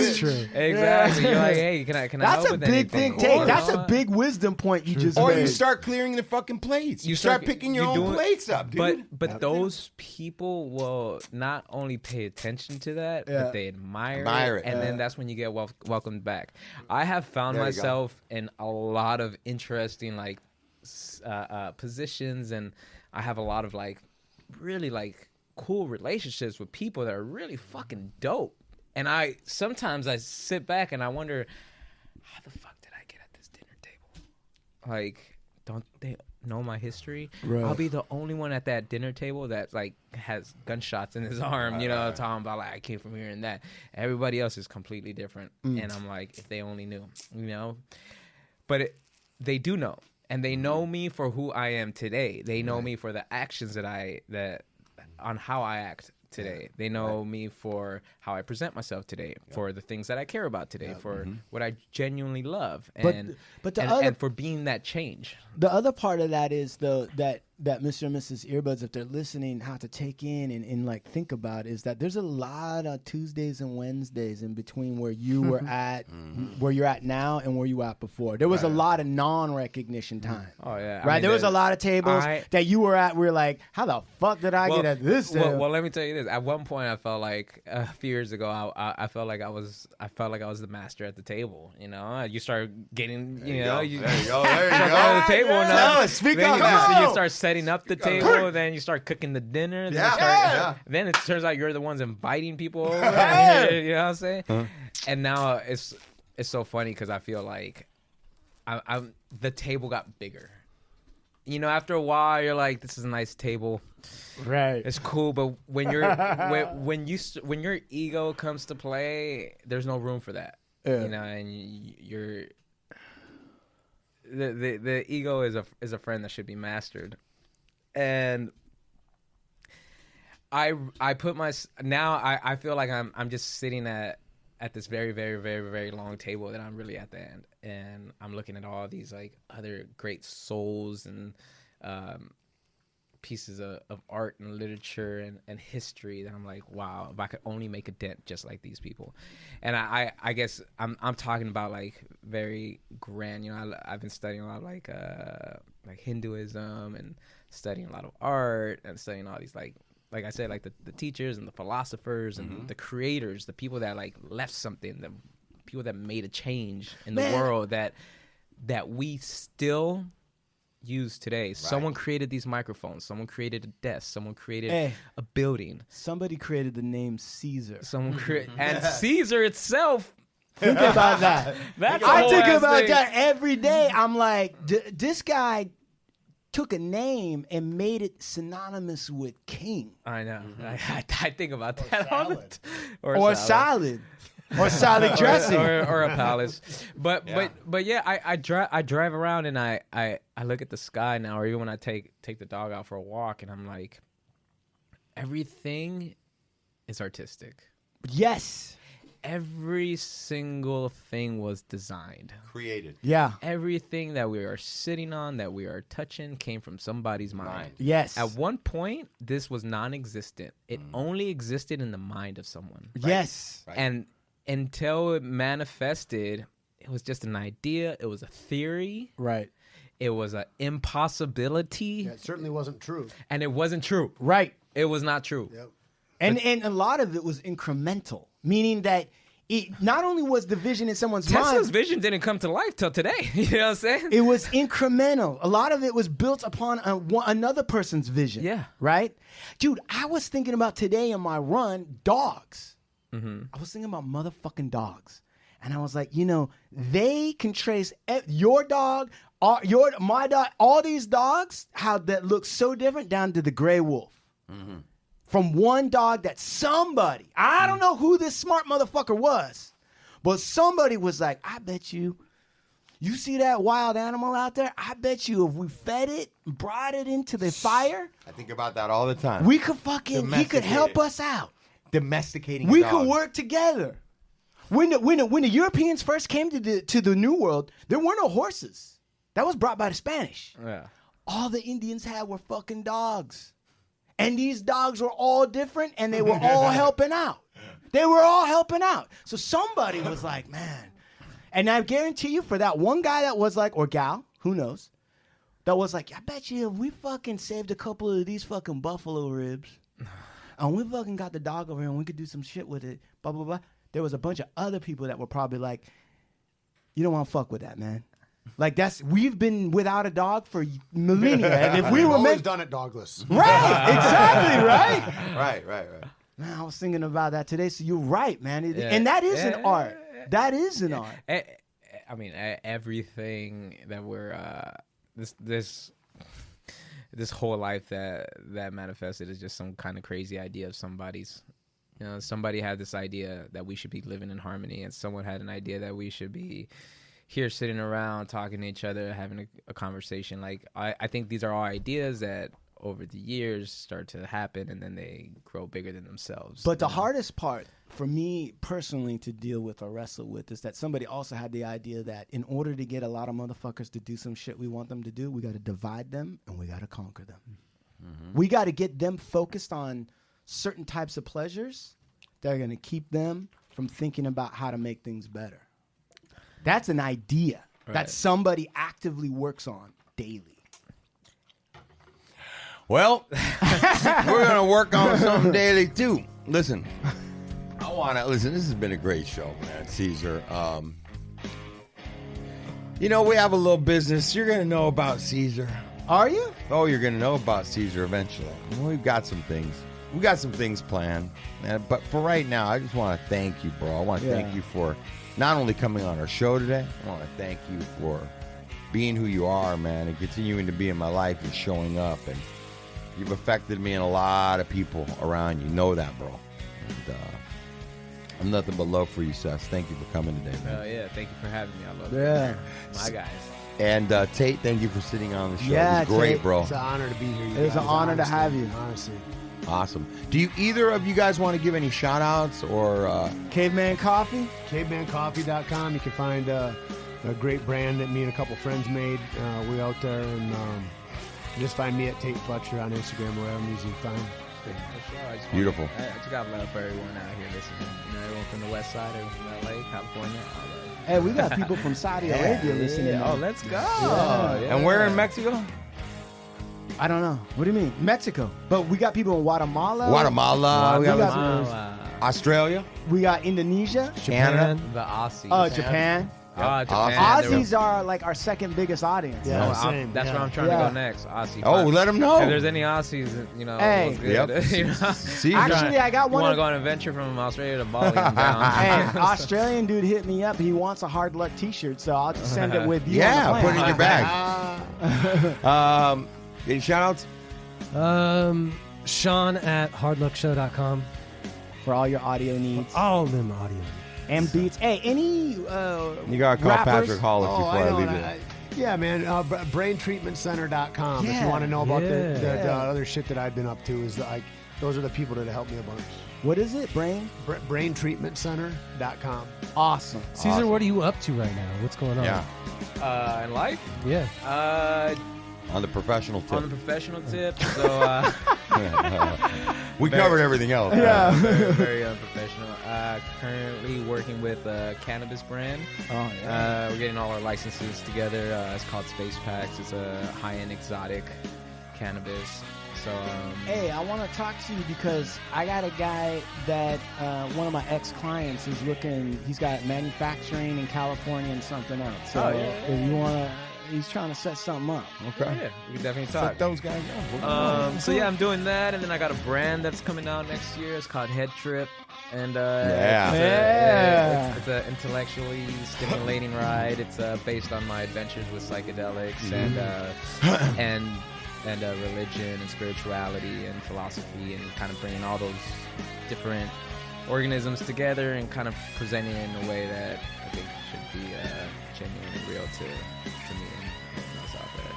It's true. Exactly. You're like, hey, can I help with anything? That's a big thing. That's a big wisdom point you just made. Or you start clearing the fucking plates. You start picking your own plates up, dude. But those people will not only pay attention to that, but they admire it. And then that's when you get welcomed back. I have found myself in a lot of interesting positions, and I have a lot of really cool relationships with people that are really fucking dope. And sometimes I sit back and I wonder, how the fuck did I get at this dinner table? Don't they know my history? Right. I'll be the only one at that dinner table that has gunshots in his arm, talking about I came from here and that. Everybody else is completely different. And I'm like, if they only knew, But they do know. And they know me for who I am today. They know me for the actions on how I act today. They know me for how I present myself today, for the things that I care about today, for what I genuinely love, and for being that change. The other part of that is that Mr. and Mrs. Earbuds, if they're listening, have to take in and think about is that there's a lot of Tuesdays and Wednesdays in between where you were at, where you're at now, and where you were at before. There was a lot of non-recognition time. Oh yeah, right. There was a lot of tables that you were at. We're like, how the fuck did I get at this table? Well, let me tell you this. At one point, I felt like a few years ago, I felt like I was the master at the table. You start getting, you go. There you go. The table now. Speak up. Now. You start setting up the table, then you start cooking the dinner. Then it turns out you're the ones inviting people over. You know what I'm saying? And now it's so funny because I feel like the table got bigger. After a while, you're like, this is a nice table. Right. It's cool, but when you're when your ego comes to play, there's no room for that. And you're the ego is a friend that should be mastered. And I feel like I'm just sitting at this very, very, very, very long table that I'm really at the end, and I'm looking at all these other great souls and pieces of art and literature and history that I'm like, wow, if I could only make a dent just like these people. And I guess I'm talking about very grand. I've been studying a lot of Hinduism and studying a lot of art and studying all these like I said, the teachers and the philosophers and the creators, the people that left something, the people that made a change in the world that we still use today. Right. Someone created these microphones. Someone created a desk. Someone created a building. Somebody created the name Caesar. Someone created, and Caesar itself. Think about that. I think about that every day. I'm like, this guy took a name and made it synonymous with king. I know. I think about that all the time. Or salad. Or salad dressing. or a palace. But yeah, I drive around and I look at the sky now, or even when I take the dog out for a walk, and I'm like, everything is artistic. Yes. every single thing was designed. Created. Yeah. Everything that we are sitting on, that we are touching, came from somebody's mind. Yes. At one point, this was non-existent. It only existed in the mind of someone. Yes. Right. And until it manifested, it was just an idea. It was a theory. Right. It was an impossibility. Yeah, it certainly wasn't true. And it wasn't true. Right. It was not true. Yep. And a lot of it was incremental, meaning that it not only was the vision in someone's Tesla's mind, vision didn't come to life till today. You know what I'm saying? it was incremental. A lot of it was built upon another person's vision. Yeah. Right? Dude, I was thinking about today in my run, dogs. I was thinking about motherfucking dogs. And I was like, you know, they can trace your dog, my dog, all these dogs, how that looks so different down to the gray wolf. From one dog that somebody, I don't know who this smart motherfucker was, but somebody was like, I bet you see that wild animal out there? I bet you if we fed it, brought it into the fire, I think about that all the time. we could he could help us out. Domesticating. We dogs. could work together. When the Europeans first came to the New World, there were no horses. That was brought by the Spanish. Yeah. All the Indians had were fucking dogs. And these dogs were all different, and they were all helping out. They were all helping out. So somebody was like, man. And I guarantee you, for that one guy that was like, or gal, who knows, that was like, I bet you if we fucking saved a couple of these fucking buffalo ribs, and we fucking got the dog over here, and we could do some shit with it, blah, blah, blah. There was a bunch of other people that were probably like, you don't want to fuck with that, man. Like we've been without a dog for millennia. And if we were always done it dogless. Right, exactly, right? Right. Man, I was thinking about that today. So you're right, man. And that is an art. That is an art. I mean, everything that we're this whole life that manifested is just some kind of crazy idea of somebody's. You know, somebody had this idea that we should be living in harmony, and someone had an idea that we should be here sitting around talking to each other, having a conversation. Like I think these are all ideas that over the years start to happen, and then they grow bigger than themselves. But the hardest part for me personally to deal with or wrestle with is that somebody also had the idea that in order to get a lot of motherfuckers to do some shit we want them to do, we got to divide them and we got to conquer them. We got to get them focused on certain types of pleasures that are going to keep them from thinking about how to make things better. That's an idea that somebody actively works on daily. Well, we're going to work on something daily, too. Listen, this has been a great show, man, Cesar. You know, we have a little business. You're going to know about Cesar. Are you? Oh, you're going to know about Cesar eventually. We've got some things. We got some things planned. But for right now, I just want to thank you, bro. I want to thank you for not only coming on our show today, I want to thank you for being who you are, man, and continuing to be in my life and showing up. And you've affected me and a lot of people around you. Know that, bro. And I'm nothing but love for you, Seth. Thank you for coming today, man. Yeah, thank you for having me. I love Yeah. my guys. And Tait, thank you for sitting on the show. Yeah, it was great, Tait. bro. It's an honor to be here. It was an honor to have you. Honestly. Awesome. Do you either of you guys want to give any shout outs or Caveman Coffee? CavemanCoffee.com. You can find a great brand that me and a couple friends made. We're out there, and just find me at Tait Fletcher on Instagram, wherever I'm easy to find. Beautiful. I just got love for everyone out here listening. You know, everyone from the West Side, everyone from LA, California. Hey, we got people from Saudi Arabia listening. Oh, let's go. Yeah. And where in Mexico? I don't know. What do you mean? Mexico. But we got people in Guatemala. We got Wow. Australia, We got Indonesia. Canada. The Aussie. Oh, Japan. Japan. Aussies are like our second biggest audience. Yeah. Oh, Same, that's yeah. where I'm trying to go next. Aussie. Oh, let them know. If there's any Aussies, you know, Hey. what's good. Yep. You know? Cesar. Actually, I got You one. want to go on an adventure from Australia to Bali and down. Hey, Australian dude hit me up. He wants a hard luck T-shirt, so I'll just send it with you. Yeah, on the put it in plane. your bag. Any shout outs? Sean at hardluckshow.com. For all your audio needs All of them audio. and beats. Hey, any You got to call rappers? Patrick Hollis before I leave know. it. Yeah, man. BrainTreatmentCenter.com. If Yeah. you want to know about the Yeah. other shit that I've been up to, is like those are the people that helped me a bunch. What is it? Braintreatmentcenter.com. Awesome. Caesar, what are you up to right now? What's going on? Yeah. In life? Yeah. On the professional tip. On the professional tip. So we covered everything else. Yeah. very unprofessional. Currently working with a cannabis brand. Oh, yeah. We're getting all our licenses together. It's called Space Packs. It's a high-end exotic cannabis. So, Hey, I want to talk to you because I got a guy that one of my ex-clients is looking. He's got manufacturing in California and something else. So if you want to, he's trying to set something up. Okay. yeah, we can definitely talk. Set those guys up. So yeah, I'm doing that, and then I got a brand that's coming out next year. It's called Head Trip, and it's an intellectually stimulating ride. It's based on my adventures with psychedelics and religion and spirituality and philosophy, and kind of bringing all those different organisms together and kind of presenting it in a way that I think should be genuine and real to me and us out there.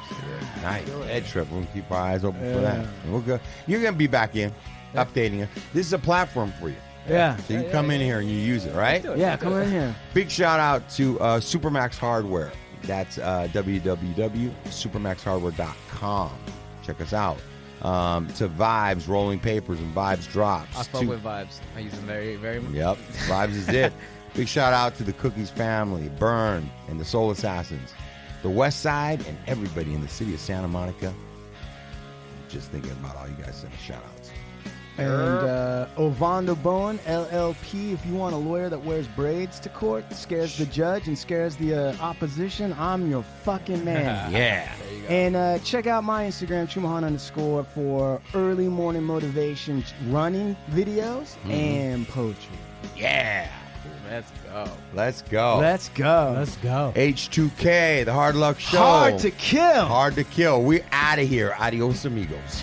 Nice. Head Trip. We'll keep our eyes open for that. And we'll go. You're going to be back in, updating it. This is a platform for you. Yeah. So you come in here and you use it, right? Yeah, come in here. Big shout out to Supermax Hardware. That's www.supermaxhardware.com. Check us out. To Vibes Rolling Papers and Vibes Drops. I fuck with Vibes. I use them very, very much. Yep, Vibes is it. Big shout out to the Cookies family, Burn, and the Soul Assassins, the West Side, and everybody in the city of Santa Monica. Just thinking about all you guys sending shout outs. And Ovando Bowen, LLP, if you want a lawyer that wears braids to court, scares the judge and scares the opposition, I'm your fucking man. Yeah. There you go. And check out my Instagram, Chumahan_, for early morning motivation running videos and poetry. Yeah. Let's go. Let's go. Let's go. Let's go. H2K, the Hard Luck Show. Hard to kill. Hard to kill. We're out of here. Adios, amigos.